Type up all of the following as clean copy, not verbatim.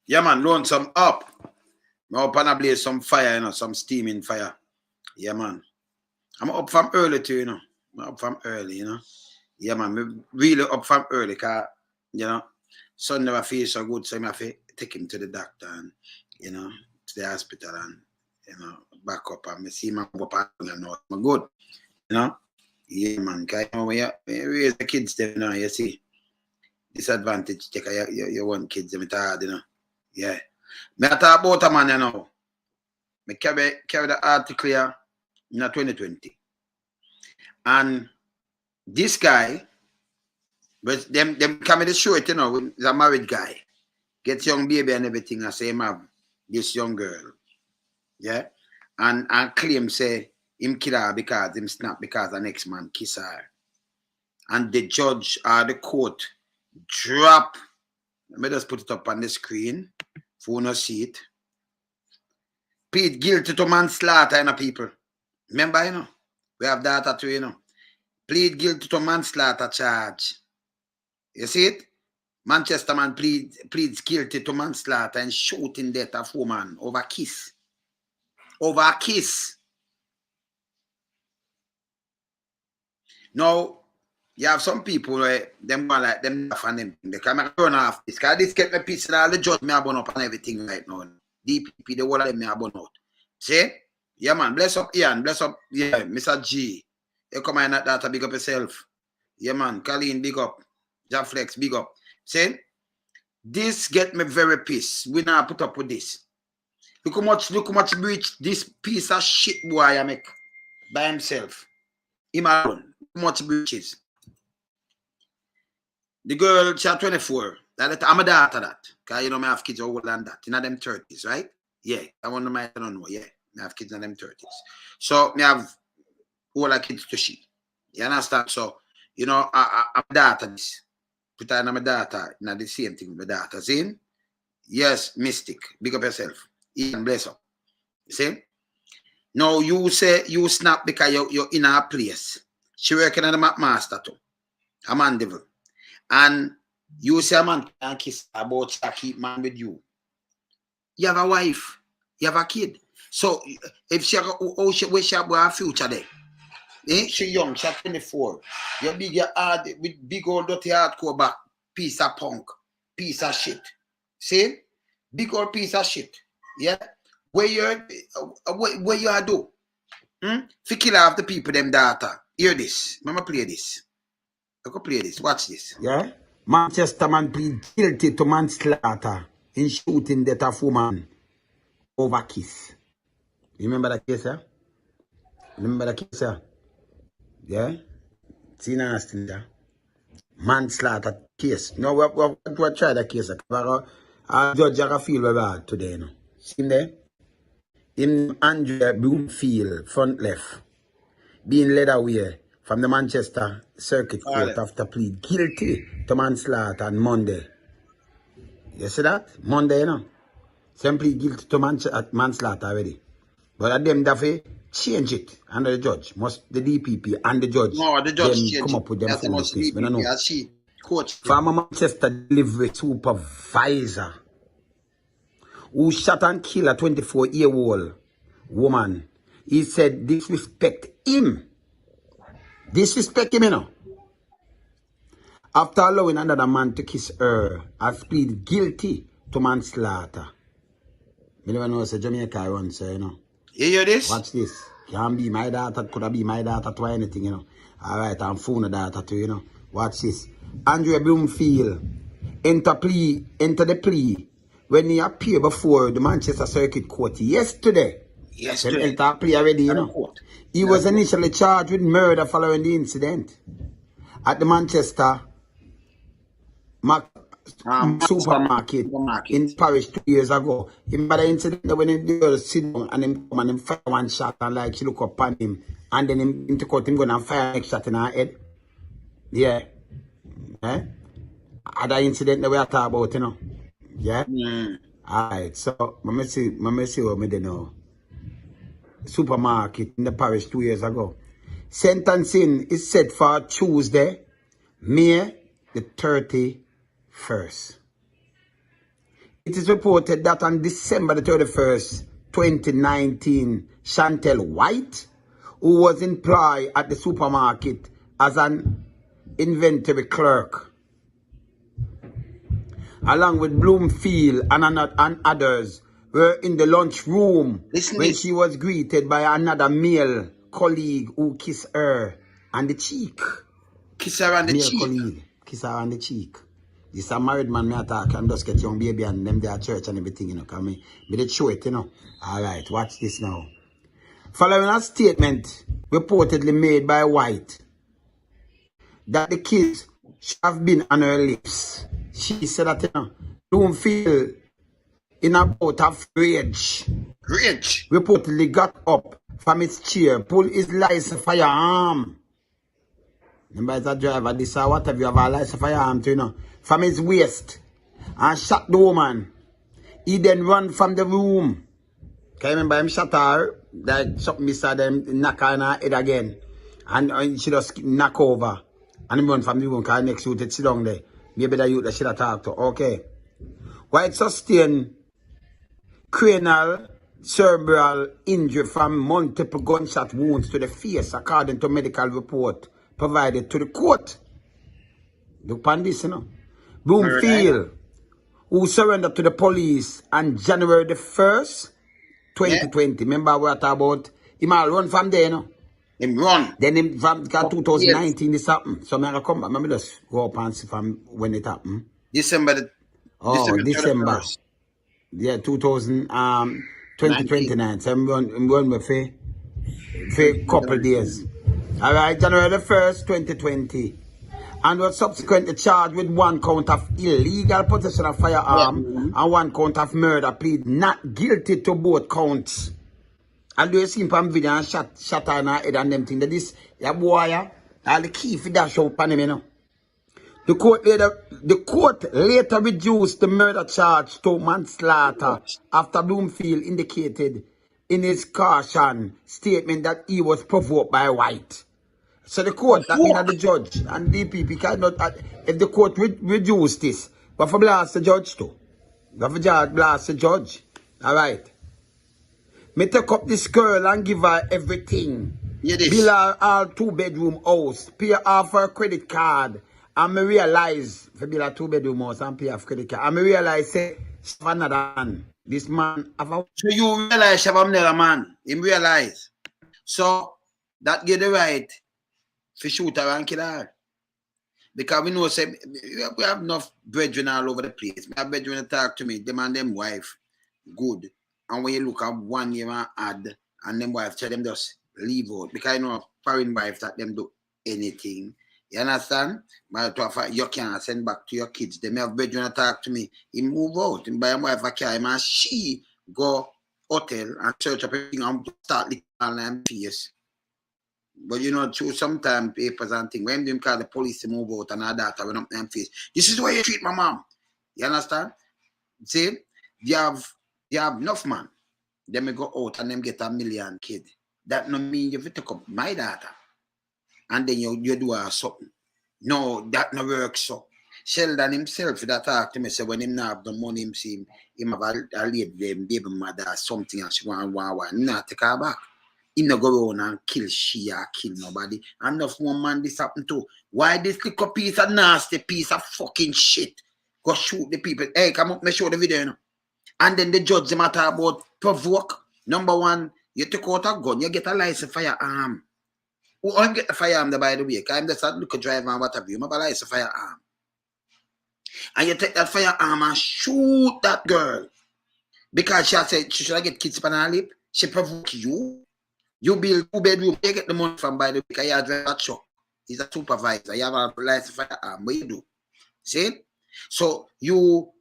Yeah, man, lonesome up. I'm up and I blaze some fire, you know, some steaming fire. Yeah, man. I'm up from early too, you know. I'm up from early, you know. Yeah, man. Me really up from early, because, you know, son never feels so good, so I have to take him to the doctor and, you know, to the hospital and, you know, back up and I see him up and you know, I'm good. You know? Yeah, man. Because, you know, when you raise the kids, them, you know, you see, disadvantage, take you want kids, them, it's hard, you know. Yeah. Me talk about a man, you know. Me carry the article here in 2020. And this guy, but them come to show it, you know, he's a married guy. Gets young baby and everything, I say him have this young girl. Yeah. And claim say him kill her because him snap because the next man kiss her. And the judge or the court drop. Let me just put it up on the screen for you to see it. Plead guilty to manslaughter, you know, people. Remember, you know, we have data too, you know. Plead guilty to manslaughter charge. You see it? Manchester man pleads guilty to manslaughter and shooting death of woman over kiss. Over a kiss. Now, you have some people where them go like them and them. They come run off this. Because this get me pissed all the judge me abon up and everything right now. DPP, the whole of them me abon out. See? Yeah, man. Bless up Ian. Bless up, yeah, Mr. G. You come in at that, big up yourself. Yeah, man. Colleen, big up. Jaflex, big up. See? This get me very pissed. We now put up with this. Look how much breach this piece of shit boy I make by himself. Him alone. How much breaches. The girl, she's 24. I'm a daughter that. Because you know, I have kids older than that. In them 30s, right? Yeah. I want to I don't know. Yeah. I have kids in them 30s. So I have older kids to she. You understand? So, you know, I'm a daughter this. Put on my daughter. Not the same thing with my daughter. See? Yes, Mystic. Big up yourself. Ian, bless up. See? Now you say you snap because you're in a place. She working at the McMaster too. A Mandeville. And you say a man can kiss about to keep man with you. You have a wife. You have a kid. So if she where she have a future there. Eh? She young, she's 24. You're big, you're hard with big old dirty hardcore back. Piece of punk. Piece of shit. See? Big old piece of shit. Yeah? Where you are do? If you kill off the people, them data. Hear this. Mama play this. I go play this. Watch this. Yeah? Manchester man plead guilty to manslaughter in shooting death of woman over kiss. You remember that case, yeah? Remember that case, yeah? Yeah? See nasty, yeah? Manslaughter case. No, we try that case. Our judge I feel very bad today, you know. See him there? In Andrea Bloomfield, front left, being led away from the Manchester Circuit Court after plead guilty to manslaughter on Monday. You see that? Monday, you know. Some plead guilty to manslaughter already. But at them that change it under the judge. Must the DPP and the judge, no, the judge them come up with them that's foolishness. The DPP, I see. Coach. Former Manchester delivery supervisor who shot and killed a 24-year-old woman. He said disrespect him. Disrespect him, you know. After allowing another man to kiss her, has pleaded guilty to manslaughter. You never know, say Jamaica runs, you know. You hear this? Watch this. Can be my daughter, could have been my daughter to anything, you know. Alright, I'm phone daughter too, you know. Watch this. Andrea Bloomfield enter the plea when he appeared before the Manchester Circuit Court yesterday. Yesterday. Enter a plea already, you know. He was initially charged with murder following the incident at the Manchester supermarket in Paris 2 years ago. Remember the incident when the girl sit down and him come and him fire one shot and like she look up on him and then him took out him gun and fire next shot in her head. Yeah. Eh? Other incident that we are talking about, you know. Yeah? Alright, so let me see what me know. Supermarket in the Paris 2 years ago. Sentencing is set for Tuesday, May the 31st. It is reported that on December the 31st, 2019, Chantel White, who was employed at the supermarket as an inventory clerk, along with Bloomfield and others, were in the lunchroom when she was greeted by another male colleague who kissed her on the cheek. Kiss her on the male cheek. colleague, kiss her on the cheek. This a married man, me attack and just get young baby and them there church and everything, you know, come me did show it, you know. Alright, watch this now. Following a statement reportedly made by White that the kiss should have been on her lips, she said that, you know, Bloomfield, in a bout of rage, reportedly got up from his chair, pulled his license firearm. Remember, as a driver, this or whatever, you have a license firearm to, you know, from his waist, and shot the woman. He then run from the room. Can you remember him shot her? Like something Mr. them knock her in her head again. And she just knock over. And he run from the room because next youth sit down there. Maybe the youth that should have talked to. Okay. White sustained cranial cerebral injury from multiple gunshot wounds to the face, according to medical report provided to the court. Look upon this, you know. Bloomfield, who surrendered to the police on January the 1st, 2020. Remember what I about? He might run from there, you know. Him run. Then him from 2019 this happened. So I'm going to come back. Let me just go up and see from when it happened. December. December. Yeah, 2029. So I'm run with for a couple days. All right, January the 1st, 2020. And was subsequently charged with 1 count of illegal possession of firearm and 1 count of murder. Plead not guilty to both counts. And do you see him from video and shot her in her head and them things. That this, yeah, boy, all the key for that show upon him, you know. The court later reduced the murder charge to manslaughter after Bloomfield indicated in his caution statement that he was provoked by White. So the court, that means the judge and DPP cannot, if the court reduce this, but for blast the judge too. But for blast the judge. Alright. Me take up this girl and give her everything. Bill her all 2-bedroom house, pay off her credit card, and me realize, for bill her 2-bedroom house and pay off credit card, and me realize, say, she have another man. This man have a... So you realize she have another man. Him realize. So, that get the right to shoot her and kill her. Because we know, say, we have enough brethren all over the place. My brethren talk to me, them and them wife, good. And when you look at 1 year and add, and them wife tell them just leave out. Because you know, foreign wife that them do anything. You understand? But you can't send back to your kids. They may have brethren talk to me. He move out and buy my wife a car, and she go hotel and search up everything and start licking on them face. But you know, through sometimes papers and things, when them call the police to move out and all that, I went up them face. This is the way you treat my mom. You understand? See, you have enough man. They may go out and them get 1 million kid. That no mean you have to take up my daughter. And then you do something. No, that no works so. Sheldon himself that talk to me say when him not have the money, him see him have a lady baby mother or something and she want not take her back. He no go around and kill she or kill nobody. And enough one man this happen too. Why this little piece of nasty piece of fucking shit go shoot the people? Hey, come up, me show the video, you know. And then the judge them talk about provoke. Number 1, you take out a gun, you get a license firearm. Who I'm get a firearm by the way, because I'm just a look at driver and whatever. You have a license firearm. And you take that firearm and shoot that girl. Because she said she should get kids on her lip. She provoke you. You build 2-bedroom, you get the money from by the way, because you drive that truck. He's a supervisor. You have a license firearm. What you do? See? So you,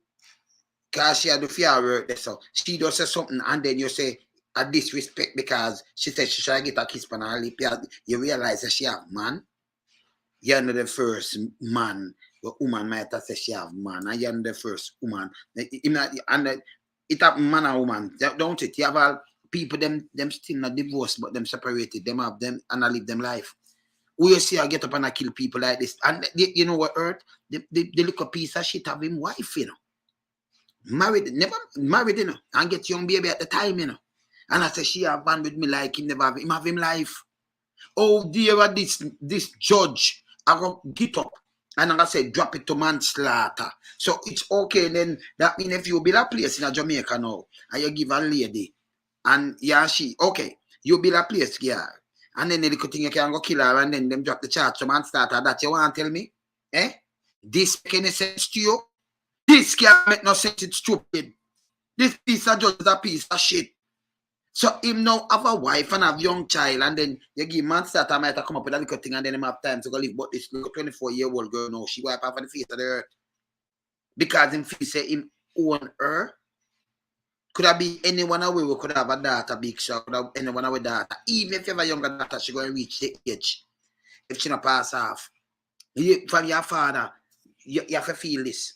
because she had the fear work there, so she does say something and then you say, a disrespect because she said she should get a kiss on her lip. You realize that she have man. You're not the first man. The woman might have said she have man. And you're not the first woman. And it have man and woman. Don't it? You have all people, them still not divorced, but them separated. Them have them and I live them life. Who you see I get up and I kill people like this. And you know what hurt? The little piece of shit of him wife, you know. Married, never married, you know, and get young baby at the time, you know. And I say she have band with me like him never have him life. Oh dear, this judge, I go get up and I say drop it to manslaughter. So it's okay then. That means if you build a place in a Jamaica now and you give a lady and yeah she okay, you build a place yeah, and then the little thing you can go kill her and then them drop the charge to manslaughter. That you want to tell me? Eh? This make any sense to you? This can't make no sense. It's stupid. This piece of judge is a piece of shit. So him now have a wife and have young child, and then you give manslaughter might come up with a little thing, and then him have time to go live. But this little 24-year-old girl now, she wipe off on the face of the earth. Because him feel say him own her. Could have be anyone away who could have a daughter, big shot, could have anyone away daughter. Even if you have a younger daughter, she going to reach the age. If she not pass off. From your father, you have to feel this.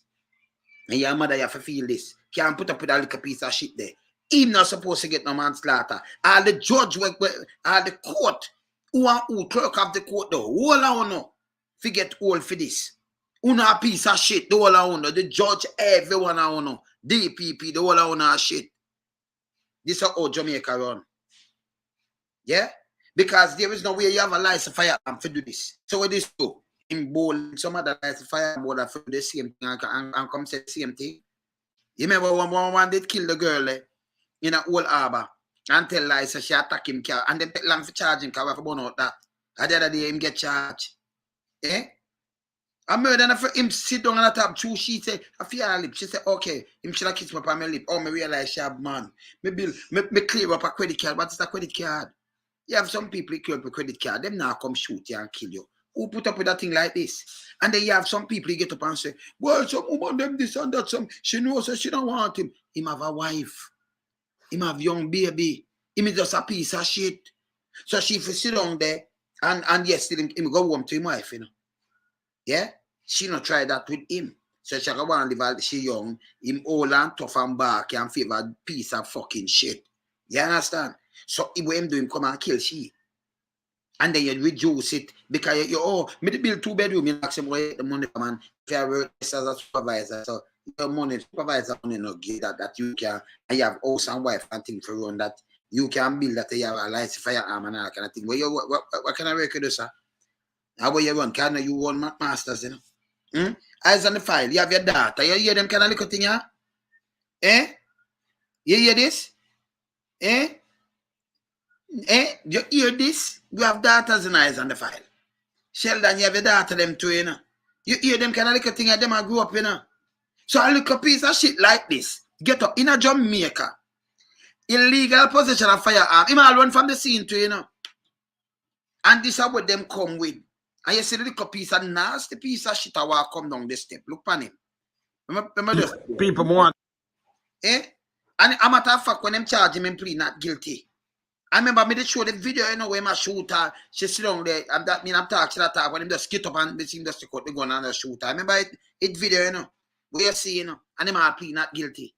And your mother, you have to feel this. Can't put up with a little piece of shit there. Him not supposed to get no manslaughter. All the judge, all the court, who clerk of the court, though, all I know, forget all for this. Una piece of shit, the whole I know. The judge, everyone I know. DPP, the whole I know shit. This is how Jamaica run. Yeah? Because there is no way you have a license firearm to do this. So what this do? In bowl, some other license firearm would have the same thing and come say the same thing. You remember one did kill the girl in a old harbor and tell Liza she attack him car and then take long for charging car for burn out that. And the other day him get charged. Eh? I murder for him sit down on the top two she say, I feel her lip. She say, okay, him should have kissed me on my lip. Oh, me realize she have man. Me clear up a credit card. What is a credit card? You have some people who clear up a credit card, them now come shoot you and kill you. Who put up with a thing like this? And then you have some people who get up and say, well, some woman them this and that, some she knows so she don't want him. Him have a wife. Him have young baby. Him is just a piece of shit. So she sit down there and yes, still him go home to him wife, you know. Yeah? She not try that with him. So she go on live she young, him old and tough and back and favor piece of fucking shit. You understand? So if him do him come and kill she. And then you reduce it because you me build 2-bedroom, you ask him where the money from, and if you work as a supervisor, so your money supervisor money not give that you can, and you have house and wife and things for run that you can build that you have a license firearm and all kind of thing. What kind of work you do, sir? How will you run? Can you run masters, you know? Eyes on the file, you have your data, you hear them kind of little thing, yeah? Eh? You hear this? Eh? Eh? You hear this? You have daughters and eyes on the file. Sheldon, you have a daughter them too, you know. You hear them kind of little thing and them I grew up, you know. So a little piece of shit like this, get up in a Jamaica, illegal possession of firearm. Him all run from the scene too, you know. And this is what them come with. And you see the little piece of nasty piece of shit I walk come down the step. Look on him. Remember this? People want. Eh? And a matter of fact, when them charge him and plead not guilty. I remember me they show the video, you know, where my shooter, she sit down there, and that mean I'm talking that when him just get up and they see him just cut the gun and the shooter. I remember it video, you know, where you see, you know, and them all plead not guilty.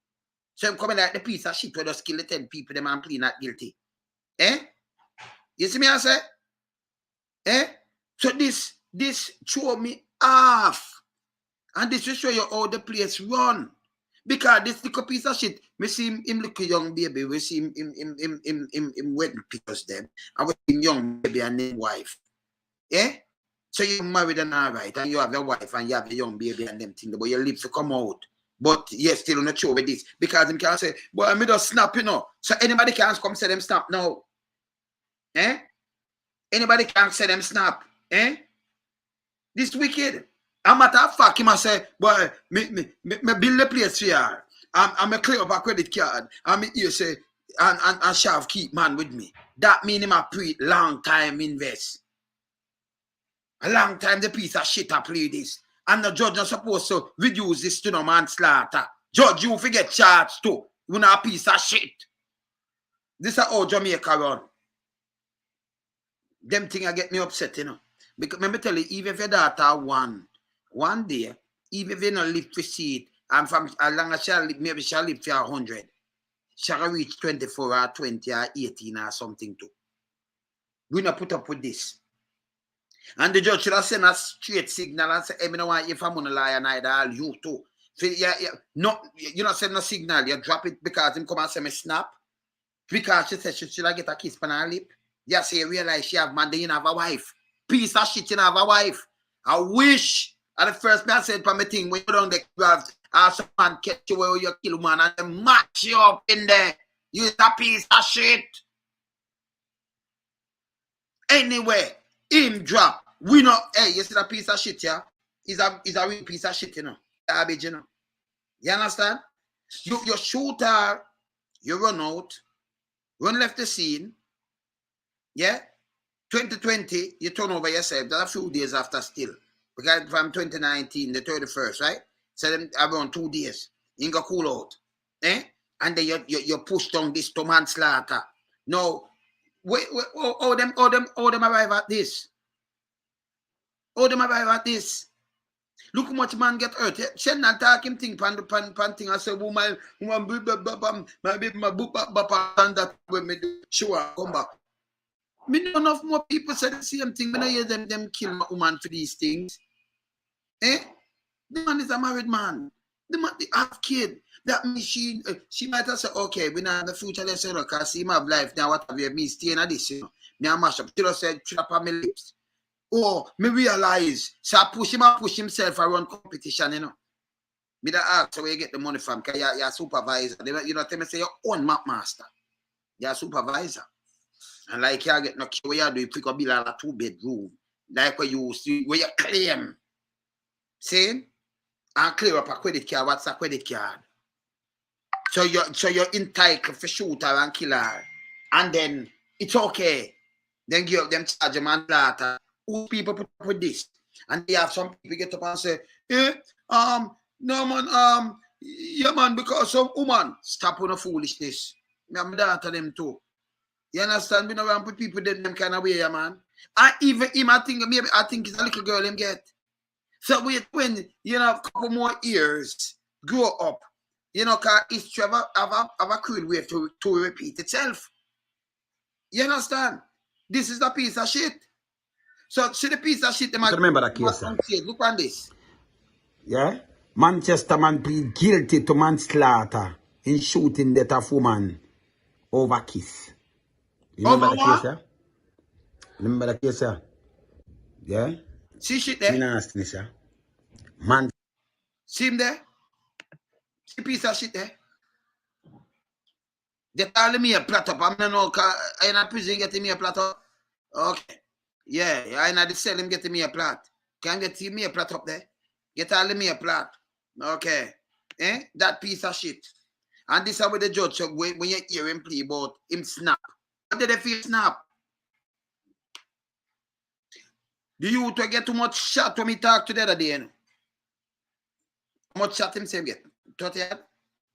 So I'm coming like the piece of shit where just kill the 10 people, them and plead not guilty. Eh? You see me I say? Eh? So this throw me off. And this will show you how the place run. Because this little piece of shit, we see him look a young baby, we see him wedding pictures them, and we see him young baby and his wife. Yeah? So you're married and all right, and you have your wife and you have your young baby and them things, but your lips will come out. But you're still on the show with this. Because him can say, boy, I just snap, you know. So anybody can come say them snap now. Eh? Anybody can say them snap. Eh? This wicked. A matter of fact, he must say, boy, me build the place here. I'm a clear up a credit card. And you say, and shall keep man with me. That mean him a pre long time invest. A long time the piece of shit I play this. And the judge not supposed to reduce this to no manslaughter. Judge, you forget charged too. You know a piece of shit. This is how Jamaica run. Them thing I get me upset, you know. Because let me tell you, even if your daughter one day, even if you don't live to see it, and from as long as she'll live, maybe she'll live for 100, she'll reach 24 or 20 or 18 or something too. We not put up with this. And the judge should have sent a straight signal and say, hey, I don't want you for money lie and either all you too. So yeah, no, you not send no signal. You drop it because him come and say me snap. Because she said she should get a kiss on her lip. Yes, you realize she have man, then you have a wife. Piece of shit, you have a wife. I wish. At the first me I said for me thing, when you don't you have some man catch you where you kill man and then match you up in there. You is a piece of shit. Anyway, him drop. We know, hey, you see that piece of shit, yeah? Is a real piece of shit, you know. Garbage, you know. You understand? You shoot her, you run out, run left the scene, yeah? 2020, you turn over yourself. That's a few days after still. Because from 2019, the 31st, right? So them around 2 days. You got cool out. Eh? And then you push down this to manslaughter. No. Wait, all them arrive at this. All them arrive at this. Look how much man get hurt. She not talk him thing pan thing. I say, woman, my baby, my boop, and that when me do sure come back. Me know enough more people say the same thing. Me know hear them kill my woman for these things. Eh? The man is a married man. The man they have kid. That means she might have said, okay, we not in the future, let's say, because see my life now, what have you, me staying at this, you know. Me a mash up. She just said, trap on my lips. Oh, me realize. So I push himself around competition, you know. Me that ask where you get the money from, because you're a supervisor. You know, tell me say your own map master. You're a supervisor. And like you get no key where you do, you pick up bill at a 2-bedroom. Like where you see, where you claim. See? And clear up a credit card. What's a credit card? So you're entitled for shooter and killer. And then it's okay. Then give up them charge them and manslaughter. Who people put up with this? And they have some people get up and say, no man, yeah man, because some woman stop on the foolishness. Me and my daughter them too. You understand? We don't put people them kind of way, yeah, man. And even him, I think it's a little girl him get. So wait when you know a couple more years grow up, you know, cause history have a cruel way to repeat itself. You understand? This is the piece of shit. So see the piece of shit. Remember that case, sir. Look on this. Yeah? Manchester man plead guilty to manslaughter in shooting death of woman over kiss. You remember the case, sir? Remember the case, sir? Yeah? See shit there? Me not asking, sir. Man. See him there? See piece of shit there? They tell me a plot up. I'm not in a prison getting me a plot up. Okay. Yeah, I know the cell him getting me a plot. Can get me a plot up there? Get all me a plot. Okay. Eh? That piece of shit. And this is what the judge said when you hear him play about him snap. What did they feel snap? Do you to get too much shot when we talk to the other day? You know? How much shot him say get? 30?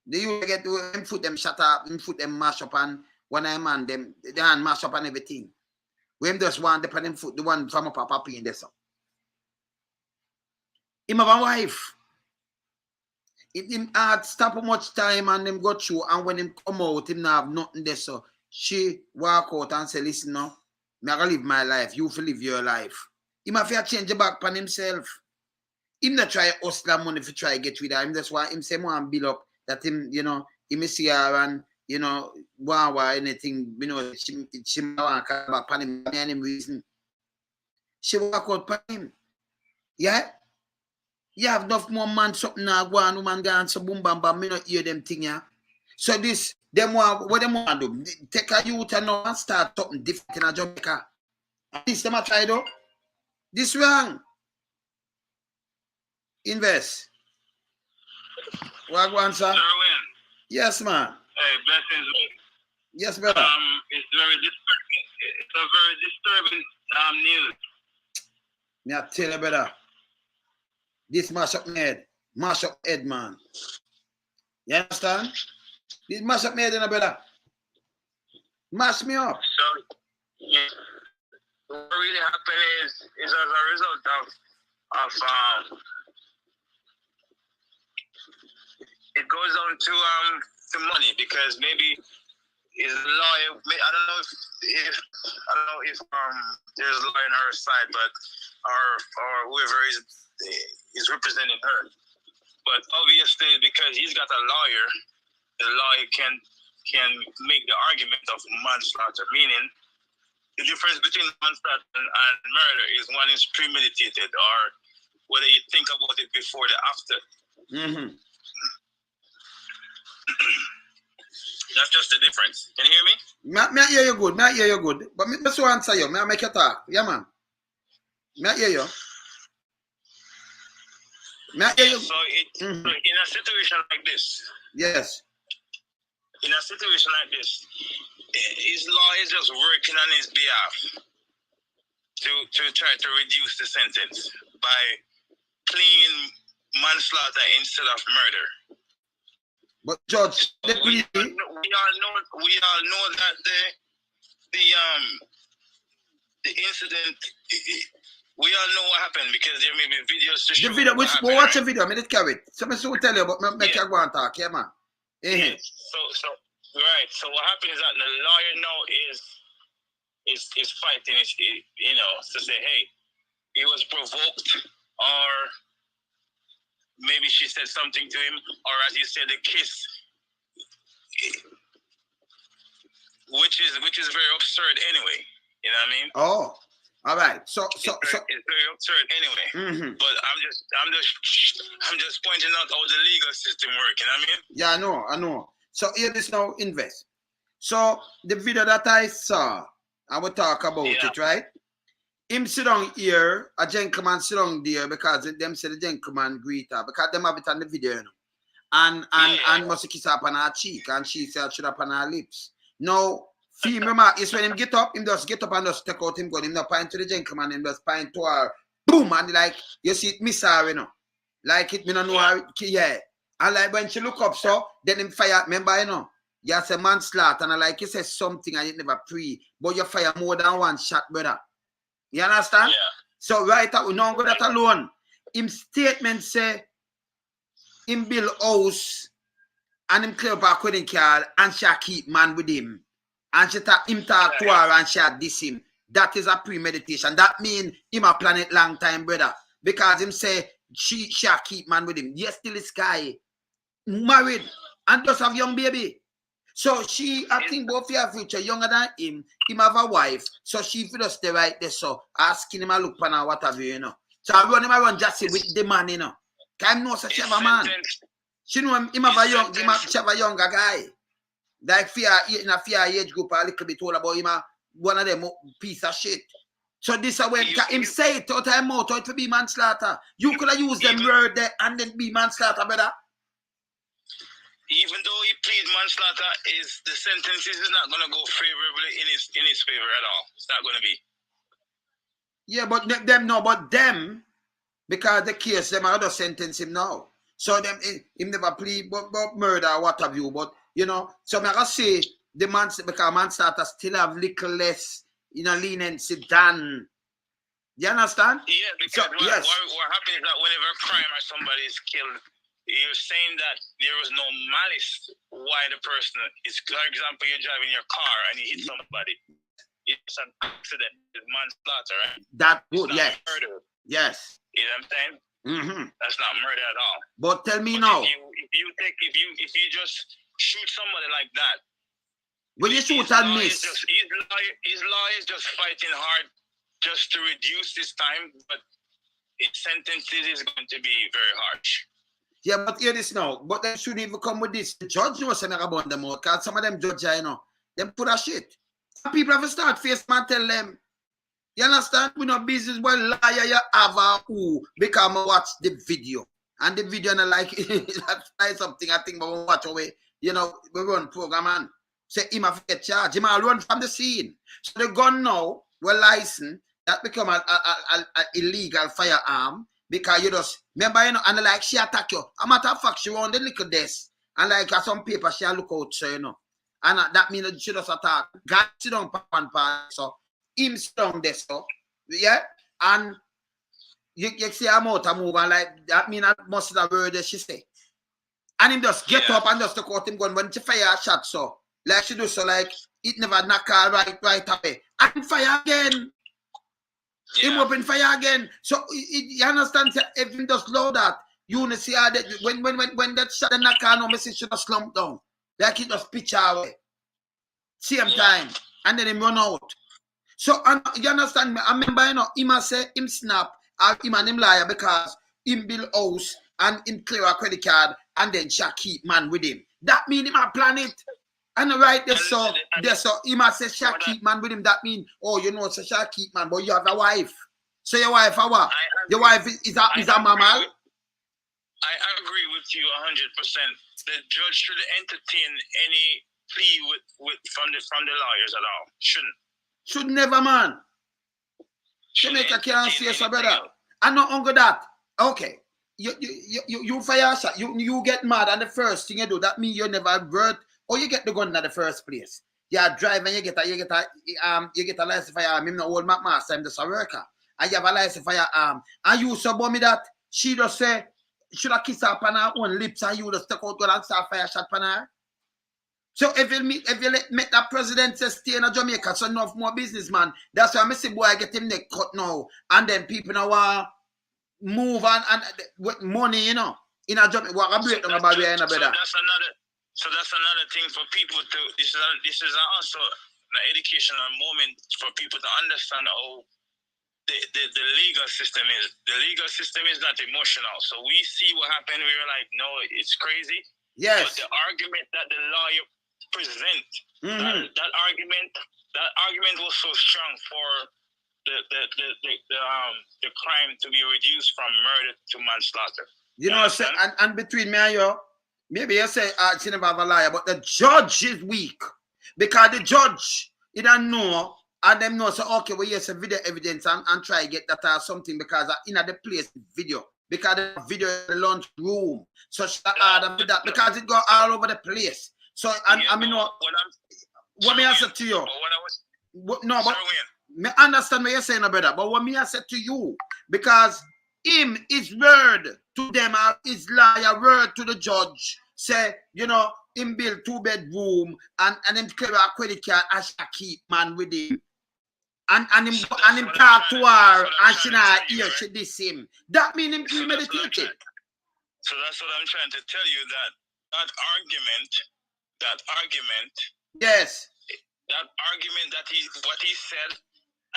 Do you get to him foot them shut up, him foot them mash up and one eye man them the hand mash up and everything. We him just want the foot, the one from a papa in this up. Him have a wife. If him had stop much time and him go through and when him come out, him not have nothing there. So she walk out and say, listen now, me gonna live my life, you will live your life. Him have to change the back on himself. Him not try hustle money if try get rid of him. That's why him say more and build up that him, you know, him see her and you know, anything, you know, she want to come back on him any reason. She walk out on him. Yeah? You have enough more man something now go on woman go and so boom bam bam, me not hear them thing, yeah. So this them what them want to do? Take a youth and now and start something different in a Jamaica. And this them a try though. This wrong. Invest. What go on, sir? Yes, man. Hey, blessings. Yes, brother. It's very disturbing. It's a very disturbing news. Me I tell you, brother. This mash up my head. Mash up head, man. You understand? This mash up my head, brother. Mash me up. So, yeah, what really happened is as a result of it goes on to money because maybe is a lawyer. I don't know if there's a lawyer on her side, but or whoever is representing her. But obviously, because he's got a lawyer, the lawyer can make the argument of manslaughter, meaning the difference between manslaughter and murder is one is premeditated, or whether you think about it before or after. Mm-hmm. That's just the difference. Can you hear me? Me hear you good. Me hear you good. But me so answer you. Me make you talk. Yeah, man. Me hear you. Me hear you. So, so in a situation like this, Yes. in a situation like this, his law is just working on his behalf to try to reduce the sentence by pleading manslaughter instead of murder. But Judge, we all know that the incident. We all know what happened because there may be videos to show. the video, what happened, watch the right? video. I mean, it carry it. So I will tell you, but make you go and talk. Yeah, man. Yeah. So right. So what happened is that the lawyer now is fighting. To say, hey, he was provoked, or maybe she said something to him, or as you said, the kiss, which is very absurd anyway. You know what I mean? Oh, all right. So it's very absurd anyway. Mm-hmm. But I'm just pointing out how the legal system works. You know what I mean? Yeah, I know. So here this now, invest. So the video that I saw, I will talk about it, right? Him sit down here, a gentleman sit down there because them say the gentleman greet her because them have it on the video, you know. And must kiss her up on her cheek, and she said should up on her lips. Now, female remark is when him get up and just take out him gun, him not point to the gentleman, him just point to her, boom, and like you see it miss her, you know. Like it, me don't know her, yeah. And like when she look up, so then him fire, remember, you know, you say manslaughter, and like you say something and it never pre, but you fire more than one shot, brother. You understand? Yeah. So right out, we don't go that alone. Him statement say him build house and him clear back with him car and she keep man with him. And she talk to her and she diss him. That is a premeditation. That mean him a plan it long time, brother. Because him say she keep man with him. Yes, still is guy married and just have young baby. So she, I think both your future younger than him have a wife. So she feel stay right there, so asking him a look for her, whatever, you know. So I run him around just with the man, you know. Can know such a man. She know him have a younger guy. Like in a fear age group a little bit all about him one of them piece of shit. So this is when him say it out of him mouth, it to be manslaughter. You could have used them word there and then be manslaughter, brother. Even though he plead manslaughter, the sentence is not going to go favorably in his favor at all. It's not going to be. Yeah, but them, because the case, them are just sentence him now. So them, him never plead but murder or what have you, but, you know, so I'm going to say, because manslaughter still have little less, you know, leniency than, you understand? Yeah, because what happens is that whenever a crime or somebody is killed, you're saying that there was no malice why the person is, for example, you're driving your car and you hit somebody. It's an accident. It's manslaughter, right? That good, yes. Murder. Yes. You know what I'm saying? Mm-hmm. That's not murder at all. But tell me now. If you just shoot somebody like that. Will you shoot and miss? His law is just fighting hard just to reduce this time, but his sentences is going to be very harsh. Yeah, but hear this now. But they shouldn't even come with this. The judge knows something about them out, because some of them judges, you know, them put a shit. Some people have to start face man tell them. You understand? We no business well liar you have a who because I watch the video. And the video and I like that's something I think we watch away. You know, we run program and say him have to get charged. Him will run from the scene. So the gun now, we're licensed, that become an illegal firearm. Because you just remember, you know, and like she attack you. A matter of fact, she on the little desk. And like some paper, she look out, so you know. And that means she just attack. God sit down pan, so him sit down there, so yeah. And you see her mouth move, and like that means that must have word that she say. And him just get up and just took out him gun when she fire a shot, so like she do so like it never knock her right away. And fire again. Him open fire again. So you understand if him just load that, You see how that when that shot the knock on, me see should have slumped down. Like it just pitch away. Same time. And then him run out. So you understand me? I remember, you know, him say him snap or him and him liar because him build house and him clear a credit card and then Shaq keep man with him. That mean him a plan it. And right there, so him a say Shaq keep man with him. That mean, oh, you know, it's a Shaq keep man, but you have a wife. So your wife, what? Your wife is a mama. I agree with you 100%. The judge should entertain any plea from the lawyers at all. Shouldn't. Should never, man. Jamaica can't say so, brother. I know uncle that. Okay. You fire shot. You get mad and the first thing you do, that means you never brought or you get the gun in the first place. You drive and you get a license firearm. Him no old master, I'm just a worker. And you have a license firearm. And you so me that she just say should I kiss her on her own lips and you just stuck out gun and start fire shot on her? So if you make that president say stay in Jamaica, so enough more businessman. That's why I say boy get him neck cut now. And then people now move and with money, you know. In a Jamaica, what a break down about where in a better. So that's another thing for people to this is also an educational moment for people to understand how the legal system is. The legal system is not emotional. So we see what happened. We were like, no, it's crazy. Yes. But the argument that the lawyer present, that argument was so strong for the crime to be reduced from murder to manslaughter. You know, and between me and you, maybe you say she never have a liar, but the judge is weak because the judge he don't know. And them know, so okay, well, yes, a video evidence and try to get that or something because in the place video. Because the video in the lunch room. So she order with that because it go all over the place. So, I mean, what me I said to you? Me understand what you're saying, brother. But what me I said to you, because him is word to them, his liar word to the judge, say, you know, him build 2-bedroom and him clear a credit card and she keep man with him. And him talk to her and she not hear she diss him. That mean him premeditated. So that's what I'm trying to tell you, that argument. Yes. That argument what he said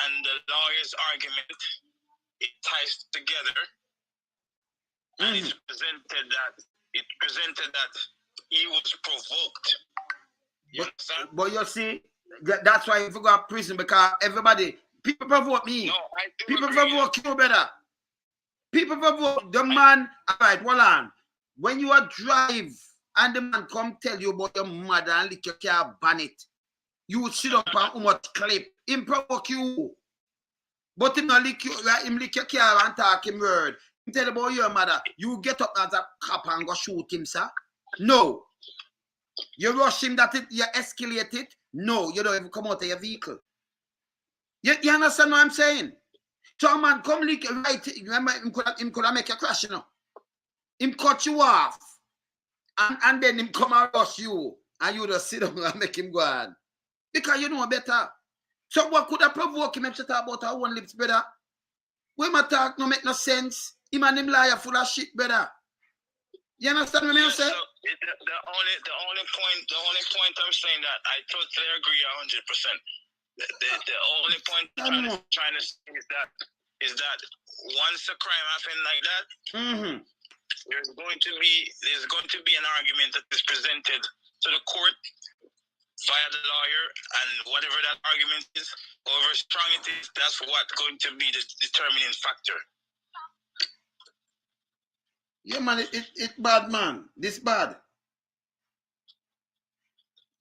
and the lawyer's argument, it ties together. And it presented that he was provoked. But you see, that's why if you go to prison because people provoke me. No, people provoke you, brother. People provoke the man. All right, hold on. When you are drive and the man come tell you about your mother and lick your car bonnet, you would sit up and much clip. Him provoke you. But him not lick you, him lick your car and talk him word. Him tell about your mother. You get up as a cop and go shoot him, sir. No. You rush him that you escalate it. No, you don't even come out of your vehicle. You understand what I'm saying? So man, come lick right. Remember, him could have make you crash, you know. Him cut you off. And then him come and rush you. And you just sit down and make him go on. Because you know better. So what could have provoked him if you talk about our own lips, brother? When my talk no make no sense. Him and him liar full of shit, brother. You understand what I'm saying? So the only point I'm saying that I totally agree 100%. The only point I'm trying to say is that once a crime happens like that, there's going to be an argument that is presented to the court via the lawyer, and whatever that argument is, however strong it is, that's what's going to be the determining factor. Yeah, man, it bad, man. This bad.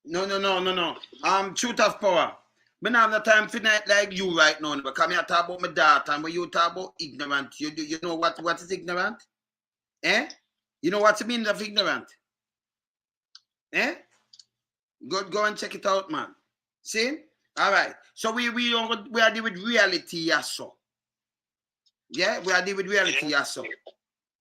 No. Truth of power. Me not have the time for night like you right now because me talk about my daughter and when you talk about ignorant. You know what is ignorant? Eh? You know what it means of ignorant? Eh? Go and check it out, man. See? All right. So we are dealing with reality, yes, so. Yeah, we are dealing with reality, yes, so.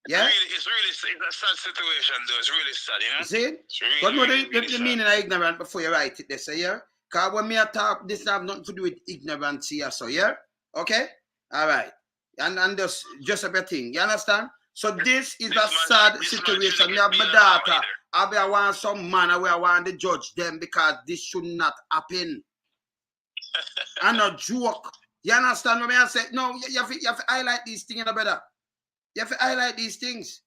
Yeah? It's a sad situation, though. It's really sad, you know? See? But no, the meaning of ignorant before you write it, they say, yeah? Because when me talk, this have nothing to do with ignorance here, so, yeah? Okay? All right. And just a bit thing. You understand? So this is This a man sad should- this man situation. shouldn't Me have be my allowed daughter. either. I want some man. I want to judge them because this should not happen. I'm not joke. You understand what I say? No, you have to highlight these things, brother. You have to highlight these things.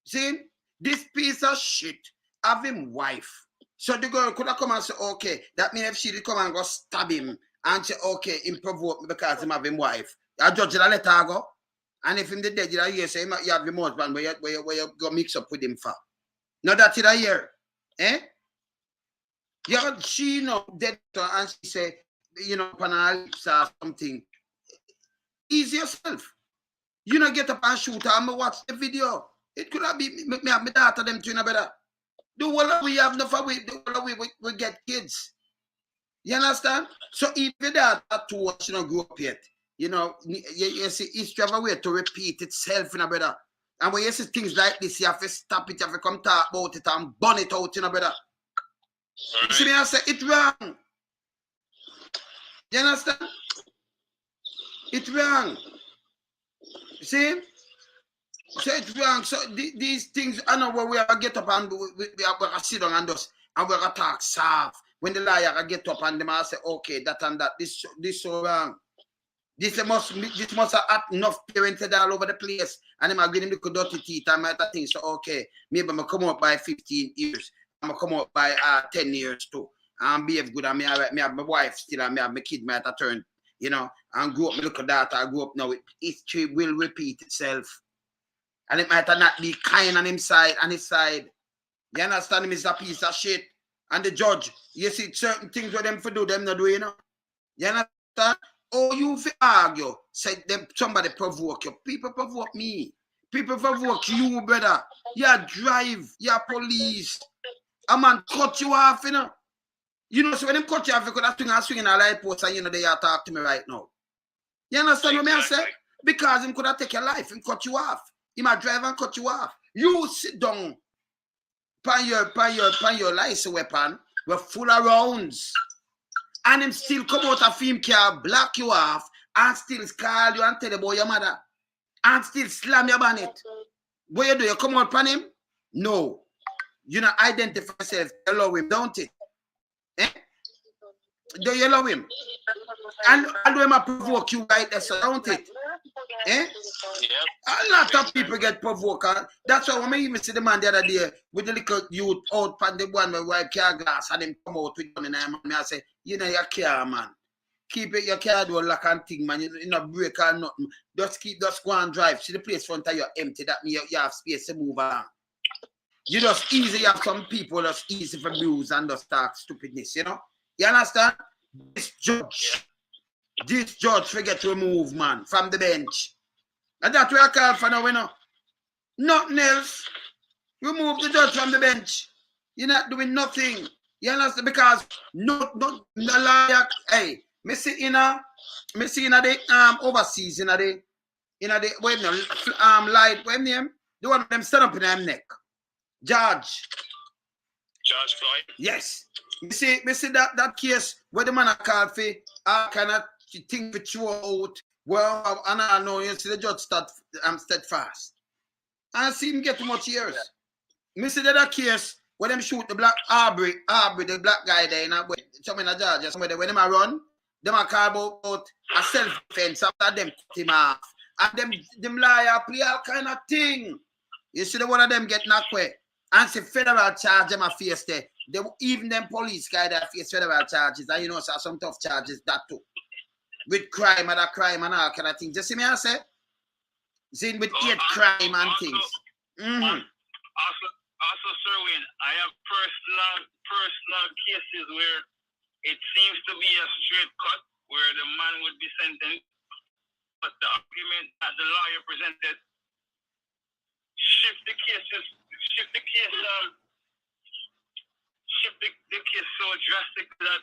See, this piece of shit have him wife. So the girl could have come and say, okay, that means if she did come and go stab him and say, okay, him provoke me because him have him wife. I judge that let her go. And if him the dead, you say you have the husband where you go mix up with him for. Now that you hear. Eh? Yeah, she know dead and she say, you know, upon her lips or something. Ease yourself. You know, get up and shoot her and watch the video. It could have been me have my daughter them two better. The whole we have enough of we get kids. You understand? So if your daughter too much, you know, grow up yet, you know, you see history have a way to repeat itself, you know, brother. And when you see things like this, you have to stop it, you have to come talk about it and burn it out, you know, brother. You see me, I say it's wrong. You understand? It's wrong. You see? So it's wrong. So these things, I know where we are get up and we are sit down and just and we're gonna talk soft. When the liar get up and them I say, okay, that and that, this so wrong. This must have enough parents all over the place, and them are getting the dirty teeth and might think so. Okay, maybe I'm gonna come out by 15 years. I'm gonna come out by 10 years too. And behave good. And me have my wife still, and me have my kid might have turn, you know, and grow up. My little daughter, I grew up now. History will repeat itself. And it might not be kind on his side. You understand? Him is a piece of shit. And the judge, you see certain things where them for do, them not do, you know. You understand? Oh, you fi argue. Say them somebody provoke you. People provoke me. People provoke you, brother. You drive, you police. A man cut you off, you know. You know, so when them cut you off, you could have swinging a light post and you know they are talk to me right now. You understand what I say? Because him could have take your life and cut you off. He might drive and cut you off. You sit down pan your license weapon, we're full of rounds. And him still come out of film car, block you off, and still call you and tell you about your mother. And still slam your bonnet. What you do? You come out pan him? No. You not identify yourself. You love him, don't it? Eh? Do you love him? And when I provoke you right there, so don't it? Eh? Yep. A lot of people get provoked. That's why when I even see the man the other day with the little youth out pan the one with wipe car glass and him come out with gun in him and I say, you know your car, man. Keep it your car door lock and thing, man. You know break or nothing. Just go and drive. See the place front of you empty. That means you have space to move around. You just easy have some people that's easy for abuse and just talk stupidness, you know? You understand? This judge forget to remove man from the bench. And that's what I call for now, you know. Nothing else. Remove the judge from the bench. You're not doing nothing. You understand? Because no liar. Hey, me see in the overseas in the wait no light when name the one of them stand up in them neck. Judge Floyd. Yes. Me see that case where the man a called for all kind of thing for throw out. Well, and I know you see the judge steadfast. I see him get too much years. Me see that case where them shoot the black Aubrey, the black guy there in a way. Some in a Georgia, somewhere when them a run, them a call about a self-defense after them cut him off. And them liar play all kind of thing. You see the one of them get knocked away. And say federal charge them a face there. Even them police guy that face federal charges. And you know, so some tough charges that too. With crime and all kind of things. You see me I say? See with hate crime and things. Also, Sir Wayne, I have personal cases where it seems to be a straight cut where the man would be sentenced, but the argument that the lawyer presented shift the case so drastic that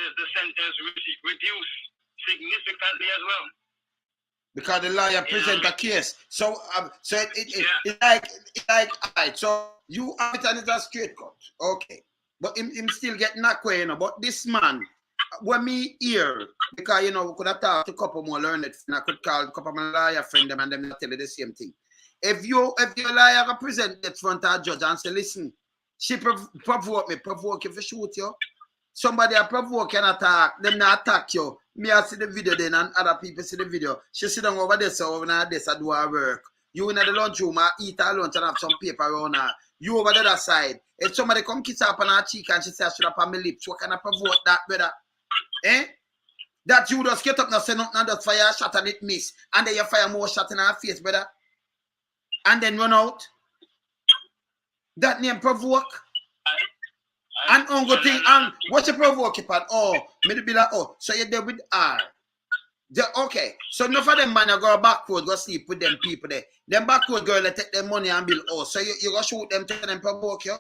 the sentence reduced significantly as well. Because the lawyer present a case. So it's like alright, so you have it and it's a straight cut. Okay. But him still get knocked away, you know. But this man, when me hear, because you know, we could have talked to a couple more learned, and I could call a couple of my lawyer friend them and them tell you the same thing. if you liar I present that front of a judge and say, listen, she provoke me, provoke you for shoot you. Somebody a provoke and attack, them not attack you. Me I see the video then and other people see the video. She sit down over there, so over there, I do her work. You in the lunchroom, I eat her lunch and have some paper around her. You over the other side. If somebody come kiss her up on her cheek and she say I should have on my lips, what kind of provoke that, brother? Eh? That you just get up and say nothing and just fire a shot and it miss. And then you fire more shot in her face, brother. And then run out. That name provoke. And ungo thing, and what you provoke upon? Oh, me be like, oh, so you're there with her. Okay, so enough of them man you go backward, go sleep with them people there. Them backward girl they take their money and build oh, so you go shoot them to them provoke you.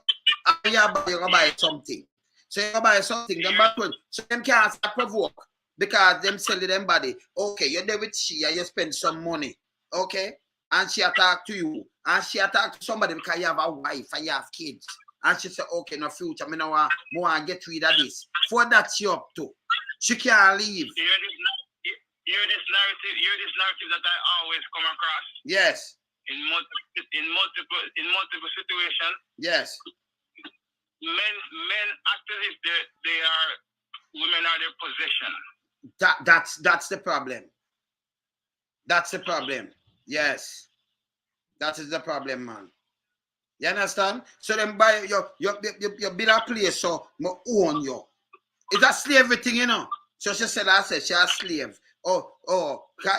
And you go buy something. So you go buy something, them backward. So them can't provoke because them sell them body. Okay, you're there with she and you spend some money. Okay? And she attack to you. And she attack to somebody because you have a wife and you have kids. And she said, okay, no future, I don't want to get rid of this. For that she up to. She can't leave. Hear this narrative that I always come across. Yes. In multiple situations. Yes. Men act as if they are women are their possession. That's the problem. That's the problem. Yes. That is the problem, man. You understand? So then buy you build a place so I own you. It's a slavery thing, you know. So she said she's a slave. Oh,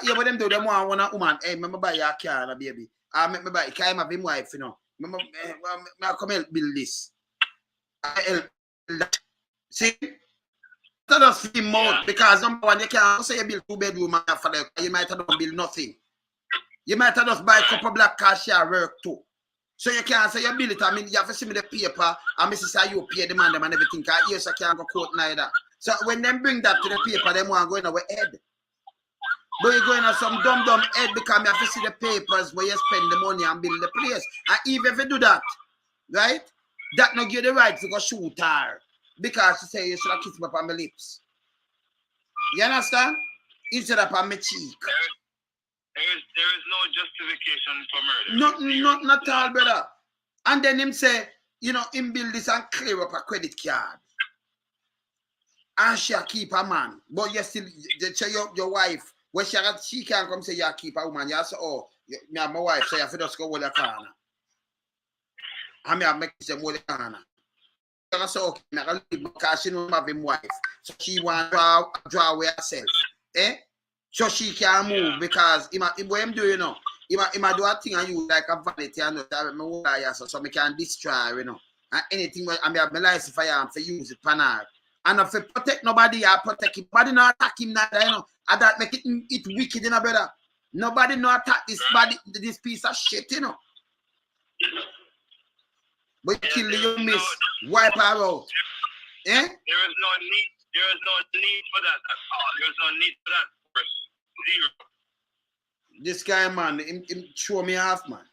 you what them do them want a woman. Hey, remember buy your car, baby. I make me buy it. I have him wife, you know. Remember I come help build this. I help that. See? That does feel more because number one, you can't say you build 2-bedroom for them. You might have done build nothing. You might have just buy a couple black cars share work too. So you can't say you build it. I mean, you have to see me the paper and Mrs. Say you pay the man them and everything. Because yes, I can't go court neither. So when them bring that to the paper, them want to go in our head. But you're going to some dumb head because you have to see the papers where you spend the money and build the place. And even if you do that, right, that not give you the right to go shoot her. Because she say you should have kissed me up on my lips. You understand? Instead of on my cheek. There is no justification for murder. Not at all, brother. And then him say, you know, him build this and clear up a credit card. And she keep a man. But you still, your wife, when she can't come say you keep a woman, you say, oh, me and my wife, so you have to just go with the corner. And me have make them hold the corner. I say, okay, I can leave because she don't have him wife. So she want to draw away herself. Eh? So she can move because what him do, you know, he do a thing and you like a vanity and so me can destroy, you know. And anything I mean, have my license for him for use it for now. And if you protect nobody, I protect him. Nobody not attack him neither, you know. And that make it wicked, you know, brother. Nobody no attack this body, this piece of shit, you know. But you kill you miss, wipe her out. Eh? There is no need for that at all. There is no need for that. Zero. This guy, man, him show me half, man.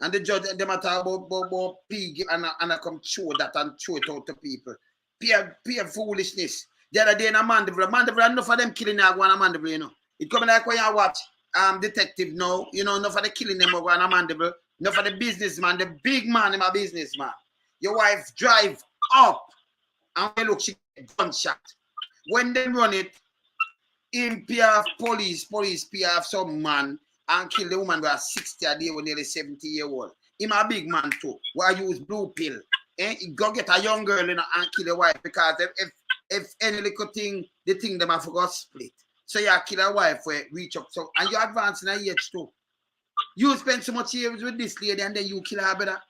And the judge, them talk about pig and I come show that and show it out to people. Pure foolishness. The other day in a Mandeville, enough of them killing a Mandeville, you know. It coming like when you watch detective now, you know, enough of the killing them over a Mandeville, enough of the businessman, the big man in my businessman. Your wife drive up and when look, she get gunshot. When they run it, in PF police PF some man and kill the woman who was 60 a day when nearly 70-year-old. Him a big man too. Why use blue pill? He go get a young girl, you know, and kill the wife because if any little thing, the thing them have forgot split. So you kill a wife where reach up. So and you advance in a age too. You spend so much years with this lady and then you kill her brother.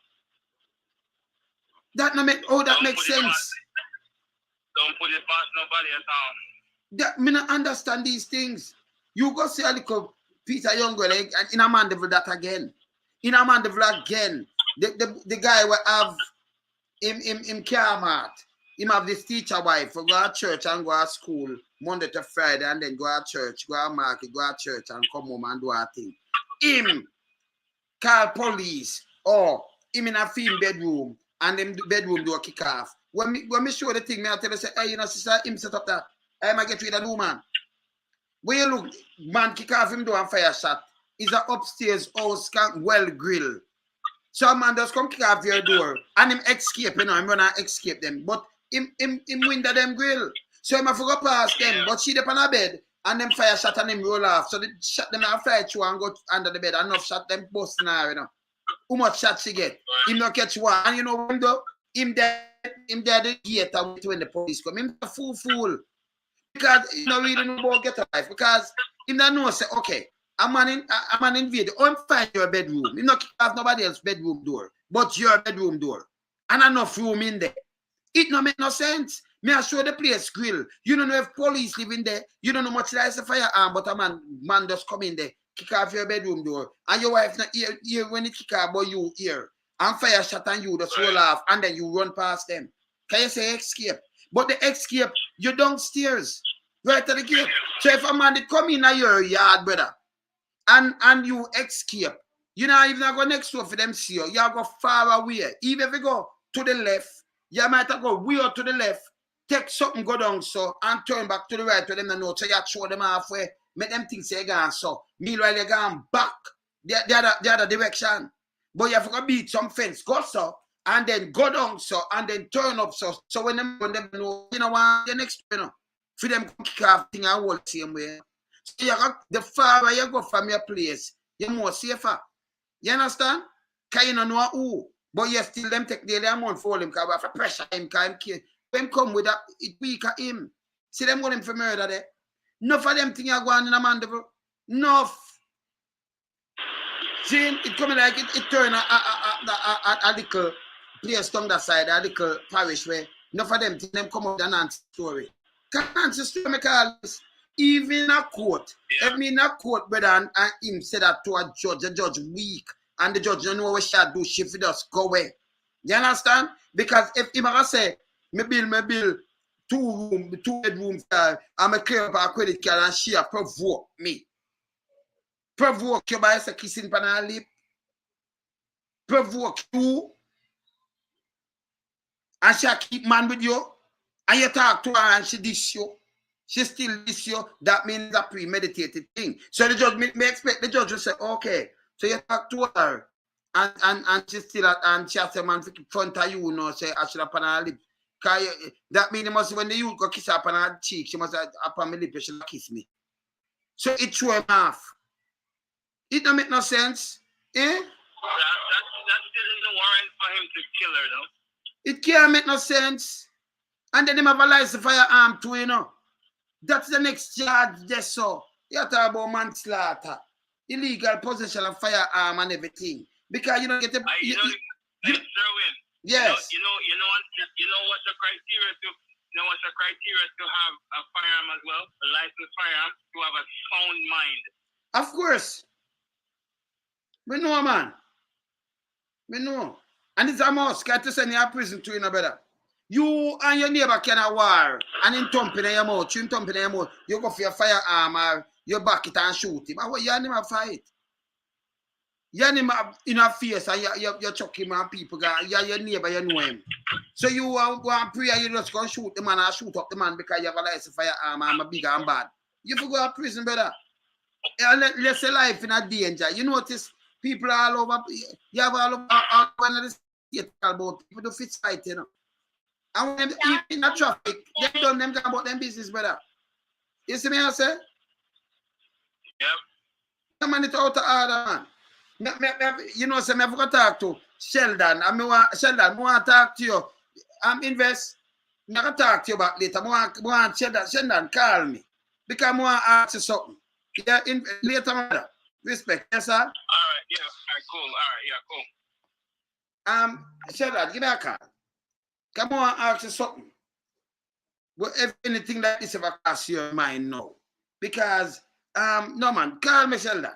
That no make that makes sense. Don't put it past nobody at all. That me not understand these things. You go see a little Peter Youngwell and in a Mandeville that again. In a Mandeville again. The guy will have him Carmart. Him have this teacher wife for go to church and go to school Monday to Friday and then go to church, go to market, go to church and come home and do a thing. Him call police or him in a film bedroom and them bedroom door kick off. When me show the thing, me I tell you say, hey, you know, sister, him set up that. I might get rid of the woman. When you look, man kick off him door and fire shot. is an upstairs house, well grilled. So a man just come kick off your door and him escape, you know, him run and escape them. But him window them grill. So him have to go past them, but she up on a bed and them fire shot and him roll off. So they shot them and fly through and go under the bed. Enough shot them busting her, you know. How much shot she get? Him not catch one. And you know when though? Him there the gate and when the police come. Him a fool. Because you know really know about get a life. Because him don't know say, okay, a man invade. I'm find your bedroom. You not kick off nobody else's bedroom door, but your bedroom door. And enough room in there. It no make no sense. Me I show the place grill. You don't know if police live in there. You don't know much like a firearm, but a man just come in there, kick off your bedroom door, and your wife not here when it kick off, but you here. And fire shot and you just roll off, and then you run past them. Can you say escape? But the escape, you downstairs, right at the gate. So if a man did come in your yard, brother, and you escape, you know even go next door for them see you. You go far away. Even if you go to the left, you might go way out to the left, take something go down so and turn back to the right to them know. So you show them halfway, make them think say gone so. Meanwhile you're going back the other direction. But you have to beat some fence, go so, and then go down so, and then turn up so. So when them know, you know what the next you know, for them kick off thing and hold same way. So you got the farther you go from your place, you're more safer. You understand? Because you don't know who. But you still them take the amount for him because we have to pressure him because him when come with that, it weak at him. See them going for murder there. Enough of them things are going in a Mandeville. Enough. See, it coming like it turn a little place down that side, a little parish where enough of them things them come up with an answer story. Can't answer story make all this. Even in a court. Yeah. If me in a court, brother, and him say that to a judge, the judge weak. And the judge don't know what she do, she just go away. You understand? Because if him say, me bill 2 bedrooms, I'm a clear up a credit card and she provoke me. Provoke you by kissing pan her lip. Provoke you. And she keep man with you. And you talk to her and she dish you. She still dish you. That means a premeditated thing. So the judge may expect the judge will say, okay. So you talk to her, and she still and she has a man in front of you, know, say I should have on her lip. That means when the youth go kiss her on her cheek, she must have upon my lip, she should kiss me. So it threw him off. It don't make no sense. Eh? That still is the warrant for him to kill her, though. It can't make no sense. And then him have a license firearm too, you know. That's the next charge there, so. You talk about manslaughter. Illegal possession of firearm and everything. Because you don't get the Yes. Yes. You know what's the criteria to have a firearm as well? A licensed firearm, to have a sound mind. Of course. We know, man. We know. And it's a must. Got to send you a prison to you, no better. You and your neighbor can have war. And in thumping in your mouth, you go for your firearm or you back it and shoot him. You and him a fight. You and him in a face and you chuck him and people. You're your neighbor, you know him. So you want pray you just go shoot the man and shoot up the man because you have a license firearm and I'm bigger and bad. You have to go to prison, brother. Let's say life in a danger. You notice people all over, you have all over the state about people do fit fight, you know. And when them in the traffic, they don't them about them business, brother. You see me I say? Yep. The man, it's out of order, man. You know, so I have to talk to Sheldon. I want to talk to you. I'm invest. I'm going to talk to you about later. I want Sheldon call me. Because I want to ask you something. Yeah, later, man. Respect. Yes, sir? All right, yeah. All right, cool. Sheldon, give me a call. Come on, ask you something. Well, if anything like this ever cross your mind now. Because, no man, call me Sheldon.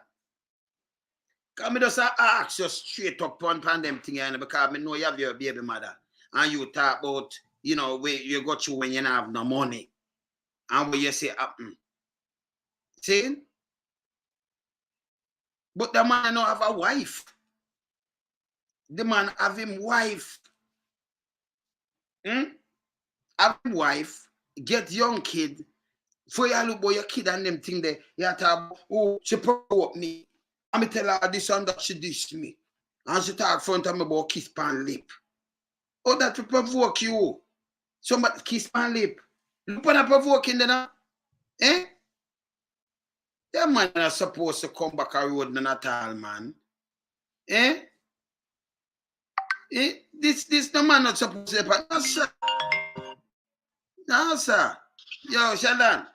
Because me just ask you straight up on them thing, because I know you have your baby mother. And you talk about, you know, where you go through when you don't have no money. And where you say, see? But the man don't have a wife. The man have him wife. Have him wife, get young kid. For you look about your kid and them thing there, you talk, oh, she provoke me. I'm tell her this and that she diss me. And she talk front of me about kiss pan lip. Oh, that to provoke you. Somebody kiss pan lip. Look at that provoking then. Eh? That man is supposed to come back a road at all, man. Eh? Eh? This the man not supposed to happen. No, sir. No, sir. Yo, Sheldon.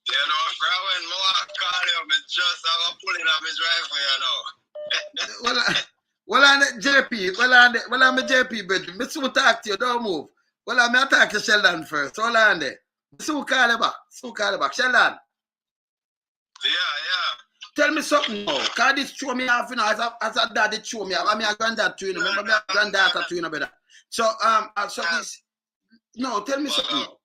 You know, bro, when I call you, I just have a pulling up his rifle, you know. Well, I'm JP. Well, I'm a JP, but I soon talk to you. Don't move. Well, I'm going to talk to Sheldon first. Hold on there. So call you back. Sheldon. Yeah. Tell me something now. Because this show me off, you know, as a dad, it show me off. I'm a granddad to you, remember me a granddaughter to you, know, brother. So, this, no, tell me something now.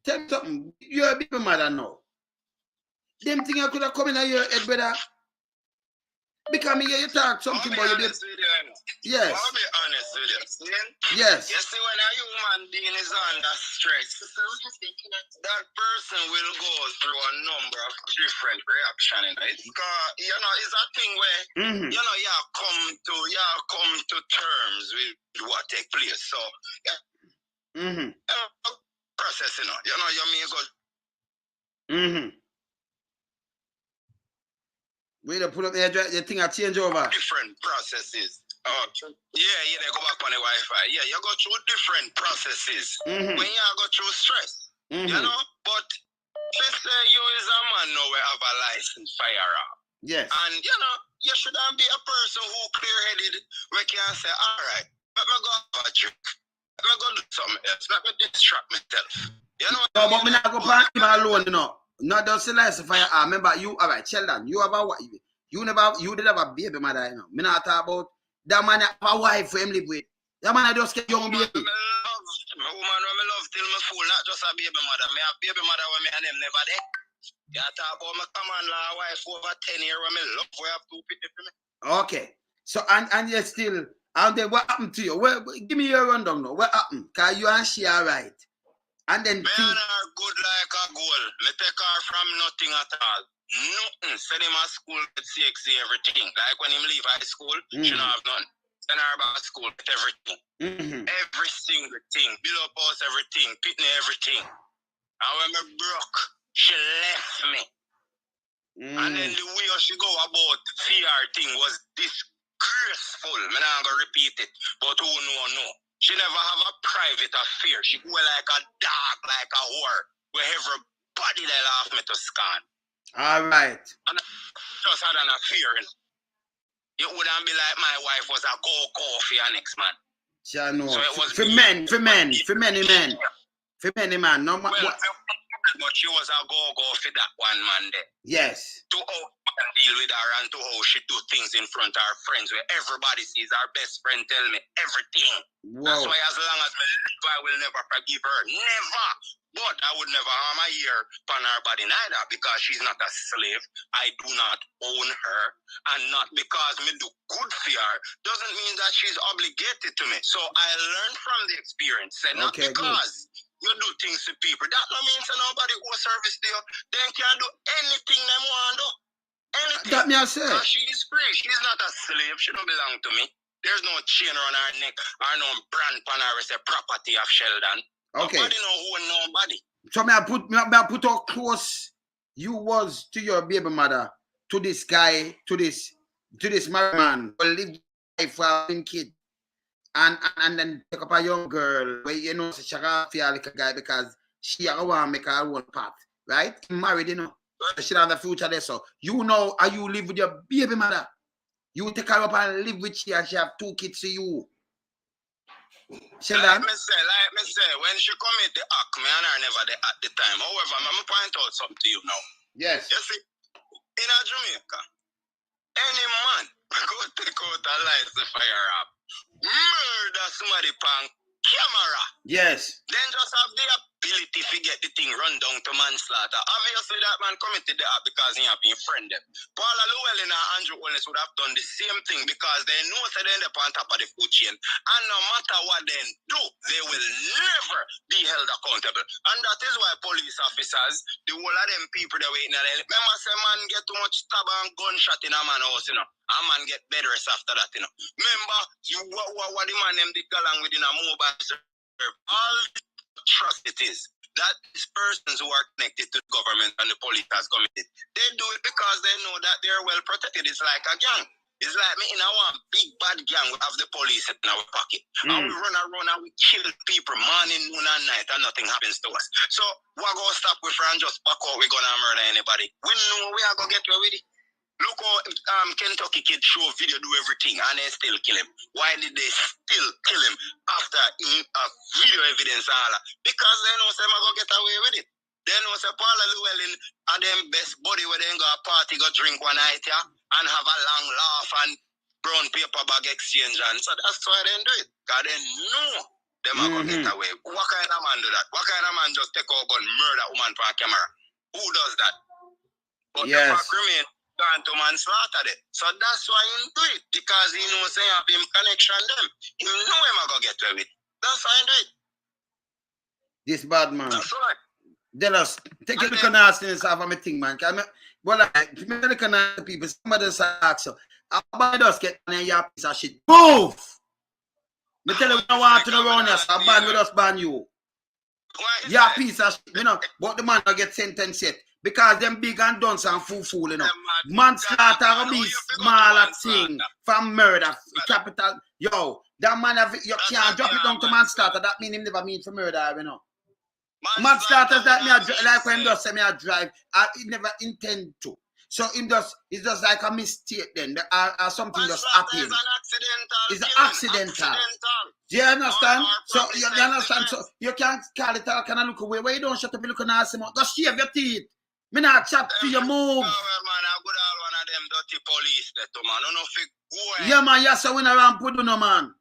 Tell me something. You're a baby mother now. Them thing I could have come in your head, brother. Because me hear you talk something about your baby. Yes. I'll be honest with you. Yes. You see, when a human being is under stress, that person will go through a number of different reactions. It's you know, it's a thing where you know you come to terms with what take place. So process, you know you may go. We to put up the thing I change over. Different processes. Yeah, they go back on the Wi-Fi. Yeah, you go through different processes when you go through stress. You know, but let's say you is a man now we have a licensed firearm. Yes. And you know, you shouldn't be a person who clear-headed we can say, all right, let me go have a trick. Let me go do something else. Let me distract myself. You know. No, but me not go back him alone, you know. Not just the license firearm. Remember, you all right, Sheldon, you have a wife. You did have a baby mother, you know. Me not talk about that man have a wife for him live with. That man just get young baby. My woman when me love till me fool, not just a baby mother. Me have baby mother when me and them never there. You talk about my command law wife over 10 years when me love we have 2 people for me. Okay. So and you still and then what happened to you? Well, give me your rundown now. What happened? Cause you and she are right. And then me and her good like a goal. Me take her from nothing at all. Nothing. Send him at school with CXC everything. Like when him leave high school, she don't have none. Send her back to school with everything. Every single thing. Bill up house everything. Pitney everything. And when me broke, she left me. And then the way she go about fear thing was disgraceful. Me not gonna repeat it. But who know. She never have a private affair. She go like a dog, like a whore. Where everybody they laugh me to scan. all right. And I just had an affair. It wouldn't be like my wife was a go-go for your next man. Sure, no. So it was for many men. No well, but she was a go-go for that one man there. Yes. To how I deal with her and to how she do things in front of her friends where everybody sees her best friend tell me everything. Whoa. That's why as long as I will never forgive her. Never. But I would never harm a ear upon her body neither because she's not a slave. I do not own her. And not because me do good for her doesn't mean that she's obligated to me. So I learned from the experience. And not because you do things to people. That no means that nobody who service to you, they can do anything they want to do. Anything. That me I say. Because she's free. She's not a slave. She don't belong to me. There's no chain around her neck or no brand on her as a property of Sheldon. Okay. Nobody know who and nobody. So may I put how close you was to your baby mother, to this guy, to this married man who lived life for a kid. And then pick up a young girl where you know she can't feel like a guy because she want to make her own path, right? Married, you know. She have the future there. So you know how you live with your baby mother. You take her up and live with she and she have 2 kids to you. Like me say, when she commit the act, me and her never there at the time. However, I'm going to point out something to you now. Yes. You see, in a Jamaica, any man go take out a license firearm, murder somebody on camera. Yes. Then just have the ability to get the thing run down to manslaughter. Obviously, that man committed the act because he have been friended. Paula Llewellyn and Andrew Holness would have done the same thing because they know that they're on top of the food chain. And no matter what they do, they will never be held accountable. And that is why police officers, the whole of them people that waiting at them, remember say man get too much stab and gunshot in a man house, you know. A man get better after that, you know. Remember, what the man them did along within a mobile serve. All atrocities that these persons who are connected to the government and the police has committed, they do it because they know that they're well protected. It's like a gang. It's like me in our big bad gang, we have the police in our pocket. And we run around and we kill people morning, noon, and night, and nothing happens to us. So we're going to stop with and just back out, we're going to murder anybody. We know we are going to get away with it. Look how Kentucky kid show video, do everything, and they still kill him. Why did they still kill him after video evidence and all that? Because they know they're going to get away with it. They know say Paula Llewellyn and them best buddy where they go a party, go drink one night, yeah, and have a long laugh and brown paper bag exchange. And so that's why they do it. Because they know them are going to get away. What kind of man do that? What kind of man just take out gun, murder a woman for a camera? Who does that? But the fact remains, gone to manslaughter it. So that's why he do it. Because he knows they have him connection them. He know him are going to get away with it. That's why he do it. This bad man. That's right. Delos, take a look at nastiness of my thing, man. Well, if you look at people, somebody just asks you, how does get on your piece of shit? Move! Me tell you, I want to know around here, so ban with us, ban you. Your piece of shit, you know, but the man will get sentenced yet. Because them big and dunce and fool, you know. Manslaughter will be smaller thing from murder, capital. Yo, that man, you can't drop it down to manslaughter. That mean him never mean for murder, you know. Manslaughter that me like when just say me I drive, I never intend to. So it's just like a mistake then, or something just happened. It's accidental. Do you understand? So you understand? So you can't call it all kind of look away. Why you don't shut up? You look nasty, man. Just shave your teeth. Me not chat to your move. Yeah, man. Yes, I win around Pudu, no man.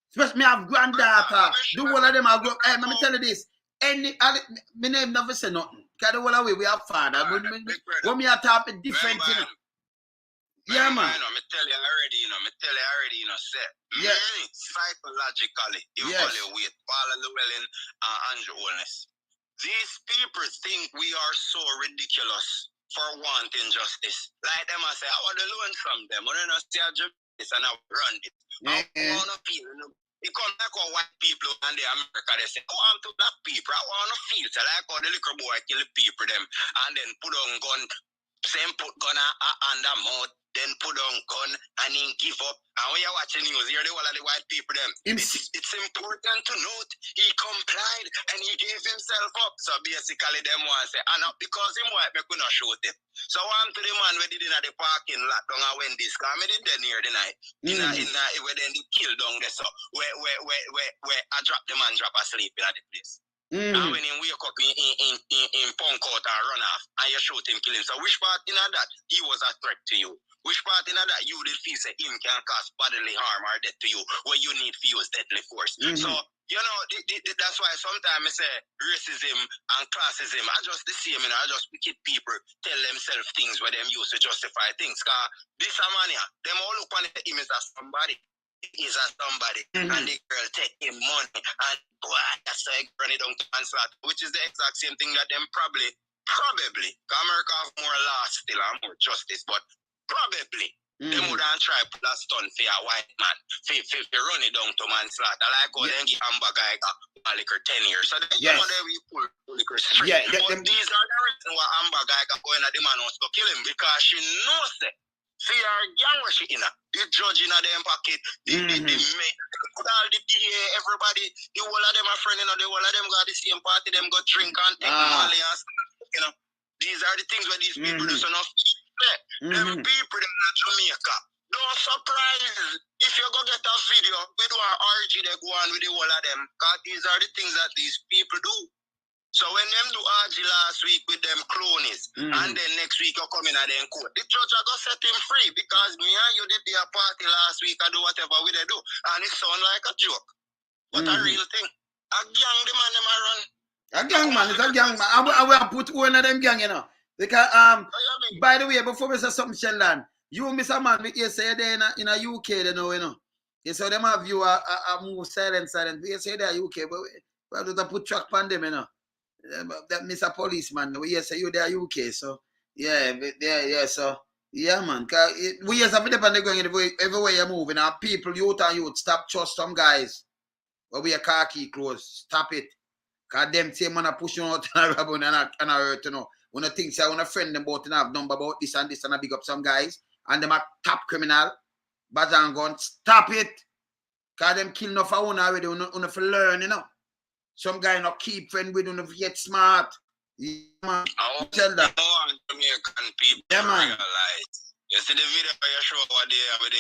Especially me have granddaughter. The whole of them are grow. Hey, let me tell you this. My name never say nothing. Because the whole way we have father. When me are talking different, you know. Yeah, man. Me tell you already, you know, say. Yeah. Psychologically, evaluate Paula Llewellyn and Andrew Holness. These people think we are so ridiculous for wanting justice. Like them, I say, I want to learn from them. When I see a justice and I run it. I want to feel, you know. It comes like how white people and the America, they say, I want to black people, I want to feel. So like how the little boy kill the people them and then put on gun, same put gun on the mouth, then put on gun and then give up. And when you're watching news, you're the one of the white people them. It's important to note he complied and he gave himself up. So basically them want to say, and because him white, we could not shoot him. So I'm to the man we did in the parking lot down at Wendy's, because I did there near the night. Where then they killed down there, so where I dropped the man drop asleep in the place. And when he wake up in punk out and run off, and you shoot him, kill him. So which part in that he was a threat to you? Which part in that you did feel say him can cause bodily harm or death to you, where you need to use deadly force? So you know, that's why sometimes I say racism and classism are just the same, you know, I just wicked people tell themselves things where them use to justify things. Because this man here, them all look on him as somebody. Is a somebody, and the girl take him money, and boy, that's like run it down to manslaughter, which is the exact same thing that them probably, America have more law still and more justice, but probably them wouldn't try to put a stunt for a white man, for run it down to manslaughter, like how they give Amber guy a liquor 10 years. So you know they will pull liquor straight. But these are the reason why Amber guy got going at the man wants to kill him, because she knows that. See our gang where she in the judge in them pocket, the maid, all the DA, everybody, the whole of them are friends, you know, the whole of them got the same party, them go drink and take money and stuff, you know. These are the things where these people do. So enough. Them people in Jamaica, don't surprise if you go get a video, we do an RG, they go on with the whole of them, because these are the things that these people do. So when them do RG last week with them cronies, and then next week you come in and then court, the judge are going to set him free, because me and you did their party last week and do whatever we they do, and it sound like a joke. But a real thing. A gang the man them a run. A gang man, it's a gang man. I will put one of them gang, you know. Because by the way, before we say something, Sheldon, you Mr. Man, you say they're in a UK, you know. You saw them have you a move silent. You say they're UK, but we have to put track on them, you know. That Mr. Policeman, we say you there UK, so yeah, so yeah, man. We just have to depend on going everywhere you move, and our people, youth and youth, stop trust some guys. But we are khaki clothes, stop it. Cause them say man push you out and rob and I hurt, you know. When I think say I want to friend them about and have number about this and I big up some guys and them are top criminal, but I'm going stop it. Cause them kill enough of one already, on for learn, you know. Some guy not keep friend with on get smart. Yeah, man. I Tell that. American people Yeah, man. realize. You see the video you show over there with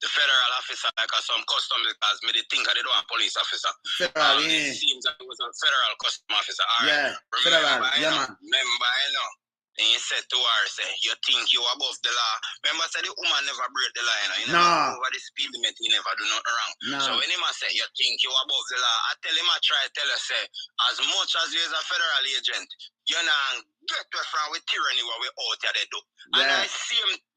the federal officer, like some customs, because me they think they don't want police officer. Federal, yeah. It seems that it was a federal customs officer. All right. Yeah, federal, yeah, man. Remember, I know. And he said to her, say, you think you above the law. Remember, say the woman never break the law, you know. You never go over the speed limit, you never do nothing wrong. No. So when him say, you think you above the law, I tell him, I try to tell her, say, as much as you is a federal agent, you know, get to from with tyranny what we out here they do. Yeah. And I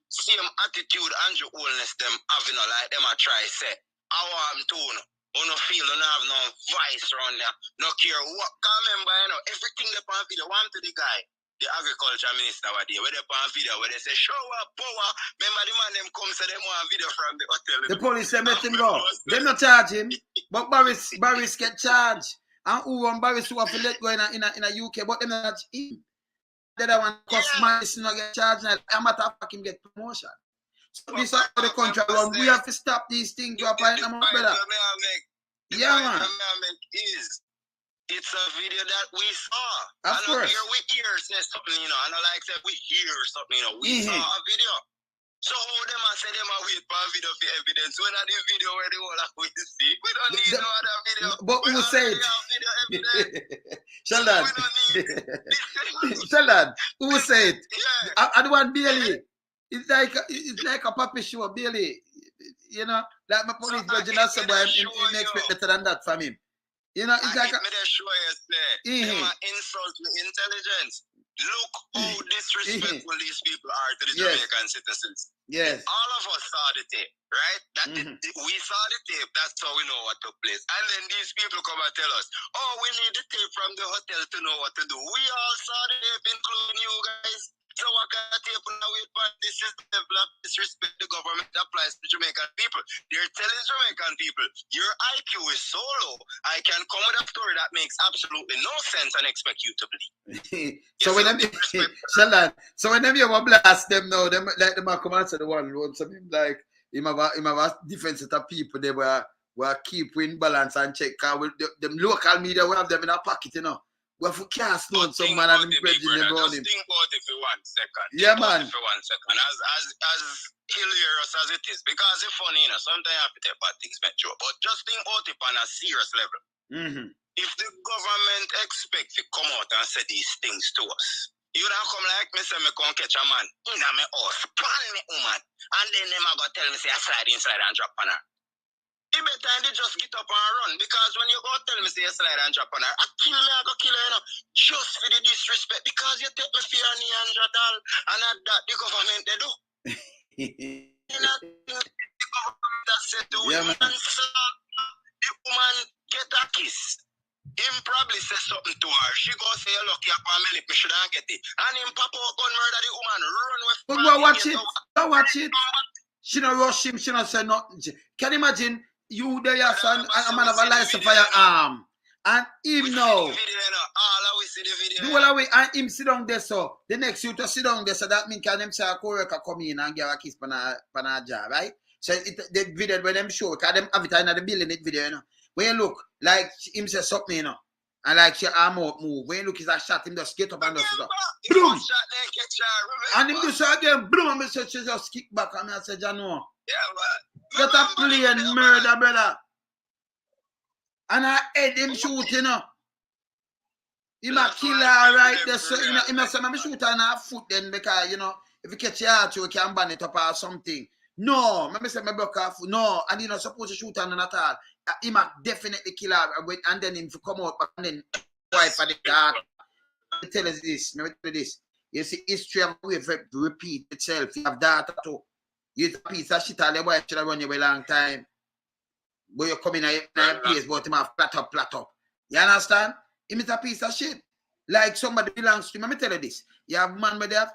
same attitude Andrew Holness them having, like them I try to say, I want to know. You don't feel you don't have no voice around there. No care what. Cause remember, you know, everything they on video, one to the guy. The agriculture minister over there, where they on video, where they say, show up, power. Remember the man them come say them want video from the hotel. The police say let him go. They not charge him, but Barris get charged. And who run Barris who have to let go in a UK, but them not him. The other one cost money, not get charged. And a matter of fact, him get promotion. So this is how the country run. We have to stop these things. Yeah, man. It's a video that we saw. Of course. We hear something, you know. I know, like I said, we hear something, you know. We saw a video. So how them I say them I wait for a video for evidence? When are the video where they all have to see? We don't need no other video. But who say it? Sheldon. Sheldon, who say it? Yeah. I don't want Bailey. It's like a puppy show, Bailey. You know, like my police judge and so boy, him expect better than that from him. You know, it's like me show you say, them insult to intelligence. Look how disrespectful these people are to the Jamaican citizens. Yes. All of us saw the tape, right? We saw the tape, that's how we know what took place. And then these people come and tell us, oh, we need the tape from the hotel to know what to do. We all saw the tape, including you guys. So what kind of tape now we but this is the level of disrespect the government applies to Jamaican people. They're telling Jamaican people, your IQ is so low, I can come with a story that makes absolutely no sense and expect you to believe. So when them Sheldon, so when them you blast them now, them like them come answer the one something like him have a different set of people they were keep in balance and check with them local media we have them in our pocket, you know. We have to cast on some man and bridging them around him. Just think about it for 1 second. Yeah, man. For 1 second. As hilarious as it is, because it's funny, you know, sometimes you have to take bad things, but just think about it on a serious level. If the government expect to come out and say these things to us, you don't come like me say me come catch a man in my house, pan me woman, and then them go tell me say I slide inside and drop on her. It better they just get up and run, because when you go tell me say you slide and drop on her, I go kill her, you know, just for the disrespect, because you take me for $100 and at that the government they do. You know, the government that said to women, the woman get a kiss. Him probably say something to her. She go say, lucky upon me lip, me shouldn't get it. And him pop out gun murder the woman, run with. But go watch it. Go watch it. She don't rush him, she don't say nothing. Can you imagine you there, your son, and a man have a license for your arm. And him now. Do all away and him sit down there, so the next you to sit down there, so that means can them say a co-worker come in and give a kiss for a job, right? So the video when them show, because them have it in the building, it video, you know. When you look, like him say something, you know, and like she arm out move. When you look, he's a shot, him just get up and just boom. And him do so again, boom, and she just kick back and I say, Jano, get a plain murder, brother. And I head him shoot, you know. He might kill her right there, so he must say, I'm shoot her in her foot then, because, you know, if you catch your heart, you can ban it up or something. No, I say my broke off. No, and you not supposed to shoot on at all. He might definitely kill her, and then him to come out, and then wife and the dad. Let me tell you this. Let me tell you this. You see, history of way repeat itself. You have data too. You a piece of shit, all the wife should have run you a long time. But you come in a place, but him have plat up. You understand? Him is a piece of shit. Like somebody belongs to him. Let me tell you this. You have man where they have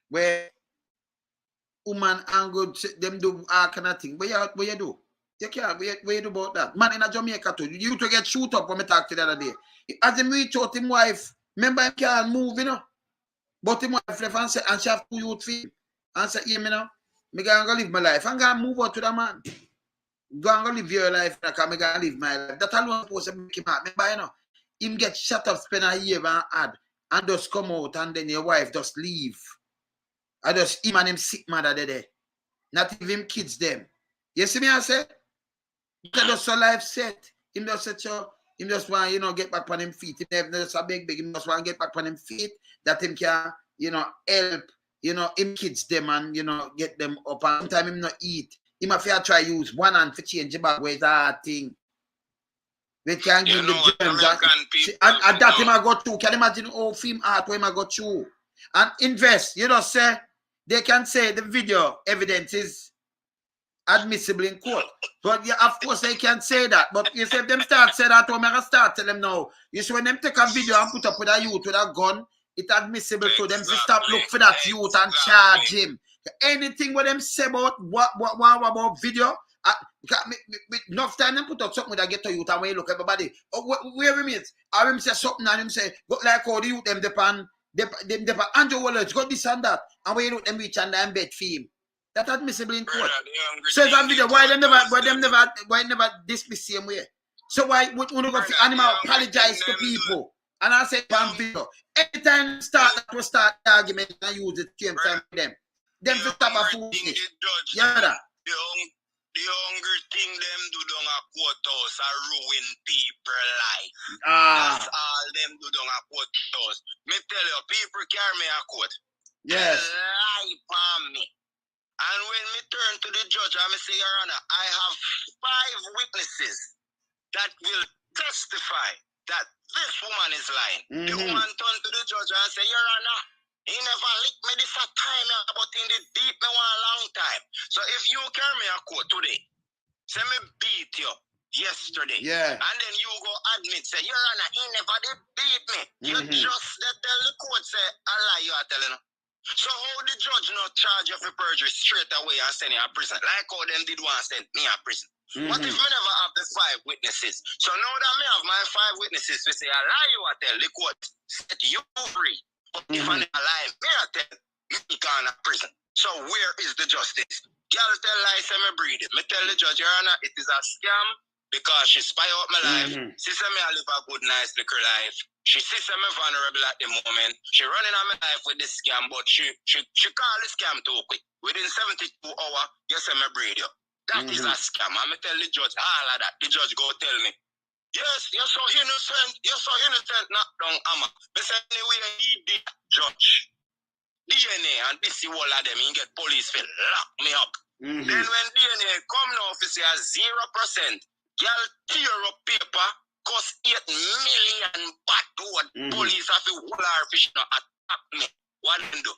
where woman and good them do all kind of thing. What you do? You can't. What you do about that? Man in a Jamaica too. You to get shoot up when we talked to the other day. As him reach out him wife, remember him can't move, you know. But him wife left and she have 2 youth for him. And say, yeah, me know, me gonna live my life. I'm gonna move out to the man. Go and live your life, because I'm gonna live my life. That alone supposed to make him out. Remember, you know, him get shut up, spend a year and add, and just come out, and then your wife just leave. I just him and him sick mother there. Not even him kids them. You see me, I say? That just so life set. Him just set you, him just want, you know, get back on him feet. Him just a big, him just want to get back on him feet, that him can, you know, help, you know, him kids them and, you know, get them up. And sometimes him not eat. Him have to try use one hand for change back where it's a thing. They can give the germs. And that him I got through. Can you imagine how film art where him I got through? And invest. You know, say, they can say the video evidence is admissible in court. But yeah, of course they can say that. But you say if them start say that, I'm going to start tell them now. You see when them take a video and put up with a youth with a gun, it's admissible to them to stop look for that youth and charge him. Anything what them say about what about video, enough time them put up something that get to youth and when you look everybody. Where him is? Or him say something and him say, go like how the youth them depend Andrew Wallace, got this and that, and when you look them reach and them bed for him. That's admissible in court. So that video, why never dismiss same way? So why would you go for animal apologize to people? And I say one video. Anytime start the argument and use the same time for them. Them to stop a foolishness. Yeah. The hungry thing them do down a courthouse are ruin people life. That's all them do down a courthouse. Me tell you, people carry me a court. Yes. Lie for me. And when me turn to the judge, I say, Your Honor, I have 5 witnesses that will testify that this woman is lying. The woman turned to the judge and say, Your Honor, he never licked me this a time, but in the deep me one a long time. So if you carry me a court today, say me beat you yesterday, and then you go admit, say, Your Honor, he never did beat me. You just tell the court, say, a lie you are telling. So how the judge not charge you for perjury straight away and send you to prison? Like how them did one send me to prison. What if me never have the 5 witnesses? So now that me have my 5 witnesses, we say, a lie you are tell the court, set you free. But if I never lie, me I tell me gone to prison. So where is the justice? Girl tell lies, say me breathe it. Me tell the judge, Your Honor, it is a scam because she spy out my life. She say me I live a good, nice, little life. She sees me vulnerable at the moment. She running on my life with this scam, but she call the scam too quick. Within 72 hours, you say me breathe you. That is a scam. I'm going to tell the judge all of that. The judge go tell me, yes, you're so innocent, not down hammer. But anyway, he did judge. DNA and this is all of them, he get police for lock me up. Then when DNA come now, if you say 0%, girl tear up paper, cost 8 million bad word. Police have to hold our fish now attack me. What do?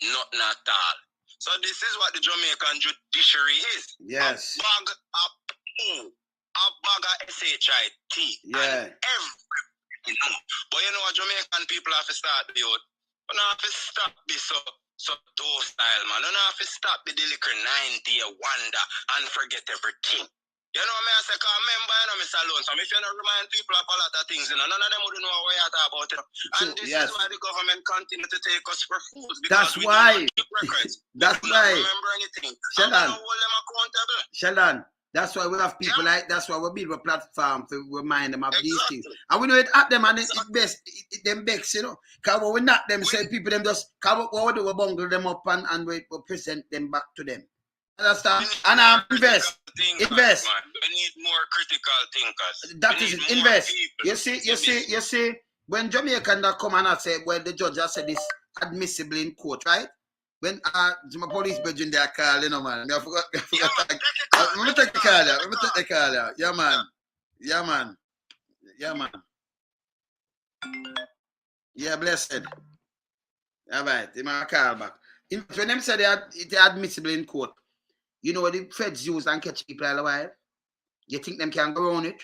Nothing at all. So this is what the Jamaican judiciary is. Yes. A bag of poo, a bag of SHIT, and everything. You know. But you know what Jamaican people have to start the out. You don't have to stop this so style, man. You don't have to stop the liquor 90 wonder and forget everything. You know what I say? Because remember, you know, Mr. Alone, so if you don't remind people of a lot of things, you know, none of them would know what you're talking about. You know? And this is why the government continue to take us for fools. Because we don't keep records. That's why. Remember anything. Sheldon. Hold them accountable. Sheldon. That's why we have people like, that's why we build a platform to remind them of these things. And we know it at them and it's best, them begs, you know. Because when we not them, say people, them just, what we do, we bungle them up and we present them back to them. Understand? And invest. Invest. We need more critical thinkers. That is it. Invest. You see, when Jamaican come and I say, well, the judge has said this admissible in court, right? when my police brethren there call, you know, man. I forgot. Yeah, man, Let me take the call out. Let me take the call out. Yeah, man. Yeah, man. Yeah, man. Yeah, blessed. All right. They might call back. When them say they're admissible in court, you know what the feds use and catch people all the while? You think them can go around it?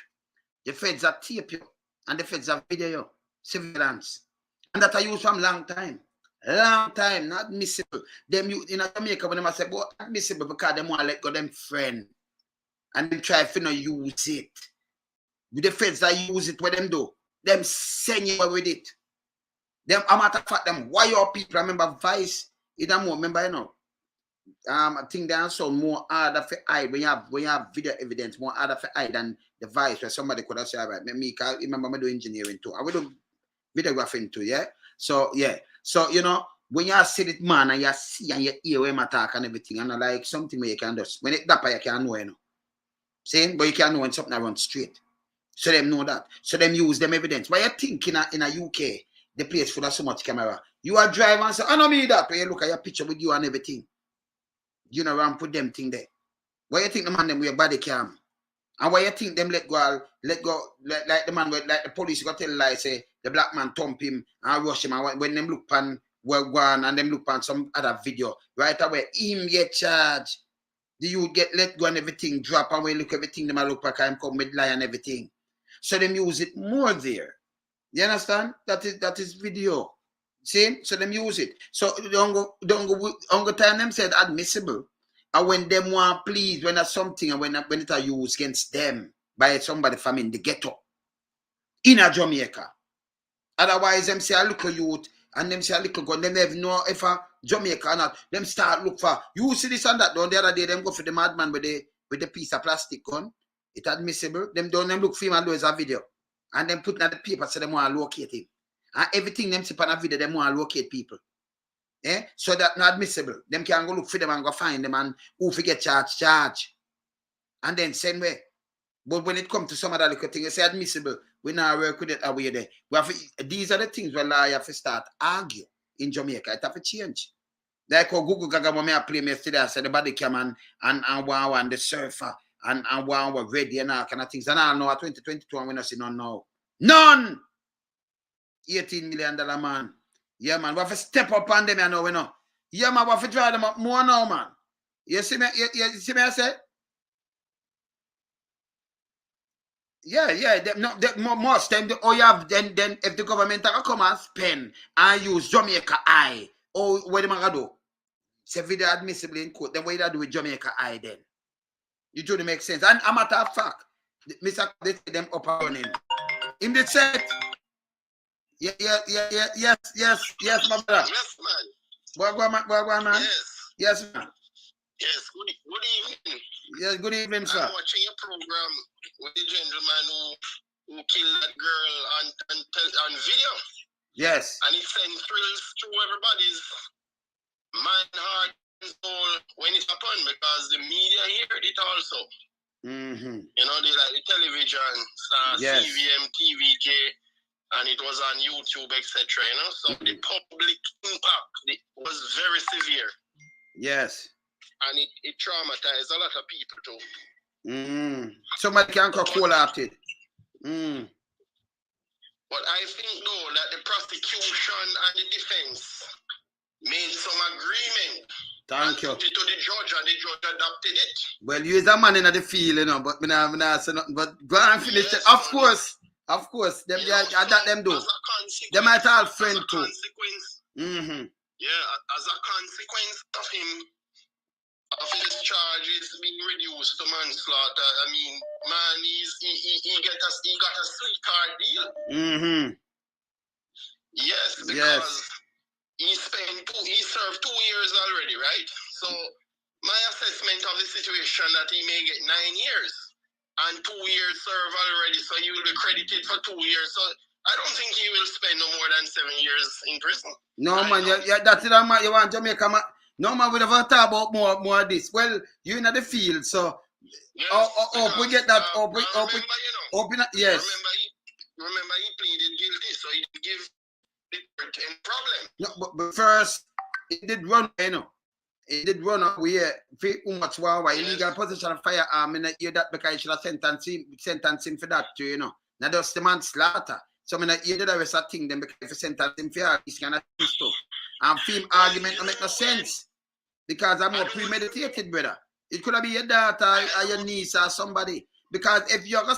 The feds have tape you, and the feds have video you, surveillance. And that I use from long time. Long time, not admissible. Them you in Jamaica when them say, but admissible because them want to let go them friend. And them try to not use it. With the feds that use it, what them do? Them send you with it. Them, a matter of fact, them wire people. I remember Vice, you don't remember, you know. I think they also more harder for hide when you have video evidence, more harder for hide than the Vice where somebody could have said, all right, me, remember me do engineering too. I will do videographing too, yeah? So, yeah. So, you know, when you see it, man, and you see and you hear where I talk and everything, and like something where you can do. When it dapper, you can't know, you know. See? But you can't know when something runs straight. So them know that. So them use them evidence. Why you think in a UK, the place full of so much camera? You are driving and say, I don't mean that. But you look at your picture with you and everything. You know, and put them thing there. Why you think the man them with your body cam? And why you think them let go, like the man, like the police got tell lie, say, the black man thump him and rush him. And when them look pan, well, gone and them look pan some other video, right away, him get charged. The youth get let go and everything drop and when look everything, them look back and come with lie and everything. So them use it more there. You understand? That is video. See? So them use it. So don't go time them said admissible. And when them want please, when there's something and when it are used against them by somebody from in the ghetto in a Jamaica. Otherwise, them say a little youth and them say a little gun. Them never know if a Jamaica or not. Them start look for you see this and that. The other day, them go for the madman with the piece of plastic gun. It admissible. Them don't them look for him and do as a video. And then put in the paper so them want to locate him. And everything them see on a video, them want to locate people. Eh? So that not admissible. Them can go look for them and go find them and who forget charge. And then send way. But when it comes to some other little thing, you say admissible. We now work with it away there. These are the things where I have to start argue in Jamaica. It have to change. Like how Google Gaga when I play yesterday, I said the body cam and wow and the surfer and wow were ready and all kind of things. And I know at 2022 and we not see none now. None! $18 million man. Yeah, man. We have to step up on them, you know, we know. Yeah, man, we have to draw them up more now, man. You see me? You see me, I say? Yeah. Most time, you have then if the government come and spend and use Jamaica eye, what am I going to do? Say video admissible in court, then what you do with Jamaica eye then? You do make sense. And a matter of fact, Mr. They say them up and running. In the set. Yes, my brother. Yes, man. What, man? Yes, man. Yes, good evening. Yes, good evening, sir. I'm watching your program with the gentleman who killed that girl on video. Yes. And it sends thrills to everybody's mind, heart, and soul when it happened because the media heard it also. Mm-hmm. You know, they like the television, yes. CVM, TVK, and it was on YouTube, etc. You know, so the public impact was very severe. Yes. And it traumatized a lot of people too. Somebody can call out it. But I think though that the prosecution and the defense made some agreement. Thank you. To the judge and the judge adopted it. Well, you is a man in the field, you know, but me not say nothing. But go and finish it. Of course. Them them do. They might all friend too. Yeah, as a consequence of him, of his charges being reduced to manslaughter. I mean, man, he got a sweetheart deal. Yes, because he served 2 years already, right? So my assessment of the situation that he may get 9 years and 2 years served already, so he will be credited for 2 years. So I don't think he will spend no more than 7 years in prison. No, man, that's it, man. You want Jamaica, man. No, man, we never talk about more of this. Well, you're in the field, so yes, we get that. Remember, yes. Remember, he pleaded guilty, so he didn't give the court any problem. No, but first, It did run, you know. It did run away for much while illegal possession of firearm in hear that because he should have sentenced him for that too, you know. Now that's the manslaughter. So I hear the rest of thing them because if you sentence him for this kind of stuff. And film argument don't make no sense. Because I'm more premeditated, brother. It could have been your daughter or your niece or somebody. Because if you're gonna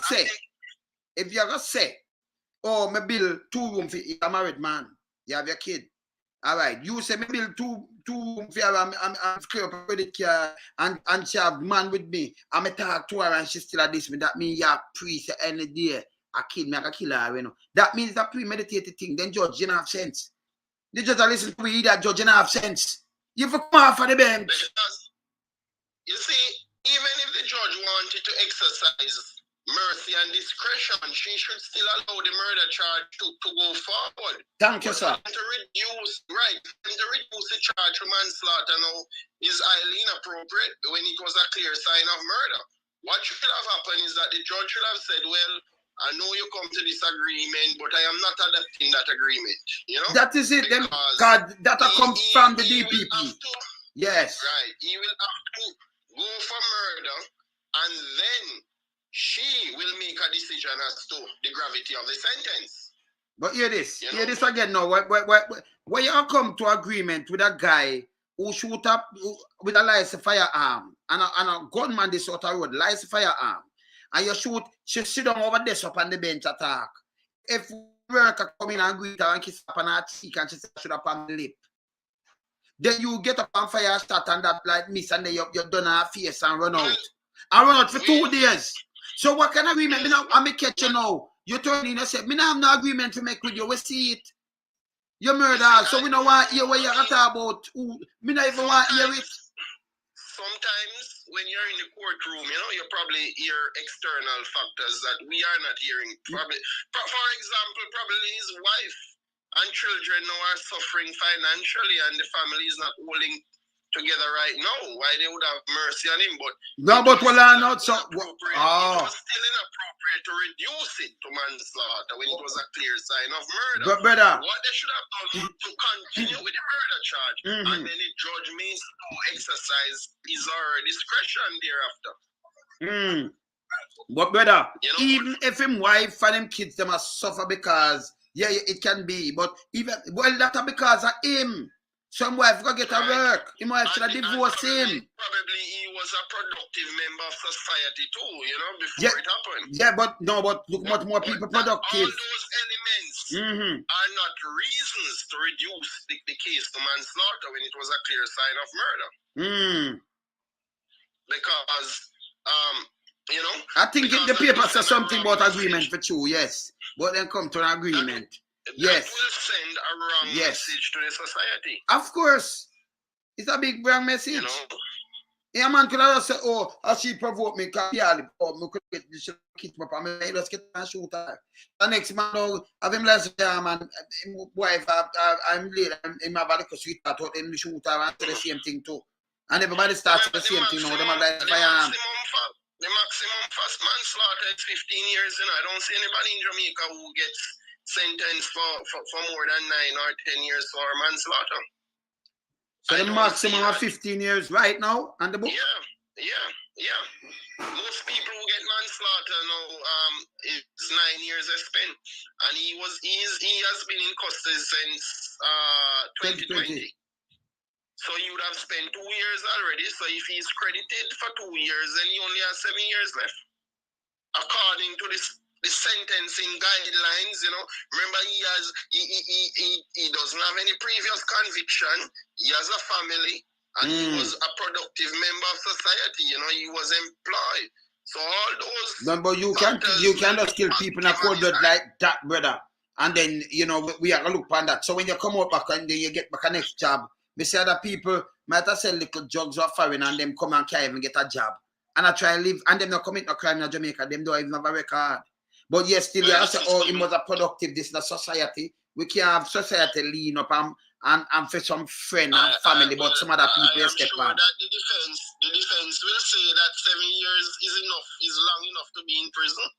say, oh, me build 2 rooms for a married man, you have your kid. All right, you say me build two rooms for her, I'm clear up a credit card and she have man with me. I'm a talk to her and she still at this me. That means you're priest any day. A kid me, I can kill her, you know. That means that premeditated thing. Then judge, you don't have sense. The judge listen to me, that judge, you don't have sense. You have to come off of the bench. Because, you see, even if the judge wanted to exercise mercy and discretion, she should still allow the murder charge to go forward. Thank you, sir. To reduce the charge for manslaughter now is highly inappropriate when it was a clear sign of murder. What should have happened is that the judge should have said, well, I know you come to this agreement, but I am not adopting that agreement. You know? That is it. God, that comes from the DPP. Yes. Right. He will have to go for murder, and then she will make a decision as to the gravity of the sentence. But hear this. You know? Hear this again now. When you come to agreement with a guy who shoot up with a license firearm and a gunman this sort of road, license firearm, and you shoot, she sit down over this up on the bench attack. If worker come in and greet her and kiss up on her cheek and she should up on the lip, then you get up on fire start and that like miss and then you done her face and run out. And run out for 2 days. So what kind of agreement? I'm catch you now. You turn in and say, me not have no agreement to make with you. We see it. You murder, so we don't want to hear what you're talking about. Me not even want to hear it. Sometimes when you're in the courtroom, you know, you probably hear external factors that we are not hearing. Probably, for example, probably his wife and children now are suffering financially and the family is not holding together right now. Why they would have mercy on him, but no, but well, not so. It was still inappropriate to reduce it to manslaughter when it was a clear sign of murder. But brother, what they should have done to continue with the murder charge, and then the judge may exercise his or her discretion thereafter. But brother, you know, even if him wife and him kids them must suffer because it can be, but even that's because of him. Some wife go get a work. Him wife should have divorced him. Probably he was a productive member of society too, you know, before it happened. Yeah, but look much more people productive. All those elements are not reasons to reduce the case to manslaughter when it was a clear sign of murder. Because, you know, I think the paper says something about agreement for you, yes. But then come to an agreement. That will send a wrong message to the society. Of course. It's a big wrong message. You know? Yeah, man could have said, oh, as she provoked me, because I could get this kid up and let's get and shoot her. The next man, have him last time and wife, I'm late, I'm have a little sweetheart, and we shoot her and say the same thing too. And everybody starts the same thing now. Them are like fire. The maximum first manslaughter is 15 years, you know. I don't see anybody in Jamaica who gets sentenced for more than 9 or 10 years for manslaughter. So the maximum of 15 years right now on the book? Yeah. Most people who get manslaughter now, it's 9 years they spent. And he has been in custody since 2020. So he would have spent 2 years already. So if he's credited for 2 years, then he only has 7 years left. According to the sentencing guidelines, you know, remember he doesn't have any previous conviction. He has a family, and he was a productive member of society. You know, he was employed. So all those. No, but you cannot kill people in a cold blood like that, brother. And then you know we are gonna look on that. So when you come out back and then you get back a next job, we say other people might have sell little drugs or foreign and them come and can't even get a job. And I try and live, and them not commit no crime in Jamaica. Them don't even have a record. But yes, still you have to say, oh, it was a productive, this is the society. We can't have society lean up and for some friend and family, but some other people escape on. That the defense will say that 7 years is long enough to be in prison.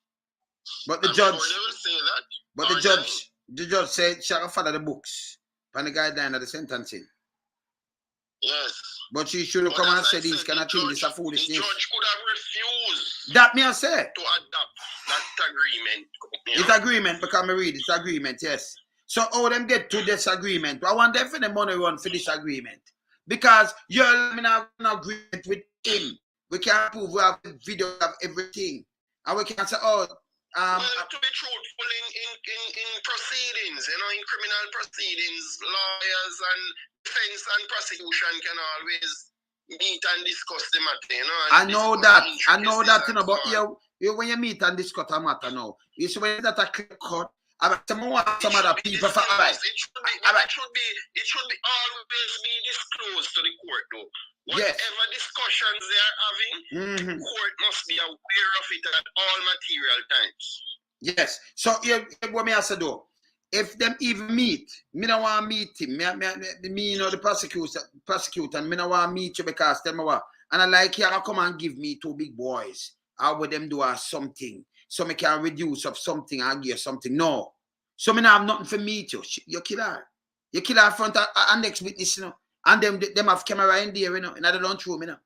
But the judge, they will say that. But the judge said, shall follow the books and the guideline of the sentencing. Yes. But she should have come and said these kind of things. This is a foolishness. The judge could have refused that me I say. to adopt that agreement. It's agreement because I read it's agreement, yes. So how them get to this agreement? I want them for the money run for this agreement. Because you're in an agreement with him. We can't prove we have the video of everything. And we can't say, oh, well, to be truthful in proceedings, in criminal proceedings, lawyers and defense and prosecution can always meet and discuss the matter, I know that, but you when you meet and discuss a matter now, you see when that a clear cut, some other people for it should be always be disclosed to the court though. Whatever discussions they are having, the court must be aware of it at all material times. Yes. So what me ask do? If them even meet, me don't want to meet him. Me the prosecutor, me don't want to meet you because them what. And I like you to come and give me 2 big boys. How would them do something? So me can reduce of something and give something. No. So me not have nothing for meet you. You kill her. You kill her in front of our next witness, you know. And them have camera in there, you know. And I don't throw me now.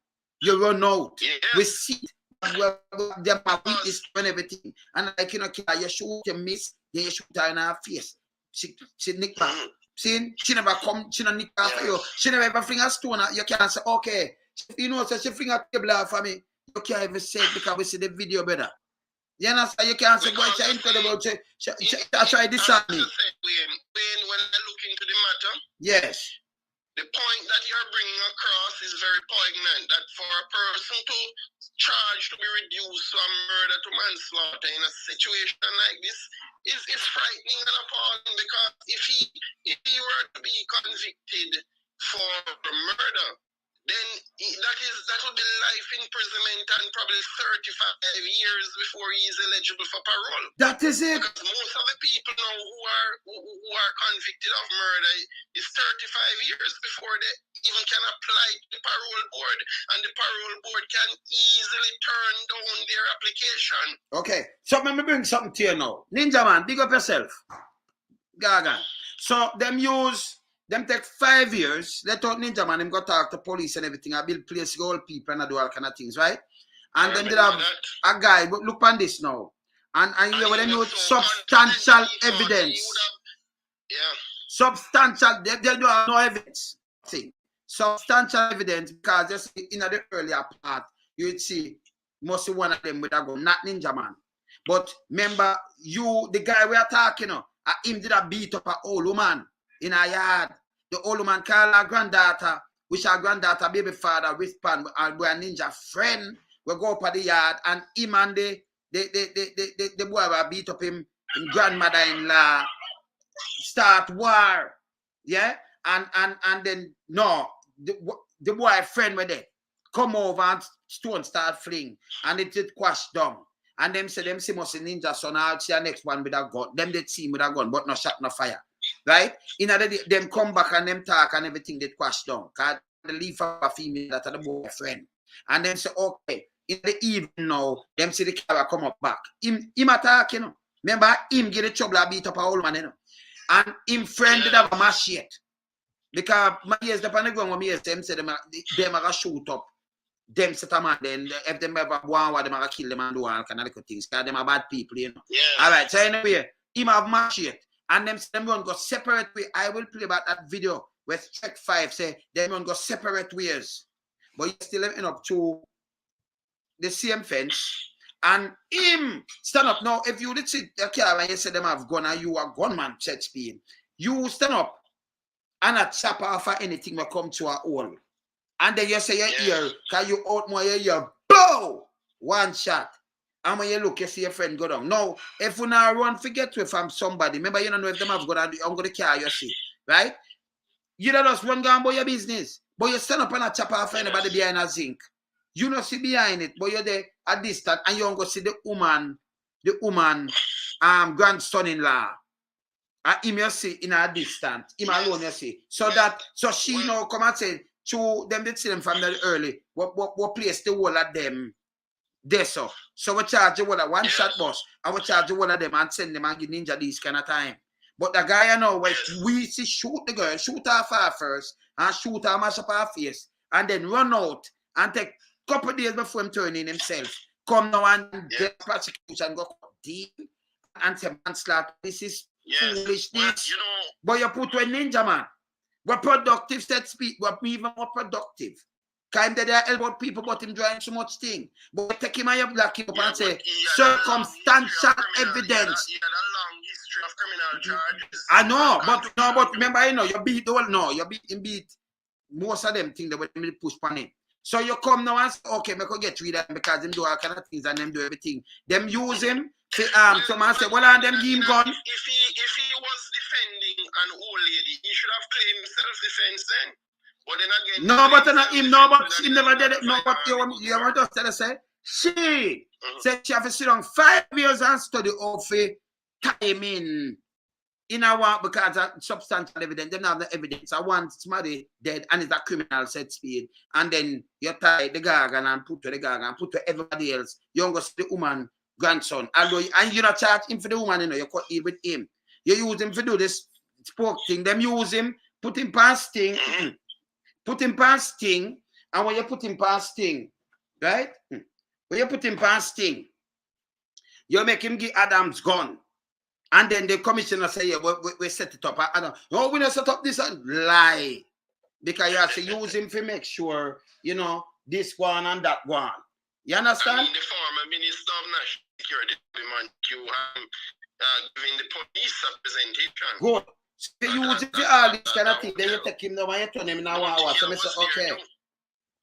You run out. Yeah. We see them have witness and everything. And like, you know, you shoot, you miss, then you shoot her in her face. She nick back. See, she never come, she don't nick back for you. She never ever fling a stone at you. Can't say, okay. You know, so she fling a table for me. You can't even say it because we see the video better. You understand? You can't say, boy, she's incredible. She try this on me. When I look into the matter, yes. The point that you're bringing across is very poignant, that for a person to charge to be reduced from murder to manslaughter in a situation like this is frightening and appalling, because if he were to be convicted for murder, then that would be life imprisonment and probably 35 years before he is eligible for parole. That is it. Because most of the people now who are convicted of murder is 35 years before they even can apply to the parole board, and the parole board can easily turn down their application. Okay, so let me bring something to you now. Ninja man, big up yourself. Gaga. So them take 5 years. Let out Ninja man, them go talk to police and everything. I build place, all people and I do all kind of things, right? And then they have a guy, but look on this now. And you know, them use substantial evidence. Substantial, they do have no evidence. See, substantial evidence, because just in the earlier part, you would see most of one of them with a gun, not Ninja man. But remember, the guy we are talking about, him did a beat up an old woman in a yard. The old woman called her granddaughter, which her granddaughter baby father wristband, and we a Ninja friend. We go up at the yard, and him and the boy will beat up him grandmother-in-law, start war. Yeah? And then no, the boy friend with it come over and stone start fling, and it did quash down. And them say must Ninja son, I'll see the next one with a gun. Them they see him with a gun, but no shot, no fire. Right? In other them come back and them talk and everything they quash down. Cause they leave for a female that are the boyfriend. And then say, okay, in the evening now, them see the camera come up back. Him attack, you know. Remember, him get the trouble and beat up a old man, you know. And him friend did have a machete. Because my years the ground when me years them say them are shoot up. Them set a man, then if them ever want what them are kill them and do all kind of things. Because them are bad people, you know. Yeah. Alright, so anyway, him have machete. And them run go separate way. I will play about that video where Check 5 say them run go separate ways. But you still end up to the same fence. And him stand up. Now, if you did see the car and you say them have gun and you are gunman, set speed, you stand up and a chop off for anything will come to a hole. And then you say your ear, because you out more your ear, blow! One shot. And when you look, you see your friend go down. Now, if you now run, forget to from somebody. Remember, you don't know if them have got I'm going to carry your shit. Right? You don't just run down about your business. But you stand up and a chop off anybody behind a zinc. You don't see behind it, but you're there at distance and you don't go see the woman, grandson-in-law. And him you see in a distance. Him alone you see. So she now come and say, to them did see them from the early. What place the whole of them there so. So we charge you one shot boss. And we charge you one of them and send them and give Ninja this kind of time. But the guy you know, we see shoot the girl, shoot her far first, and shoot her, mash up her face, and then run out and take a couple of days before him turn in himself. Come now and get prosecution, go deep and say manslaughter. This is foolishness. You know, but you put a ninja man. We're productive, set speak, we're even more productive. Kind of there help out people, but him drawing so much thing. But take him and you black him up and say circumstantial evidence. He had a long history of criminal charges. I know, but remember, you know, you beat the whole you beat most of them things that when they push on him. So you come now and say, okay, I could get rid of him because them do all kind of things and them do everything. Them use him to someone say, well, and them give him gun. If he was defending an old lady, he should have claimed self-defense then. But then again, no, but he never did it. No, but you want to tell us, say, she said she have to sit down 5 years and study of time in a one because of substantial evidence. They don't have the evidence. I want somebody dead and it's a criminal set speed. And then you tie the gargan and put to the gargan and put to everybody else. You don't go see the woman, grandson. And you not charge him for the woman, you know, you cut it with him. You use him to do this spoke thing. Them use him, put him past thing. Put him past thing, and when you put him past thing, right? When you put him past thing, you make him give Adam's gun. And then the commissioner say, yeah, we set it up. Adam, no, we don't set up this and lie. Because you have to use him to make sure, you know, this one and that one. You understand? I mean, the former Minister of National Security, you giving the police representation. Good. So you use it for all this kind of thing, then you take him now and you turn him in a hour. So I say, okay.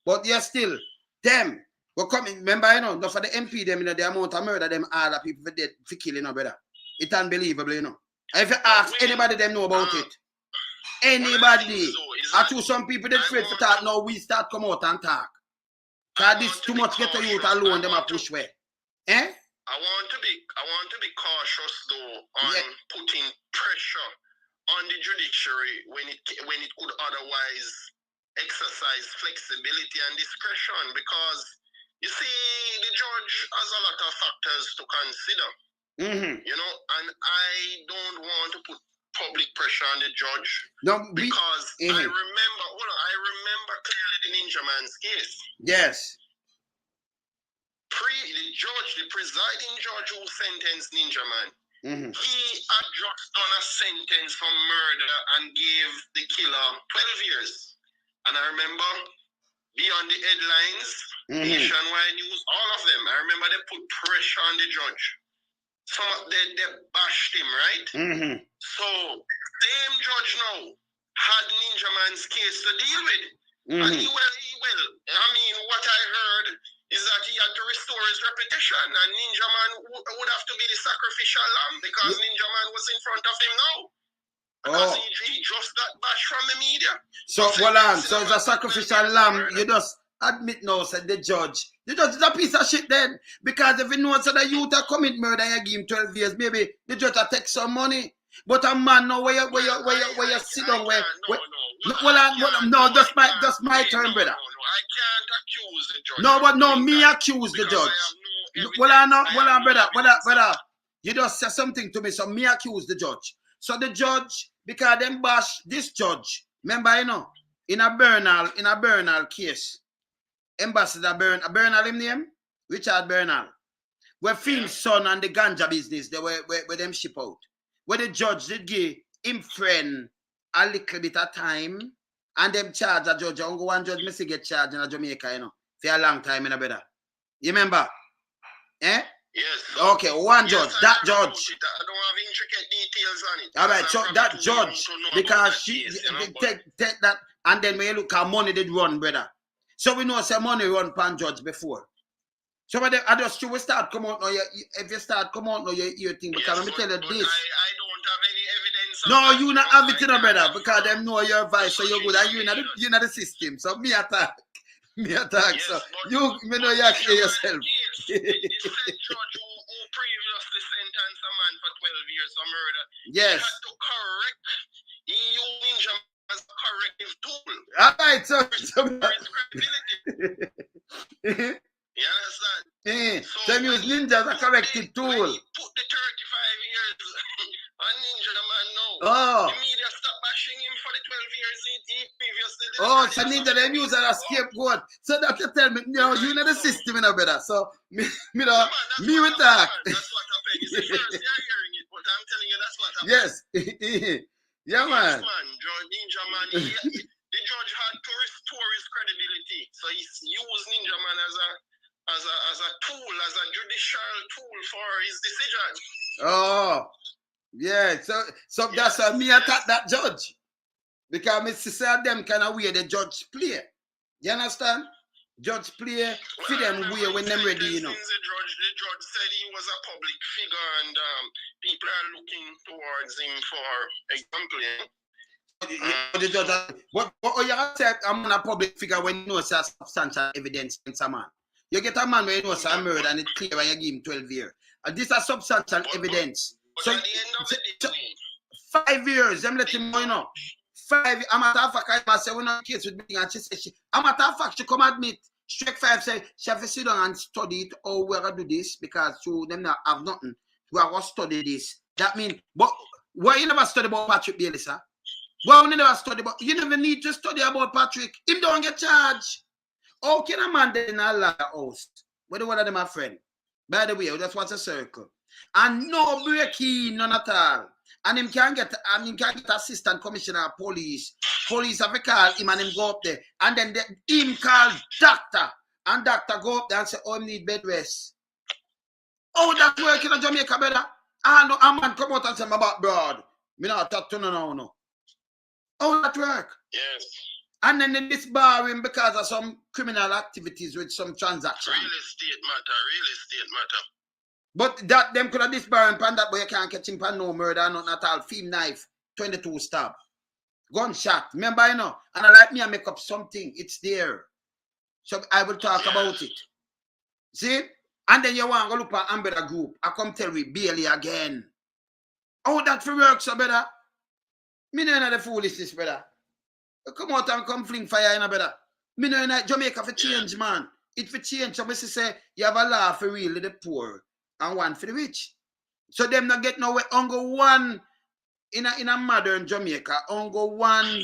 But you're still, them, we're coming, remember, you know, not for the MP, them, you know, the amount of murder, them, all the people for dead, for killing, no, brother. It's unbelievable, you know. And if you ask anybody, them know about it. Anybody. I told some people, they're afraid to talk, now we start come out and talk. Because this too much get to youth alone, them a push way. Eh? I want to be cautious, though, on putting pressure on the judiciary when it could otherwise exercise flexibility and discretion, because you see the judge has a lot of factors to consider. You know, and I don't want to put public pressure on the judge because I remember clearly the Ninja Man's case. Yes. The presiding judge who sentenced Ninja Man, he had just done a sentence for murder and gave the killer 12 years. And I remember beyond the headlines, Nationwide News, all of them, I remember they put pressure on the judge. Some of them, they bashed him, right? So, same judge now had Ninja Man's case to deal with. And he will. I mean, what I heard is that he had to restore his reputation, and Ninja Man would have to be the sacrificial lamb because Ninja Man was in front of him now. Because he just got bashed from the media. So, hold on. So, it's a sacrificial lamb. You just admit now, said the judge. The judge is a piece of shit then. Because if he knows that the youth are commit murder and you give him 12 years, maybe the judge will take some money. But a man now where you sit down just my turn, brother. I can't accuse the judge. No, but no, me accuse the judge. Brother. You just say something to me, so me accuse the judge. So the judge, because them bash this judge, remember, you know, in a Bernal case, Ambassador Bernal him name? Richard Bernal. Where Finn's son and the ganja business, they were them ship out. Where the judge did give him friend a little bit of time, and them charge a judge. Only one judge must get charged in Jamaica, you know, for a long time, you know, brother. You remember? Eh? Yes. Okay, one judge, that judge. I don't have intricate details on it. All right, so that judge, because she take that, and then when you look at money did run, brother. So we know say money run pan judge before. So when I just you will start come out now. If you start come out now, you think because let me tell you this. I don't have any evidence. No, you not have it, brother, because them know your advice, so you're good, and you not the system. So me attack. Yes, so you know you actually yourself. The said judge who previously sentenced a man for 12 years for murder. Yes. He had to correct. He used Ninja as a corrective tool. All right, so You understand? So use Ninja as a corrective tool. When he put the 35 years on Ninja Man now. Oh. The media stopped bashing him for the 12 years he previously did. Oh, so Ninja, them use as a scapegoat. So that you tell me, you know, you know the system, you know, better. So, me with that. That's what happened. It's the first you're hearing it, but I'm telling you that's what happened. Yes. Yeah, man. Yes, man. Ninja Man, the judge had to restore his credibility. So he used Ninja Man as a tool, as a judicial tool for his decision. Oh, yeah. So that's why me attack that judge. Because me see them kind of way the judge play. You understand? Judge play for them way when them ready, you know. The judge said he was a public figure and people are looking towards him for example. The judge, what you say, I'm not a public figure when you know it's a substantial evidence against a man. You get a man when you know it's a murder and it's clear when you give him 12 years. And this is substantial evidence. But So, at the end of the day, 5 years, them let him know, you know. 5, I'm a matter of fact, I say, we're not case with me, and she said, I'm a matter of fact, she come admit, strike 5, say, she have to sit down and study it, or we're going to do this, because you them not have nothing. We are going to study this. That means, but why you never study about Patrick Bailey, sir? Why you never study about, you never need to study about Patrick. Him don't get charged. How can a man in a liar house? What do one of them, my friend? By the way, that's what's a circle. And no breaking, none at all. And him can get assistant commissioner of police. Police have to call him and him go up there. And then him call doctor. And doctor go up there and say, oh, I need bed rest. Oh, that's working in Jamaica, brother. I know a man come out and say about broad. Me not talk to no. Oh, that work. yes. And then they disbar him because of some criminal activities with some transaction. Real estate matter. But that them could have disbar him and that boy you can't catch him for no murder, not at all. Film knife, 22 stab. Gunshot. Remember, you know, and I like me, I make up something. It's there. So I will talk about it. See? And then you want to go look at Umbrella Group. I come tell we Bailey again. Oh, that for work, so brother. Me no know the foolishness, brother. Come out and come fling fire in a brother. Me no know Jamaica for change, man. It for change. So I say you have a law for really the poor and one for the rich. So them not get nowhere. Ongo one in a modern Jamaica. Ongo one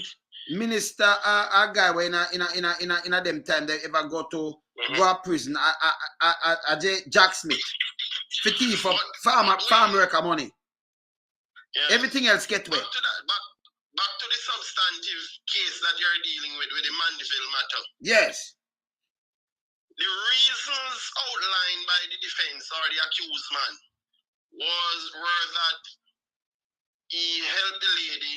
minister a guy where in a them time they ever go to prison. Jack Smith. For thief for farm worker money. Yes. Everything else get away. Back to the substantive case that you're dealing with the Mandeville matter. Yes. The reasons outlined by the defense or the accused man were that he helped the lady,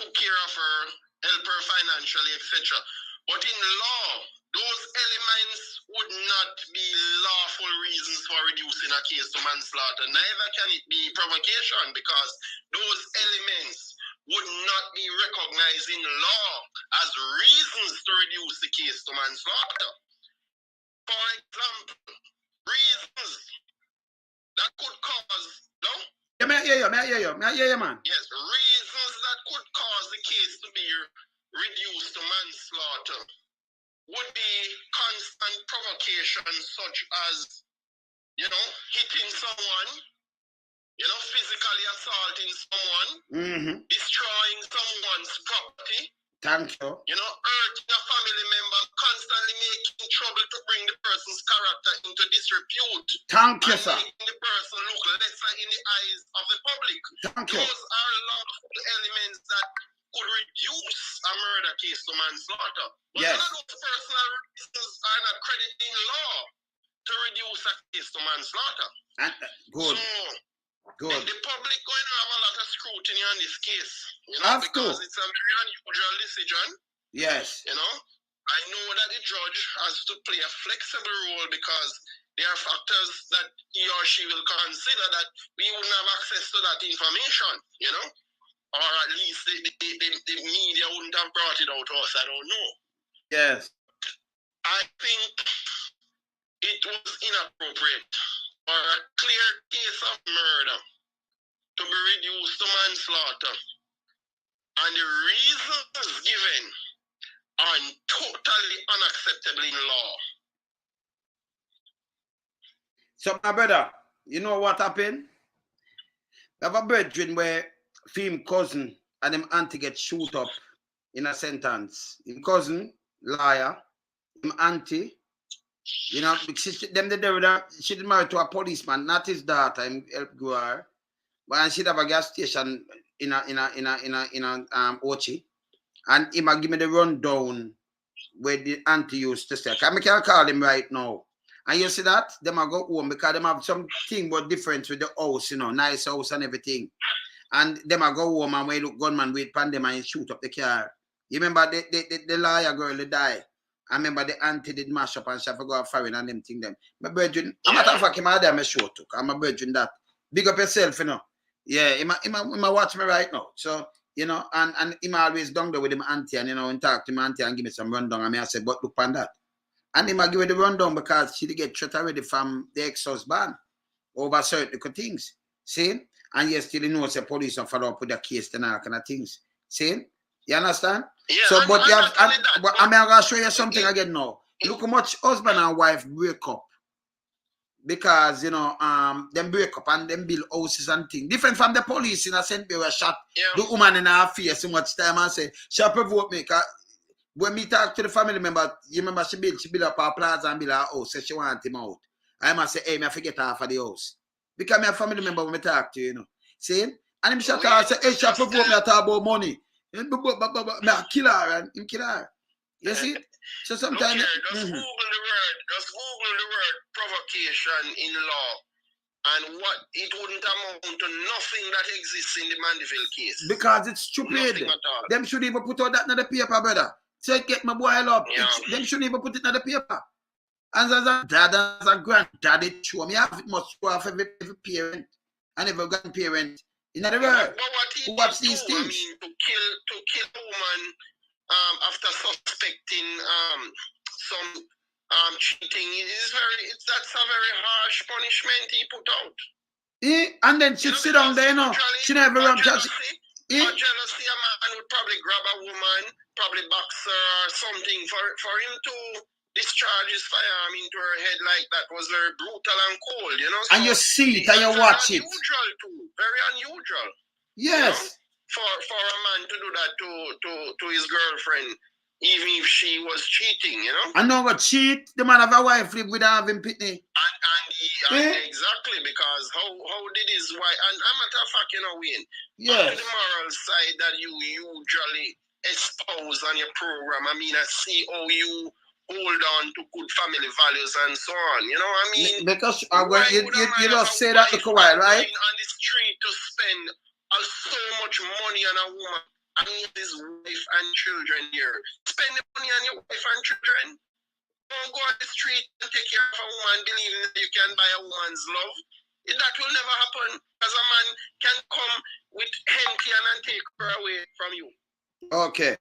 took care of her, helped her financially, etc. But in law, those elements would not be lawful reasons for reducing a case to manslaughter. Neither can it be provocation because those elements would not be recognized in law as reasons to reduce the case to manslaughter. For example, reasons that could cause, no? Yeah, may I hear you, man. Yes, reasons that could cause the case to be reduced to manslaughter would be constant provocation such as, hitting someone, physically assaulting someone, destroying someone's property. Thank you. Hurting a family member, constantly making trouble to bring the person's character into disrepute. Thank you, sir. Making the person look lesser in the eyes of the public. Thank you. Those are lawful elements that could reduce a murder case to manslaughter. But yes. None of those personal reasons are not credited in law to reduce a case to manslaughter. Good. So, good. The public going to have a lot of scrutiny on this case, because it's a very unusual decision. Yes. I know that the judge has to play a flexible role because there are factors that he or she will consider that we wouldn't have access to that information, or at least the media wouldn't have brought it out to us. I don't know. Yes. I think it was inappropriate for a clear case of murder to be reduced to manslaughter. And the reasons given are totally unacceptable in law. So, my brother, you know what happened? I have a brethren where film cousin and him auntie get shoot up in a sentence. Him cousin, liar, him auntie, you know, she married to a policeman, not his daughter, him help grow her. But she'd have a gas station in Ochi. And him give me the rundown where the auntie used to stay. I can call him right now. And you see that? Them a go home because them have something but different with the house, you know, nice house and everything. And them a go home and when you look gunman wait pan them and you shoot up the car. You remember the liar girl that died? I remember the auntie did mash up and she have to go foreign and them thing them. My brethren, I'm not talking about them, I'm sure too. I'm a brethren that. Big up yourself, you know. Yeah, he watch me right now. So, you know, and him always down there with him auntie and, you know, and talk to my auntie and give me some rundown. And I say, but look on that. And him give me the rundown because she did get threat already from the ex-husband over certain things. See? And you still know the police don't follow up with the case and all kind of things. See? You understand? Yeah, so, but you have, but I'm going to show you something again now. Look how much husband and wife break up. Because, you know, them break up and them build houses and things. Different from the police in a St. Mary shot the woman in her face so much time and say, she provoke me. When me talk to the family member, you remember she build up her plaza and build her house, so she want him out. I must say, hey, I forget half of the house. Because I'm a family member when I talk to you, you know. See? And him shot her and say, hey, she provoke me to talk about money. Me kill her and him kill her. You see? So sometimes just Google the word provocation in law, and what it wouldn't amount to nothing that exists in the Mandeville case. Because it's stupid. Them should even put out that in the paper, brother. So get my boy up. Yeah. Them shouldn't even put it in the paper. And as a dad, as a granddad, it show me it must show off every parent and every grandparent. In other words, who watch these things? I mean, to kill a woman after suspecting some cheating that's a very harsh punishment he put out. And then she sit down there, you know. She never run. Jealousy, a man would probably grab a woman, probably box her or something for him to discharge his firearm into her head like that was very brutal and cold, you know. So and you see it and you watch it. Unusual too, very unusual. Yes. You know? For a man to do that to his girlfriend, even if she was cheating, you know. I know what cheat. The man have a wife live without having pitney. And exactly, because how did his wife? And a matter of fact, you know, Wayne. Yes. On the moral side that you usually espouse on your program, I mean, I see how you hold on to good family values and so on. You know, I mean, because you just say that look a while, right? On the street to spend so much money on a woman. I mean, his wife and children here. Spend the money on your wife and children. Don't go on the street and take care of a woman believing that you can buy a woman's love. That will never happen, because a man can come with empty and take her away from you. Okay.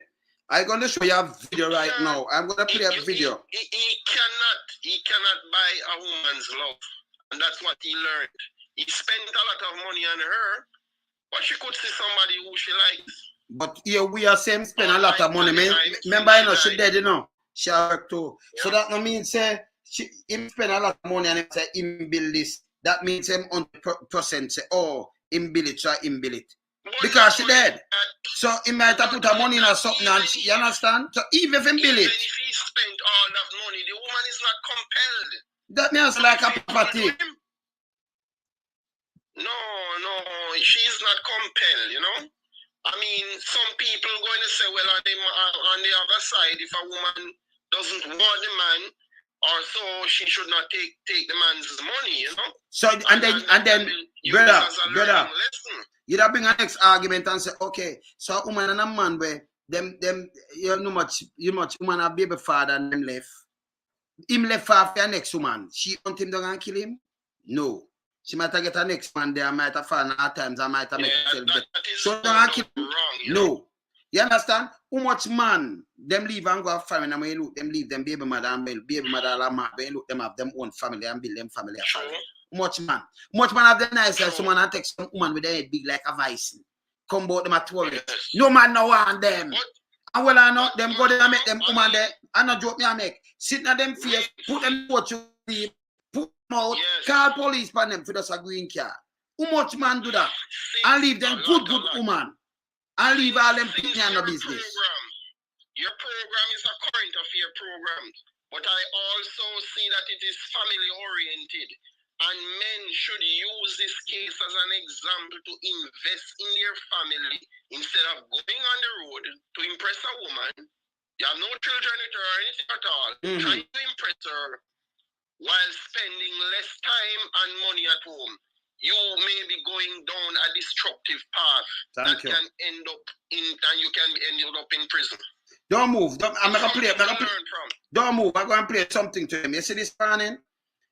I'm going to show you a video right now. I'm going to play a video. He cannot buy a woman's love. And that's what he learned. He spent a lot of money on her, but she could see somebody who she likes. But here we are saying spend a lot of money. Remember, you know, she dead, you know. She work too. Yeah. So that no means him spend a lot of money and him say him build this. That means him 100% say, oh, him build it, so him build it. Because she dead. So he might have put her money in or something, and you understand? So even if him build it. Even if he spent all that money, the woman is not compelled. That means like a property. No, she's not compelled, you know. I mean, some people going to say, well, on the other side, if a woman doesn't want the man, or so, she should not take the man's money, you know. So and then, brother, you'd have bring a next argument and say, okay, so a woman and a man where them you know much woman a baby father and them left. Him left for the next woman. She want him down and kill him? No. She might have get a next man there, might have found at times, I might have make herself better. So don't keep no. You understand? How much man them leave and go foreign and when you look them leave them baby mother and baby mother and man, when you look them have them own family and build them family. How much man have them nice like someone and take some woman with their head big like a vice. Come about them at toilet. No man no want them. And well I know them go there and make them woman there. I not joke me and make. Sit on them face, put them what you leave. Put them out, call police for them for just a green car. How much man do that? And leave them good woman. I leave all them Since picking on the business. Your program is a current affair program, but I also see that it is family oriented, and men should use this case as an example to invest in their family instead of going on the road to impress a woman. You have no children with her or anything at all. Trying to impress her while spending less time and money at home. You may be going down a destructive path and you can end up in prison. Don't move. I'm gonna play. Don't move. I'm gonna play something to him. You see this morning?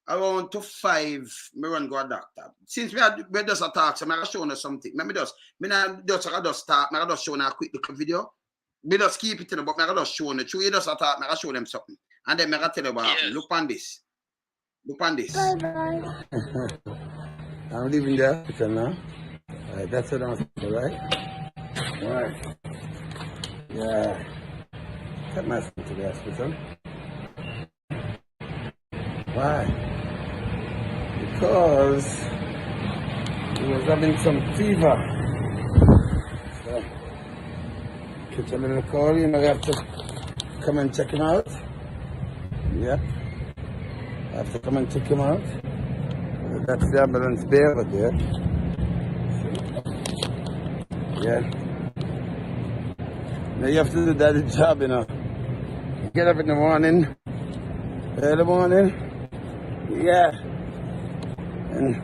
Around to 5, me run go a doctor. Since we just a talk, so I'm gonna show you something. I just start. I just show you a quick little video. Me just keep it in, but I just show you. You just a talk. I show them something, and then I tell you about. Look on this. Look on this. Bye. I'm leaving the hospital now. Alright, that's what I'm saying, right? Alright. Yeah. Take my son to the hospital. Why? Because he was having some fever. So, catch him in the call, you know, you have to come and check him out. Yep. I have to come and check him out. That's the ambulance bay over there. Yeah. Now you have to do that job, you know. Get up in the morning. Early morning. Yeah. And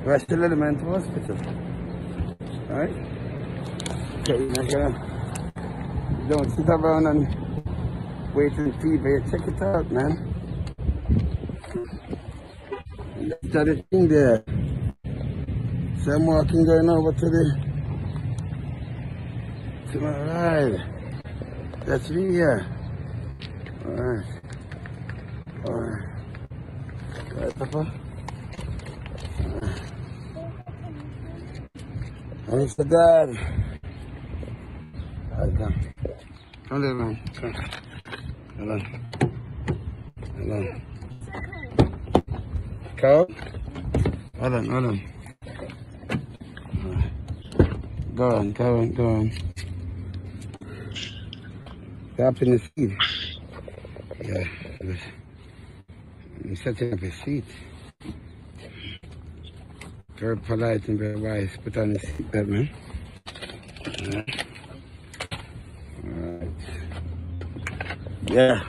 rush to the mental hospital. Alright? Okay, you don't sit around and wait and fever. Check it out, man. That's the thing there. So I'm walking going over to my right. That's me here. Alright. Right, Papa? Where's the dad? Alright, come. Come there, man. Come. Hello. Carl? Hold on. Go on. Get up in the seat. Yeah. I'm setting up a seat. Very polite and very wise. Put on the seatbelt, man. Alright. Yeah.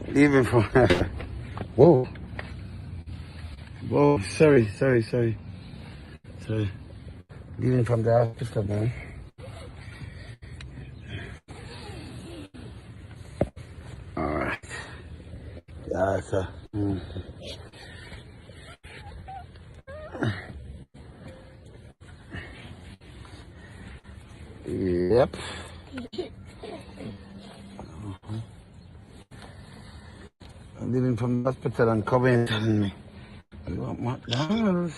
Leaving from Whoa. Whoa, sorry. Leaving from the hospital, man. Alright. Yeah, sir. Yep. I'm leaving from the hospital and coming telling me, you want McDonald's?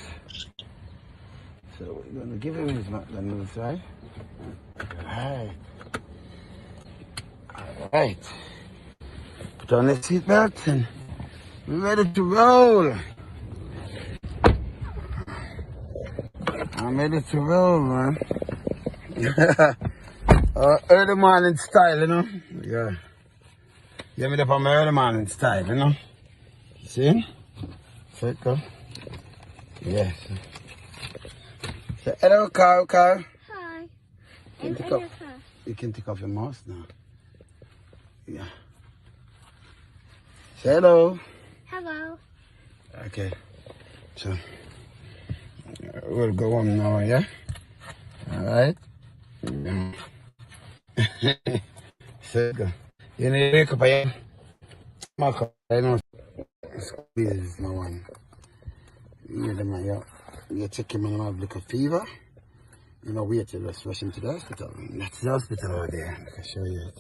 So we're going to give him his McDonald's, right? Alright. Put on the seatbelt and we're ready to roll. I'm ready to roll, man. Early morning style, you know? Yeah. Get me up on my early morning style, you know? See? So it go. Yes. Say hello, Carl. Hi. You can take off your mask now. Yeah. Say hello. Hello. Okay. So we'll go on now, yeah? Alright. So go. You need to wake up again. Mark up, I know. This is my one. You check him and have like a fever. You know, wait till let's rush him to the hospital. That's the hospital over there. I can show you it.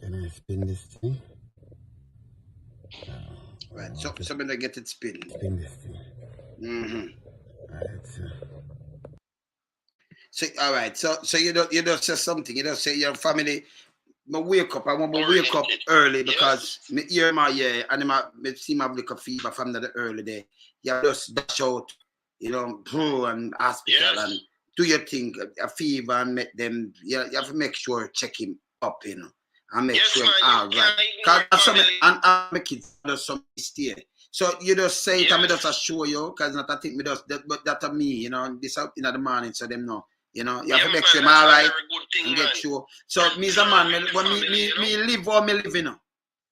Can I spin this thing? Right, so I'm gonna get it spin. Spin this thing. Alright, So you don't say something. You don't say your family. I wake up. I want to wake up early because me hear my and I see my like a fever from the early day. You just dash out, you know, and hospital and do your thing, a fever, and make them, you have to make sure, check him up, you know, and make Yes, sure, man, you all can't right. ignore Because family. and my kids do some mistake. So you just say it and me Yes. just show you, because not I think me just, but that of me, you know, this out in the morning, so them know, you know, you have to Yeah, make man, sure I'm that's all a right very good thing, and man. get sure. So me as a man, when me live how me live, you know.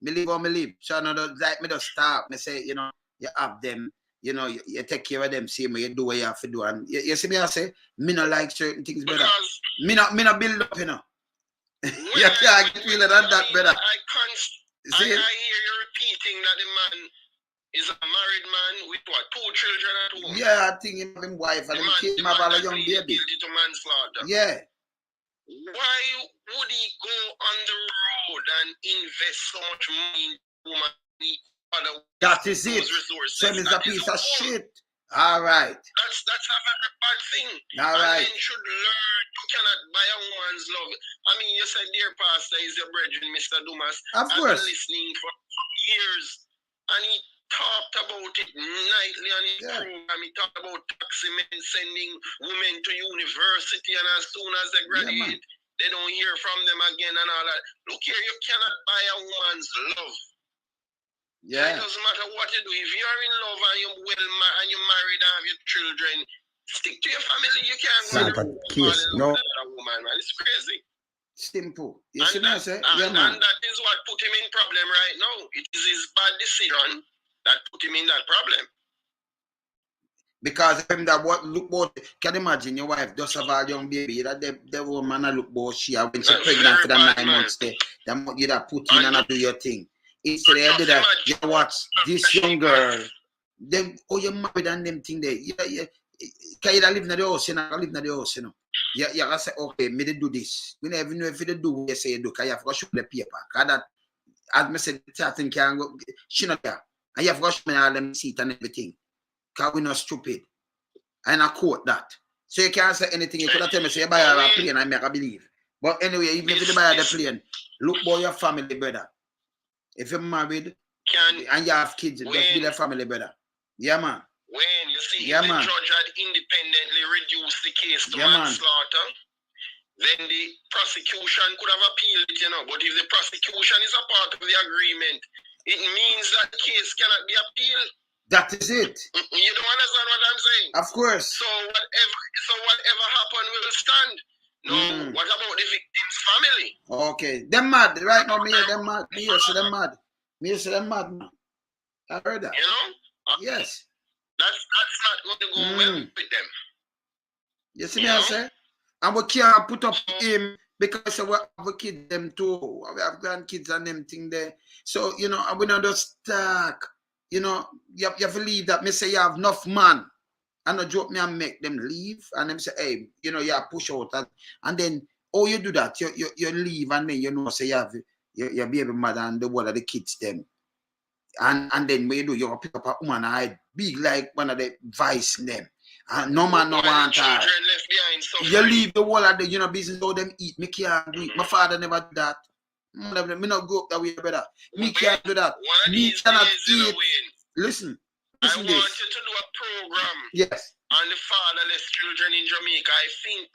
Me live how me live. So no, like me just stop. Me say, you know, you have them, you know, you take care of them, see me, you do what you have to do. And you see me, I say, me not like certain things, brother. Because Me not build up, you know. when You can't get rid of that, brother. I hear you repeating that the man is a married man with what, 2 children at home? Yeah, I think him have him wife and him kid, him have all a young pleaded baby. guilty to manslaughter. Yeah. Why would he go on the road and invest so much money in woman? That is it. Resources? Same is a piece of shit. All right. That's a very bad thing. All right. Men should learn. You cannot buy a woman's love. I mean, you said, dear pastor, is your brethren, Mr. Dumas. Of course. I've been listening for years, and he talked about it nightly on his program. He talked about taxi men sending women to university, and as soon as they graduate, they don't hear from them again and all that. Look here, you cannot buy a woman's love. Yeah. It doesn't matter what you do. If you're in love and you're and you're married and have your children, stick to your family. You can't go a woman, man. It's crazy. Simple. You see what I say? Yeah, man. And that is what put him in problem right now. It is his bad decision that put him in that problem. Because him that what look about, can you imagine your wife just have a young baby, that the woman look about she when she's pregnant for the 9 months there, you that put in and do your thing. Instead of do that, you watch this young girl, them you're married and them thing there. Yeah. Can you live in the house, you know, live in the house, you know. Yeah, I say, okay, me they do this. We never know if you do what you say you do, because you have to show the paper. Because that, as I said, that thing can go, she not there. And you have to show me all them seat and everything. Because we're not stupid. And I quote that. So you can't say anything. You could have tell me, say, you buy a plane and make a believe. But anyway, even if you buy the plane, look about your family, brother. If you're married and you have kids, just be the family, brother. Yeah, man. When you see if the judge had independently reduced the case to manslaughter, then the prosecution could have appealed it, you know. But if the prosecution is a part of the agreement, it means that the case cannot be appealed. That is it. You don't understand what I'm saying? Of course. So whatever happened will stand. No, what about the victim's family? Okay. Them mad. Right now, me hear them mad. Me hear them mad. Me hear them mad, man. I heard that. You know? Yes. That's not going to go well with them. You see me, I say? And we can't put up him because we have kids them too. We have grandkids and them thing there. So, you know, we not just talk. You know, you have to leave that. Me say you have enough man. And no joke me and make them leave. And them say, hey, you know, you have push out. And then, you do that. You leave and then, you know, say you have your baby mother and the one of the kids them. And then when you do, you pick up a woman and big like one of the vice them. And no man no want her. You leave the whole of the, you know, business how them eat. Me can't do it. My father never do that. Me not go up that way, brother. Me can't do that. Me cannot eat. Listen I this. want you to do a program on the fatherless children in Jamaica. I think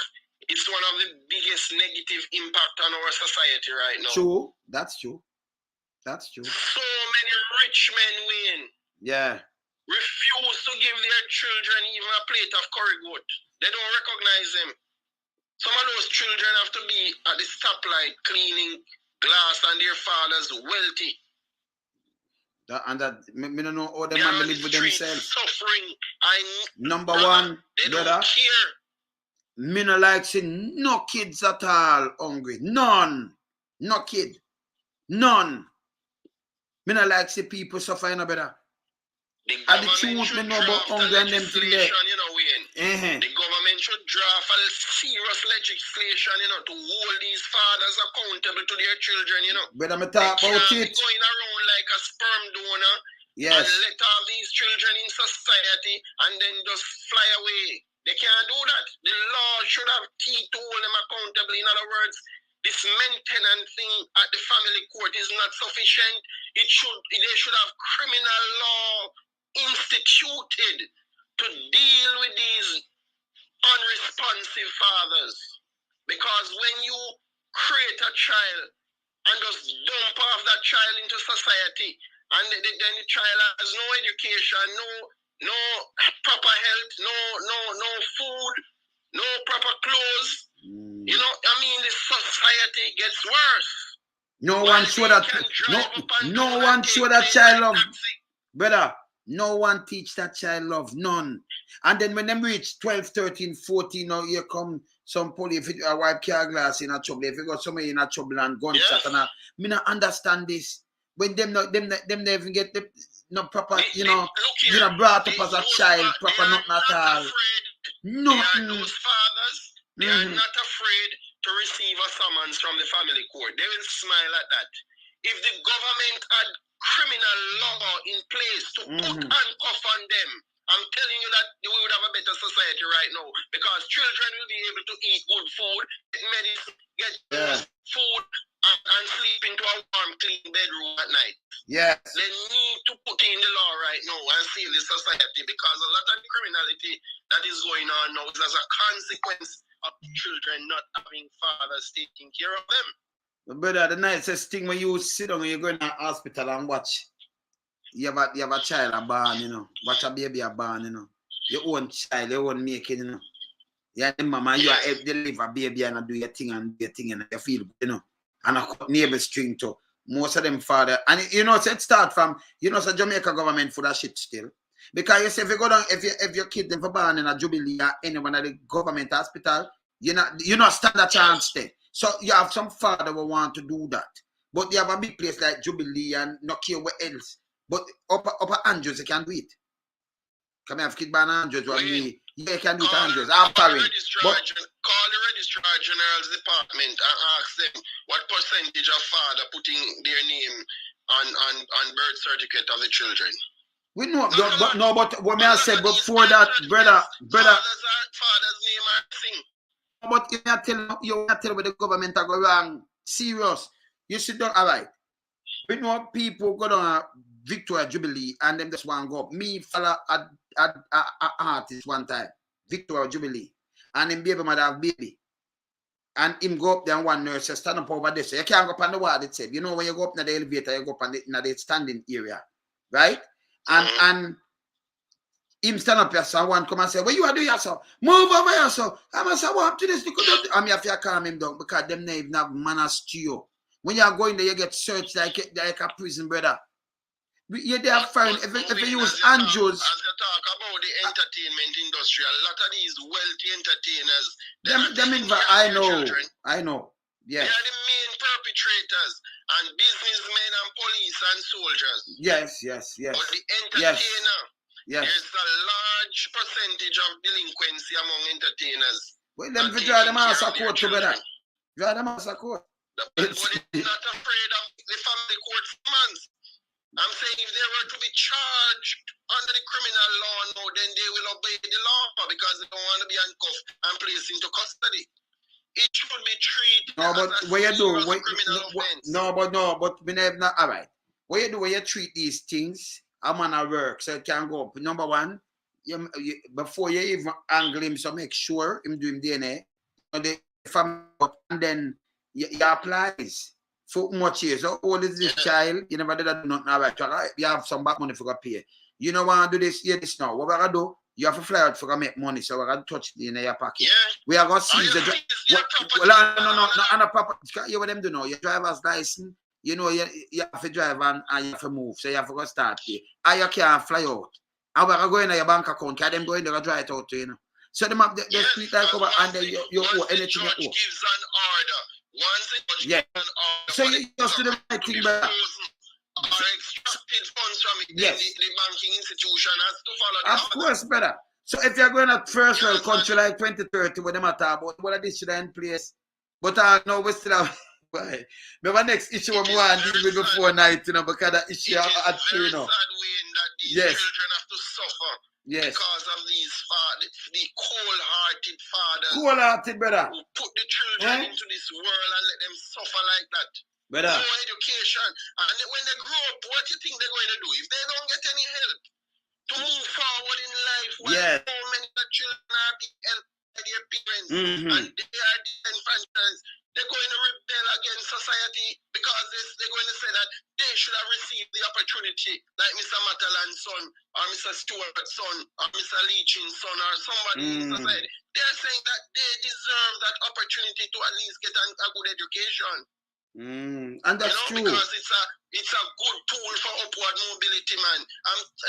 it's one of the biggest negative impact on our society right now. True. That's true. That's true. So many rich men win. Yeah. Refuse to give their children even a plate of curry goat. They don't recognize them. Some of those children have to be at the stoplight cleaning glass and their father's wealthy. Me don't know how them man live with themselves. Suffering. Number one, they brother, don't care. me no like seeing no kids at all hungry. None. No kid. None. Me no like see people suffering, brother. And the truth me know about hungry and them thing there. The government should draft a serious legislation, you know, to hold these fathers accountable to their children, you know. Brother, me talk about it. Going around like a sperm donor. Yes. And let all these children in society and then just fly away. They can't do that. The law should have teeth to hold them accountable. In other words, this maintenance thing at the family court is not sufficient. They should have criminal law instituted to deal with these unresponsive fathers. Because when you create a child and just dump off that child into society, and then the child has no education, no proper health, no food, no proper clothes. You know, I mean, the society gets worse. No one show that. No one show that child love, brother. No one teach that child love, none. And then when them reach 12, 13, 14, now here come some police, if a wipe car glass in a trouble, if you got somebody in a trouble and gunshot, and me not understand this. When them they even get the no proper, brought up as a child, proper nothing at all. Nothing. Those fathers, they are not afraid to receive a summons from the family court. They will smile at that. If the government had criminal law in place to put handcuff on them, I'm telling you that we would have a better society right now, because children will be able to eat good food, get medicine, get food, and sleep into a warm, clean bedroom at night. Yes. They need to put in the law right now and save the society, because a lot of the criminality that is going on now is as a consequence of children not having fathers taking care of them. Brother, the nicest thing when you sit down and you go in the hospital and watch, you have a child born, watch a baby born, your own child, your own making, Yeah, mama, you are deliver baby and do your thing and you feel, and a neighbor string too. Most of them father, and it start from, so Jamaica government for that shit still. Because you say if you go down, if your kid them for born in a Jubilee or anyone at the government hospital, you not stand a chance there. So you have some father who want to do that. But you have a big place like Jubilee and not care what else. But upper Andrews, you can do it. Come have kid born Andrews, you can do it Andrews. Call the Registrar General's Department and ask them what percentage of father putting their name on birth certificate of the children. We know, but what I said before that, brother. Father's name are thing. But you tell where the government are going wrong. Serious. You sit down, all right. We know people go down Victoria Jubilee and them just want to go up. Me follow a artist one time, Victoria Jubilee, and him baby mother have baby. And him go up there and one nurse stand up over there. So you can't go up on the wall, it said. When you go up in the elevator, you go up in the standing area. Right? And him stand up here, so one come and say, what you are doing, so move over here, so I must say, what up to this? I'm here to calm him down because them not even have manners to you. When you are going there, you get searched like a prison, brother. You're there fine. If you use Andrews. As you talk about the entertainment industry, a lot of these wealthy entertainers, I know. Yes. They are the main perpetrators and businessmen and police and soldiers. Yes. But the entertainer, yes. There's a large percentage of delinquency among entertainers. Well, them to draw them ass a court together. Draw them ass a court. But it's not afraid of the family court summons. I'm saying if they were to be charged under the criminal law now, then they will obey the law because they don't want to be handcuffed and placed into custody. It should be treated as a criminal offense. But we never not all right. What you do when you treat these things, a man at work, so it can go up. Number one, before you even angle him, so make sure him do him DNA, and then you applies. For much years, so old is this child, you never did that nothing right. You have some back money for pay. You know want to do this, this now. What we're gonna do, you have to fly out for make money, so we're gonna touch it in your pocket. Yeah. We are gonna seize the no, proper. You what them do now? Your driver's license, you have to drive and you have to move, so you have to go start here. And you can't fly out. And we're gonna go in your bank account, because them going to drive it out to So them have the street like over and then you owe anything you owe. Gives an order. Once the judge gives an order, so you just do the right thing, brother. Or extracted funds from it, then the banking institution has to follow the order. Of course, brother. So if you're going to first world country like 2030, what they matter about, what this should in place. But no, we still have. Remember next issue we want to deal with before night, because that issue at sad way that these children have to suffer. Yes. Because of these the cold-hearted fathers. Cold-hearted, brother. Who put the children into this world and let them suffer like that. Brother. No education. And when they grow up, what do you think they're going to do? If they don't get any help to move forward in life, so many children are being helped their parents, Mm-hmm. and they are disenfranchised. They're going to rebel against society because they're going to say that they should have received the opportunity, like Mr. Matalan's son, or Mr. Stewart's son, or Mr. Leachin's son, or somebody in society. They're saying that they deserve that opportunity to at least get a good education. And that's true. Because it's a good tool for upward mobility, man.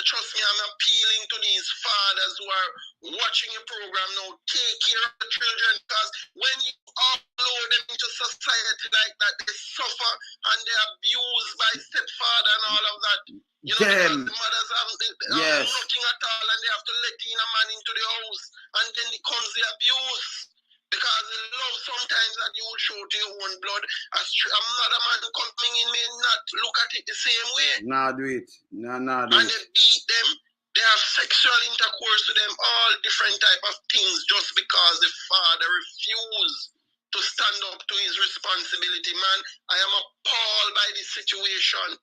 Trust me, I'm appealing to these fathers who are watching your program now. Take care of the children, because when you upload them into society like that, they suffer and they're abused by stepfather and all of that. Because the mothers have nothing at all, and they have to let in a man into the house, and then it comes the abuse. Because the love sometimes that you will show to your own blood, another man coming in may not look at it the same way. Nah, do it. Nah, do and it. they beat them, they have sexual intercourse with them, all different type of things, just because the father refused to stand up to his responsibility, man. I am appalled by this situation.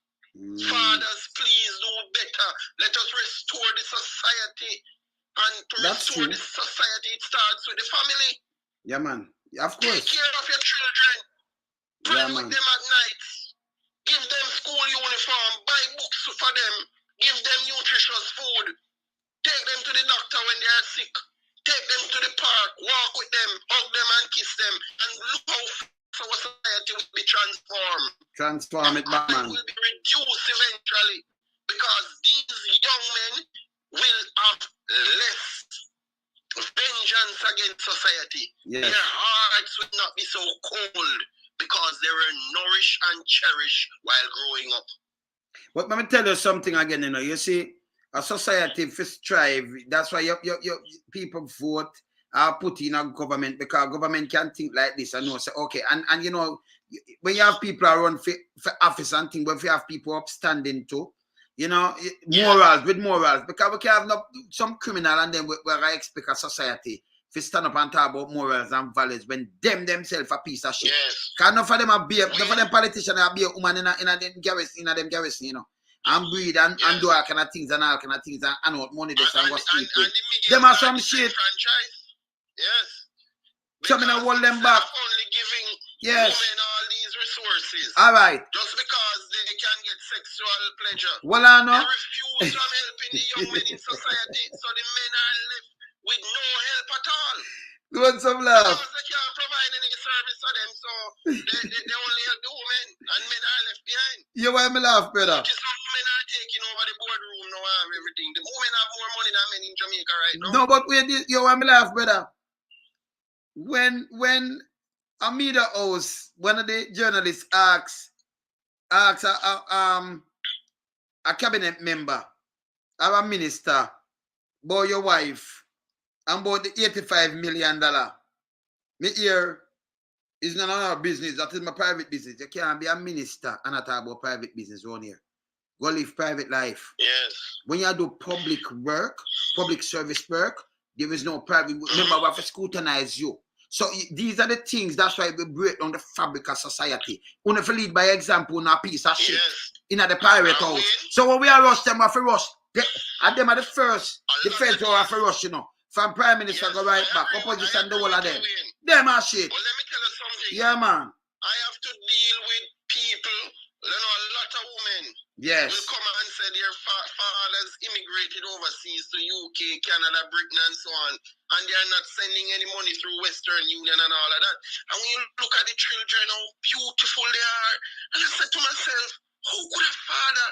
Fathers, please do better. Let us restore the society. And to restore the society, it starts with the family. Yeah, man. Of course. Take care of your children. Pray with them at night. Give them school uniform. Buy books for them. Give them nutritious food. Take them to the doctor when they are sick. Take them to the park. Walk with them. Hug them and kiss them. And look how our society will be transformed. Transform it back, man. It will be reduced eventually. Because these young men will have less vengeance against society. Yes. Their hearts will not be so cold because they were nourished and cherished while growing up. But let me tell you something again, you see, a society if it strive, that's why your people vote or put in a government, because government can think like this and know, say, okay, and when you have people around for office and things, but if you have people upstanding too, morals, because we can have some criminal and then we expect a society to stand up and talk about morals and values when themselves a piece of shit. Yes. Because enough of them are beer, enough of them politicians are beer woman in them garrison, and breed and do all kind of things and all kind of things and what money they can go sleep with. Them are some shit. Yes. So I'm hold them back. Only giving women all these resources. All right. Just because they can get sexual pleasure. Well, I know. They refuse from helping the young men in society, so the men are left with no help at all. Good some love. Because they can't provide any service for them, so they only help the women, and men are left behind. You want me laugh, brother? Some women are taking over the boardroom now and everything. The women have more money than men in Jamaica right now. No, but you want me laugh, brother? When a media house, one of the journalists asks a cabinet member or a minister about your wife and about the $85 million, me here is none of our business. That is my private business. You can't be a minister and not talk about private business around here. Go live private life. Yes. When you do public work, public service work, there is no private. Remember, we have to scrutinize you. So these are the things, that's why we break down the fabric of society. We have to lead by example in a piece of shit in the pirate house. So when we are rush them, we have to rush. And them are the first defense we have to rush, From Prime Minister go right back. Opposition, the whole of them. Them are shit. Well, let me tell you something. Yeah, man. I have to deal with people, a lot of women. Yes. Will come and say their fathers immigrated overseas to UK, Canada, Britain, and so on, and they are not sending any money through Western Union and all of that. And when you look at the children, how beautiful they are, and I said to myself, how could a father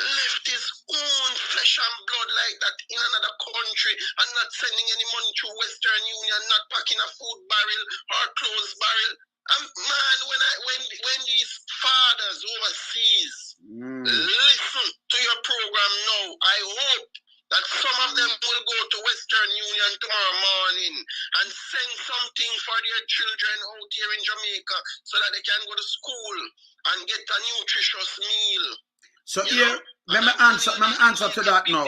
left his own flesh and blood like that in another country and not sending any money through Western Union, not packing a food barrel or clothes barrel? Man, when these fathers overseas listen to your program now, I hope that some of them will go to Western Union tomorrow morning and send something for their children out here in Jamaica so that they can go to school and get a nutritious meal. So here, let me answer to that now.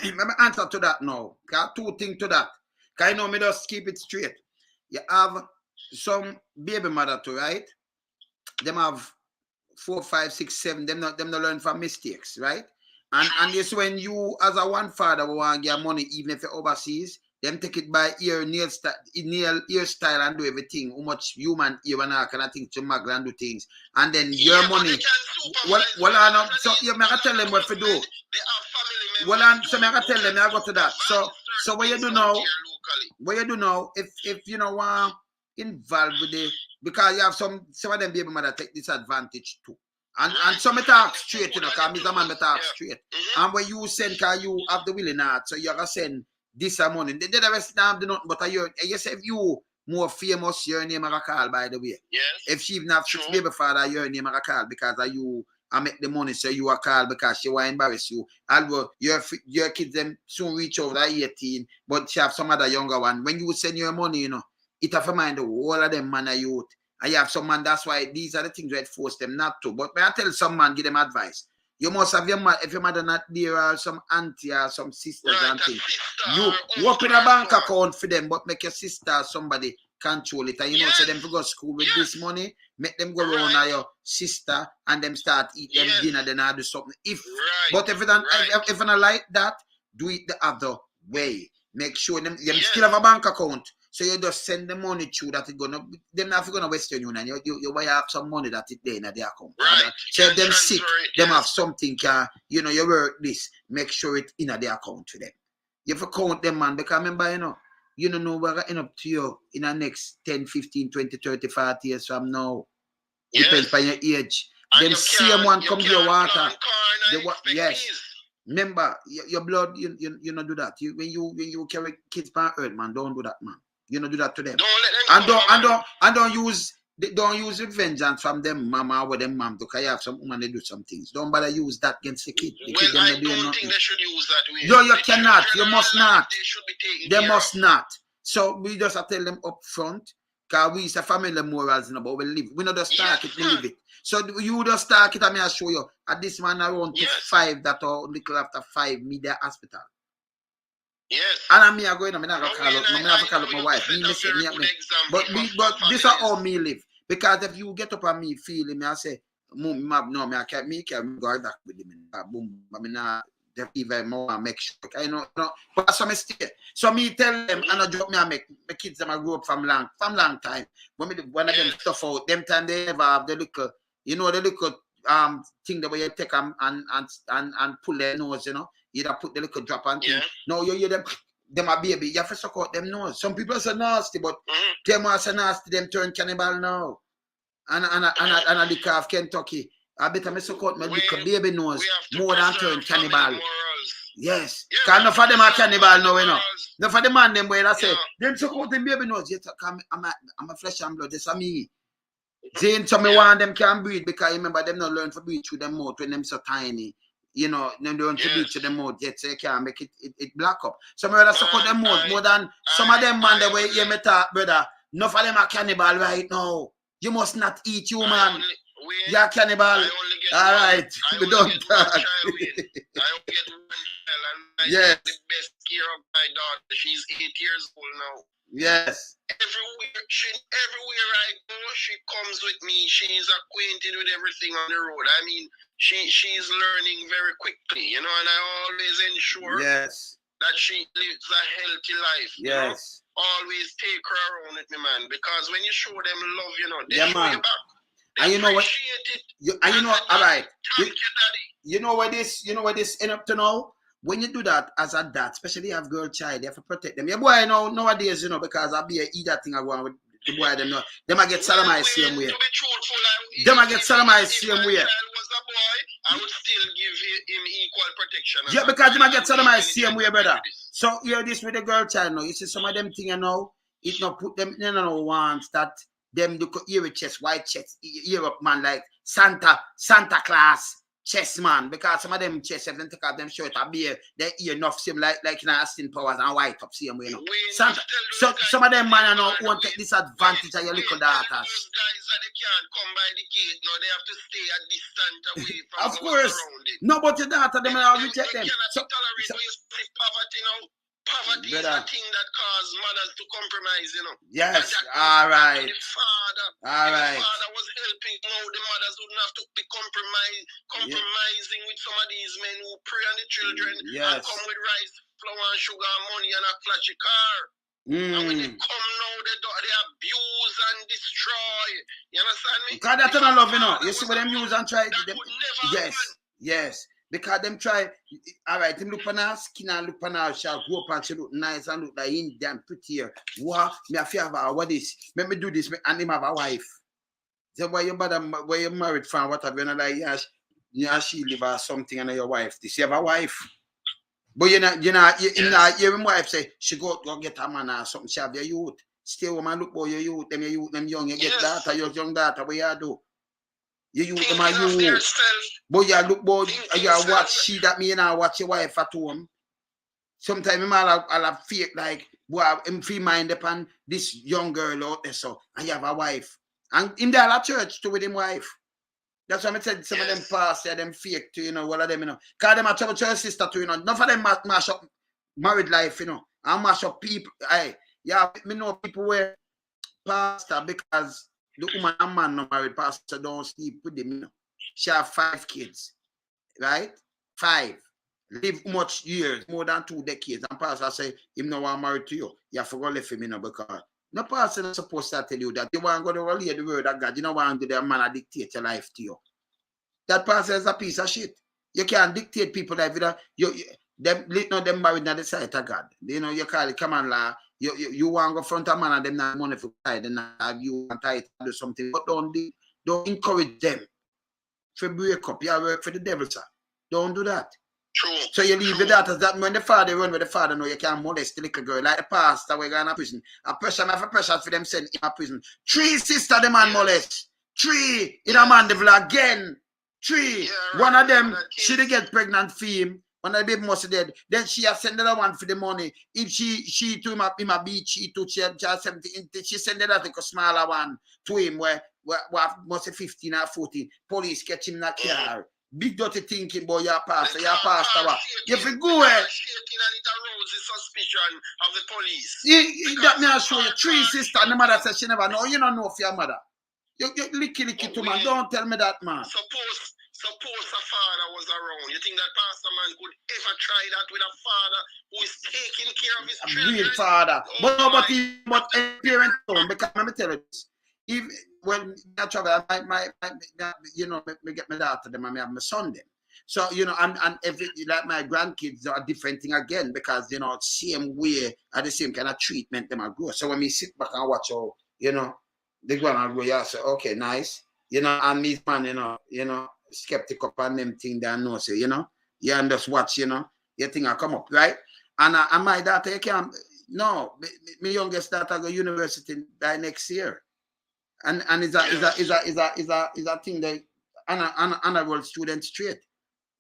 Let me answer to that now. Got two things to that. Because I know me just keep it straight. You have some baby mother too, right? Them have 4, 5, 6, 7. Them not learn from mistakes, right? And it's when you as a one father want to get money, even if you're overseas, Them take it by ear, nail style, ear style and do everything. How much human ear and all kind of things to maggle and do things. And then your money. Well, so you may tell them what to do. Well, so I tell them I go to that. So what you do now, if you know involved with it, because you have some of them baby mother take disadvantage too. And some talk straight, you know, because Mr. Man talk straight. And when you send, because you have the willing heart, so you're going to send this money. They the rest of them, but you say if you more famous, your name I call, by the way. Yes. If she even have 6 baby father, your name I call because of you. I make the money, so you are called because she will embarrass you. Although your kids them soon reach over 18, but she have some other younger one. When you send your money, you know, it have to mind the whole of them man are youth. And you have some man, that's why these are the things that force them not to. But when I tell some man, give them advice. You must have your mother, if your mother not there, or some auntie or some sisters and things. You open a bank account for them, but make your sister or somebody control it. And you know, so them to go to school with this money, make them go around to your sister and them start eat them dinner, then I do something. But if it not like that, do it the other way. Make sure them still have a bank account. So you just send the money through that it's gonna them not gonna Western Union. You might have some money that it there in their account. Right. So if them sick, them have something you know, you work this, make sure it in their account to them. You have to count them, man, because remember, you don't know where end up to you in the next 10, 15, 20, 30, 40 years from now. Depends on your age. And them same one come to your water. Yes. Peas. Remember, your blood, you not do that. When you carry kids on earth, man, don't do that, man. You not do that to them. Don't use vengeance from them mama or them mom because you have some woman they do some things. Don't bother use that against the kid. I don't think they should use that way. No, you cannot. You must not. They should be taken They care must of. not. So we just have to tell them up front because we is a family morals, but we live. We not just start it, we live it. So you just start it, I mean, I show you. At this man around to 5 that are little after 5 media hospital. Yes. And I'm going to call up my wife. But this is how me live. Because if you get up on me feeling me, I say, no, I can't go back with him. Boom, I mean, even more make sure. I know, but some mistake. So me tell them, and I drop me and make my kids them I grew up from long time. When one of them stuff out, them time they never have the little, the little thing that you take and pull their nose, you put the little drop and thing. Yeah. No, you hear them a baby, you have to suck out them nose. Some people say nasty, but them are so nasty, them turn cannibal now. And a liquor of Kentucky. I better me suck out my little baby nose more than turn cannibal. Yes. Because enough of them are cannibal now, Enough of the man them where I say, them suck out them baby nose. Yes, I'm a flesh and blood, that's me. Saying to me one them can breathe because remember them not learn to breathe through them mouth when them so tiny. Them learn to breathe through them mouth yet, so you can't make it black up. Some of them suck out them mouth more than some of them man the way you me talk, brother. Enough of them are cannibal right now. You must not eat human. You're cannibal. All right. We don't talk. I only get one child and I take the best care of my daughter. She's 8 years old now. Yes. Everywhere I go, she comes with me. She's acquainted with everything on the road. I mean, she's learning very quickly, and I always ensure that she lives a healthy life. Yes. Always take her around with me, man, because when you show them love, they show man. you back. And you know what? All right. Thank you, Daddy. You know what this end up to now? When you do that as a dad, especially have girl child, you have to protect them. Your boy nowadays, because I'll be eat that thing I go on with the boy them now. Them I get sodomized same way. To be truthful, Them I get sodomized same way. If my child was a boy, I would still give him equal protection. Yeah, because them I get sodomized same way, brother. So you this with the girl child now. You see some of them thing it not put them wants that them look ear chest, white chest, ear up man like Santa Claus. Chess man, because some of them chess, if they take off them shirt or beer, they ear enough same like Austin Powers and white up same way. So some of them man want to take disadvantage of your little daughters. Those guys that they can't come by the gate, no, they have to stay a distance away from of course. surrounding. No, but your daughter, them will reject them. They cannot tolerate when you see poverty now. poverty is a thing that causes mothers to compromise, you know. Yes, And that all goes back to right. the father. All If right. the father was helping now, the mothers wouldn't have to be compromising with some of these men who prey on the children and Yes. come with rice, flour, and sugar and money and a flashy car. And when they come now, they abuse and destroy. You understand me? Because that's If not a love, you know. father You see was what them around, use and try. that Them, would never yes, happen. yes. Because them try. All right, them look on her skin and look on her, she'll go up and she look nice and look like Indian prettier. What? Me have to have her, what this? Let me do this, and him have a wife. So why you married from whatever, you know, like, yeah, she live or something and your wife. This you have a wife. But you know, your wife say she go get a man or something, she have your youth. Stay home and look for your youth, them young, you get daughter, your young daughter, what you do? You youth them are you. But you look boy, you watch she that me, you know, watch your wife at home. Sometimes I'll have fake like, boy, I'm free mind upon this young girl out there, so I have a wife. And in there at church too with him wife. That's why I said some of them pastors, them fake too, you know, all of them, you know. Because them are trouble to your sister too, you know. None of them mash up married life, you know. And mash up people. Me know people where pastor because the woman and man no married, pastor don't sleep with them, you know. She have 5 kids, right? 5. Live much years, more than 2 decades. And pastor say, him no want married to you. You have to go left him, you know, because no pastor is supposed to tell you that. You want to go to relay the word of God. You don't want to do the man dictate your life to you. That pastor is a piece of shit. You can't dictate people life. Them married on the side of God. You know, you call it common law. You want to go front of man and them not money for side and have you want to do something. But don't encourage them to break up. You work for the devil, sir. Don't do that. True. So you leave the daughters that when the father run with the father know you can't molest the little girl. Like the pastor we're going to prison. A pressure for them send in a prison. 3 sisters the man molest. 3 in a Mandeville again. 3. Yeah, One right. of them, she did get pregnant for him. One of the baby must dead. Then she has sent the other one for the money. If she to him a beach, she to she has 17. She sent the other smaller one to him where must say 15 or 14. Police catch him in a car. Big dirty thinking boy, your pastor. What? You feel go where? Shaking and it arouses suspicion of the police. That me I show you 3 sisters and the mother says she never know. You don't know for your mother. You licky to man. Don't tell me that, man. Suppose a father was around. You think that pastor man could ever try that with a father who is taking care of his children? Real father. But parent don't, because let me tell you this. If when I travel, my you know, me get my daughter them and me have my son them. So, you know, and if it, like my grandkids are a different thing again, because you know, same way at the same kind of treatment them are grow. So when me sit back and watch how, you know, they go and go, yeah, say, okay, nice. You know, and me man, you know, skeptic up on them thing that I know, so you know, you and just watch, you know, your thing will come up, right? And my daughter, you can't, no, my youngest daughter go university by next year. And is a thing that honorable student straight.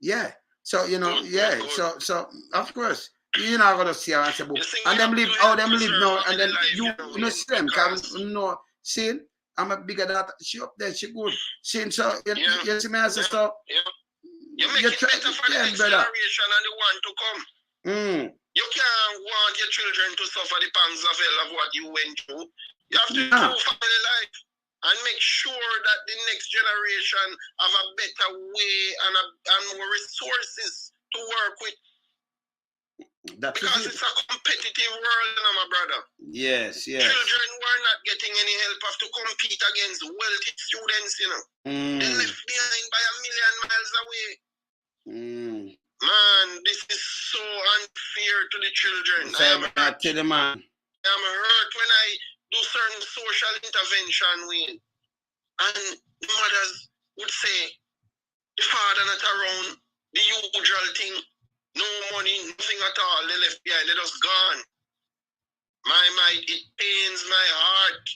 Yeah. So you know, yeah. So of course, you're not gonna see her and say, and them live how them live now, and then you know see them, cause no see, I'm a bigger daughter. She up there, she good. See, so you see me as a so. You make it better for the next generation and the one to come. You can't want your children to suffer the pangs of hell of what you went through. You have to do family life and make sure that the next generation have a better way and more resources to work with. Because it's a competitive world, you know, my brother. Yes. Children were not getting any help have to compete against wealthy students, you know. They're left behind by a million miles away. Man, this is so unfair to the children. I'm hurt when I do certain social intervention with, and the mothers would say, the father not around, the usual thing, no money, nothing at all, they left behind, they just gone. It pains my heart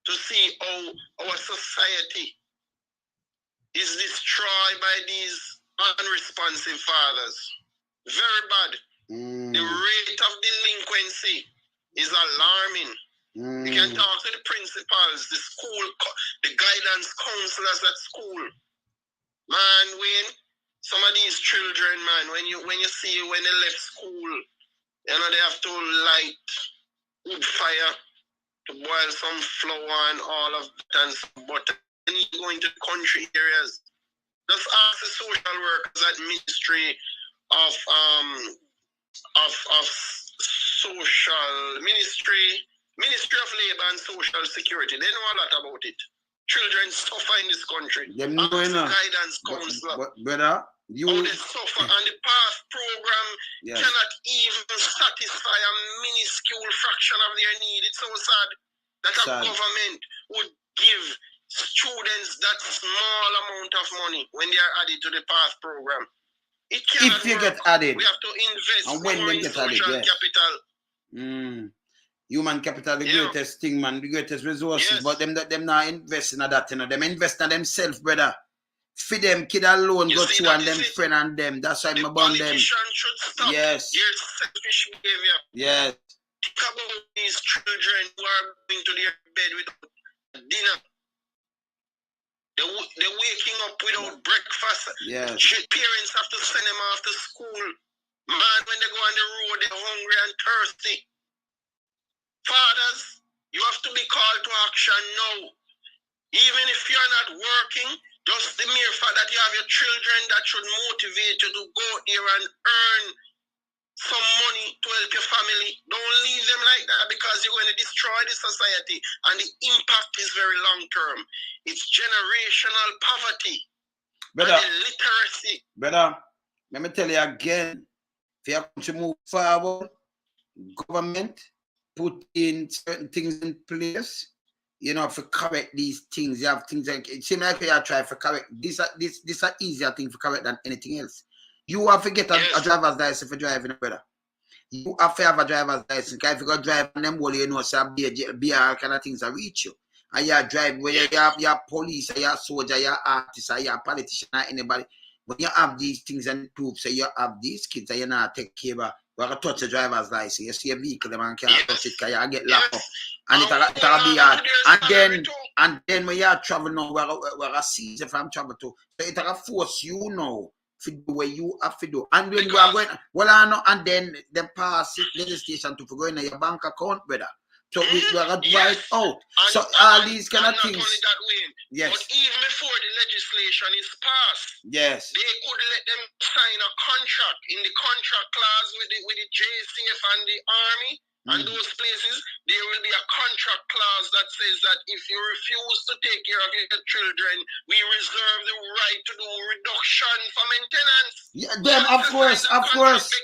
to see how our society is destroyed by these unresponsive fathers. Very bad. The rate of delinquency is alarming. You can talk to the principals, the school, the guidance counselors at school. Man, when some of these children, man, when you see when they left school, You know, they have to light wood fire to boil some flour and all of that and some butter. They need to go into country areas. Just ask the social workers at Ministry of Ministry of Labor and Social Security. They know a lot about it. Children suffer in this country. Them know enough. Guidance counselor. But brother, you how they suffer, and the PATH program yes. cannot even satisfy a minuscule fraction of their need. It's so sad that a government would give students that small amount of money when they are added to the PATH program. It cannot if you work. get added, we have to invest and when more they in get social added, yes. capital. Human capital, the greatest thing, man, the greatest resources. But them not investing in that, you know. Them invest in themselves, brother. For them, kid alone go through and them friend and them. That's why I'm about them. Politicians should stop yes. their selfish behavior. Yes. Think about these children who are going to their bed without dinner. They're waking up without breakfast. Yes. Parents have to send them off to school. Man, when they go on the road, they're hungry and thirsty. Fathers, you have to be called to action now. Even if you're not working, just the mere fact that you have your children, that should motivate you to go there and earn some money to help your family. Don't leave them like that, because you're going to destroy the society, and the impact is very long term. It's generational poverty, brother, and illiteracy. Brother, let me tell you again, if you have to move forward, government put in certain things in place, you know, to correct these things. You have things like, it seems like you are trying to correct this are easier thing to correct than anything else. You have to get a driver's license for driving, brother. You have to have a driver's license. If you go drive on them, well, you know, so be all kind of things that reach you. And you drive where you have your police, your soldier, your artist, your politician, or anybody. When you have these things and proof, so you have these kids that you not take care of, you have to touch a driver's license. You see a vehicle, the man can't touch it because you get locked up. And it'll be hard. And then when you travel now, where I see if I'm travel to, so it'll force you now to do what you have to do. And when you are going, well, I know, and then they pass legislation to go in your bank account, brother. So we are right out. So all these kind of things. Not only that way, yes. But even before the legislation is passed, yes, they could let them sign a contract in the contract clause with the JCF and the Army and those places. There will be a contract clause that says that if you refuse to take care of your children, we reserve the right to do reduction for maintenance. Yeah, them, of course. They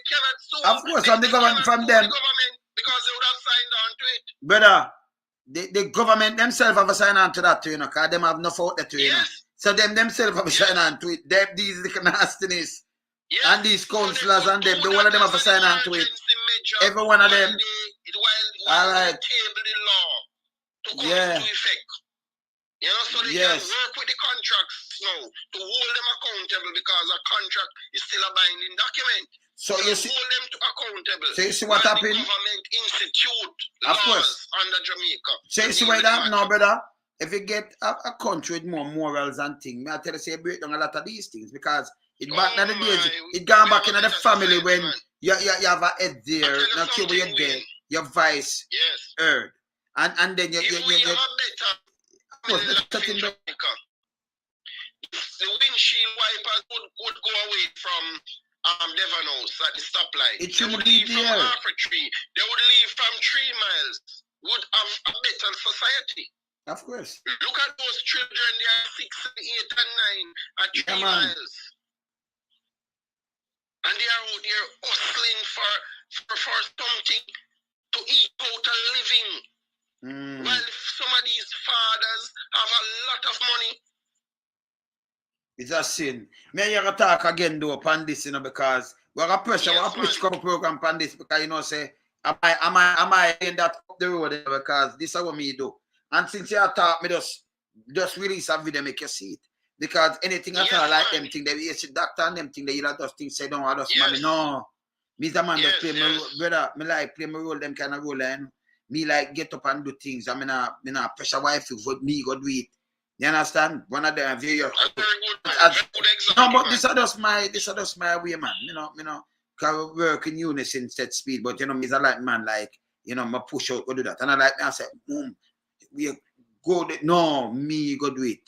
cannot sue. Of course, from the government, from them. Because they would have signed on to it. Brother, the government themselves have a sign on to that too, you know, because them have no fault that too, you know. So them themselves have a sign on to it. These nastiness and these councillors and them, the one of them have a sign on to it. Every one of them. All right. Table the law to come into effect. You know, so they can work with the contracts now to hold them accountable, because a contract is still a binding document. So you see, hold them to accountable. So you see what happened? The government institute of laws course. Under Jamaica. So you see what happened now, brother? If you get a country with more morals and things, may I tell you, say, break down a lot of these things, because it back in the days, it gone back into the family when you have a head there, not sure where you're there, your vice heard. And then you have a better the windshield wipers would go away from Devon House at the stoplight. It should leave from Harper Tree. They would leave from 3 miles. Would have a better society. Of course. Look at those children. They are 6, 8, and 9 at 3 miles. And they are out there hustling for something to eat out a living. Well, some of these fathers have a lot of money. It's a sin. May you talk again though upon this, you know, because we're a pressure, we're a push couple program upon this, because you know, say, am I in that up the road, because this is what me do. And since you talk, me just release a video, make you see it. Because anything at all like them thing, they see doctor and them thing, they just think say, no, I just money. No. Me the man just play my brother, me like play my role, them kind of role, and me like get up and do things. I mean, I pressure wife for me go do it. You understand? One of them view your no, but this is just my way, man. You know, Because we work in unison, set speed, but you know, me's a like man, like, you know, I push out, go do that. And I like me, I say, we go, no, me go do it.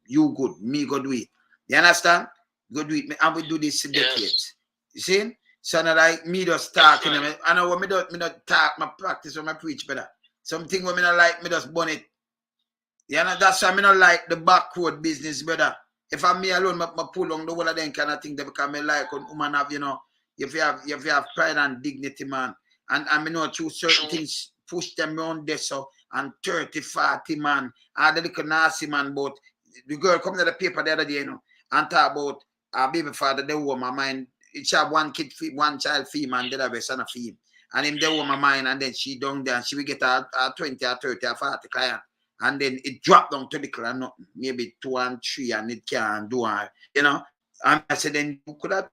You good, me go do it. You understand? Go do it. And we do this decades. You see? So not like me just talking. I know when me don't talk, my practice when I preach better. Something when me not like, me just burn it. You know, that's why I don't like the backroad business, brother. If I'm me alone, I pull on the whole of them kind of thing that become like when woman have, you know, if you have pride and dignity, man. And I know through certain things push them around there so and 30, 40 man. And the little nasty man, but the girl come to the paper the other day, you know, and talk about our baby father, they were my mind. She have one child female, and the other son of female. And him they were my mind, and then she down there and she will get a 20 or 30 or 40 client. And then it dropped down to the and nothing, maybe 2 and 3, and it can't do it, you know. And I said, then you could have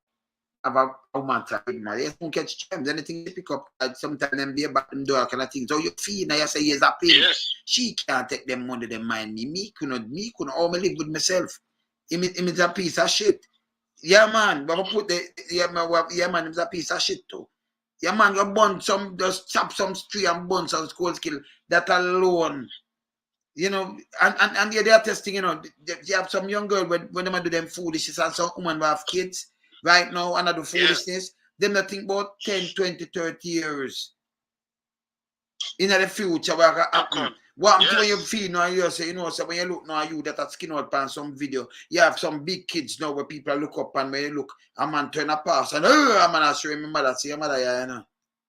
a woman to you don't catch gems, anything they pick up, sometimes them be about them door kind of thing. So you feel now you say yes, a pain. Yes. She can't take them money, they mind me. Me couldn't all me live with myself. Him is a piece of shit. Yeah, man, but put the yeah, man, he's a piece of shit too. Yeah, man, you burn some, just chop some tree and burn some school skill. That alone. You know, and they are testing, you know, they have some young girl when they do them foolishness and some women who have kids right now and I do foolishness, them not think about 10, 20, 30 years in the future what can happen. What when you feel now, you say, you know, so when you look now, you that are skin out on some video, you have some big kids now where people look up and when you look, a man turn a pass and a man has to remember that, see your mother, you know.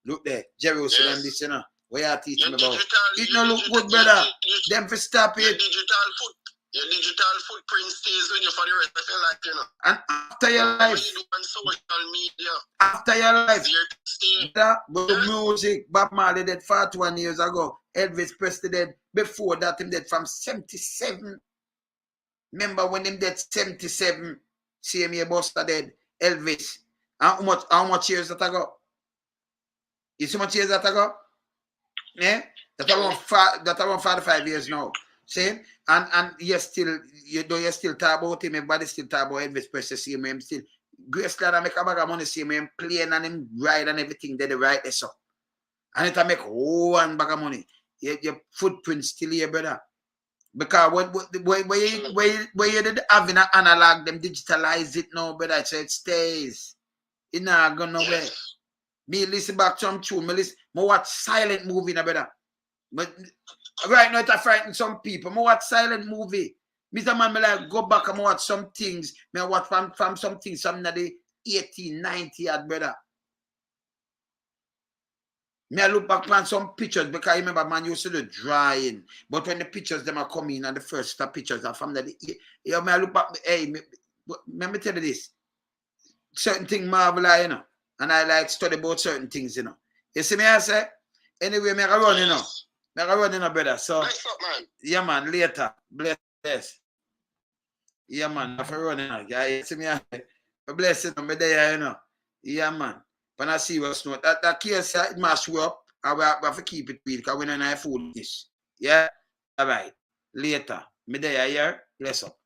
Look there, Jerusalem, this, you know. What you are teaching about? It no look good, brother. Them for stop it. Your digital footprint stays with you for the rest of your life, you know. And after your life, what you do on social media, after your life, the music, Bob Marley dead 41 years ago. Elvis Presley dead before that. Him dead from 77. Remember when him dead 77? Same year Buster dead. Elvis. How much years that ago? You see how much years that ago? Yeah, that around 45 years now. See, and you still talk about him. Everybody still talk about Elvis Presley. See him still. Grace Lada make a bag of money. See him playing and him ride and everything. They right there so. And it make one bag of money. Your footprint still here, brother. Because where you did having an analog, them digitalize it now, brother. So it stays. It not going nowhere. Me listen back to some tune. Me watch silent movie, now, brother. But right now, it's frightening some people. I watch silent movie. Mr. Man, me like go back and watch some things. Me watch from some things, some of the 18, 90 odd, brother. Me I look back on some pictures because I remember man used to do drawing. But when the pictures them are coming and the first pictures are from the me I look back, hey, let me tell you this. Certain thing marvel, you know. And I like study about certain things, you know. You see me, I say? Anyway, me I run, you know. Me I run, you know, brother. So, nice up, man. Yeah, man, later. Bless. Yeah, man, I run, you know. Yeah, you see me, I bless you, me there, you know. Yeah, man. When I see what's not, that case, it must show up. I will have to keep it real because we don't have foolish. Yeah? All right. Later. Me there, yeah? Bless up.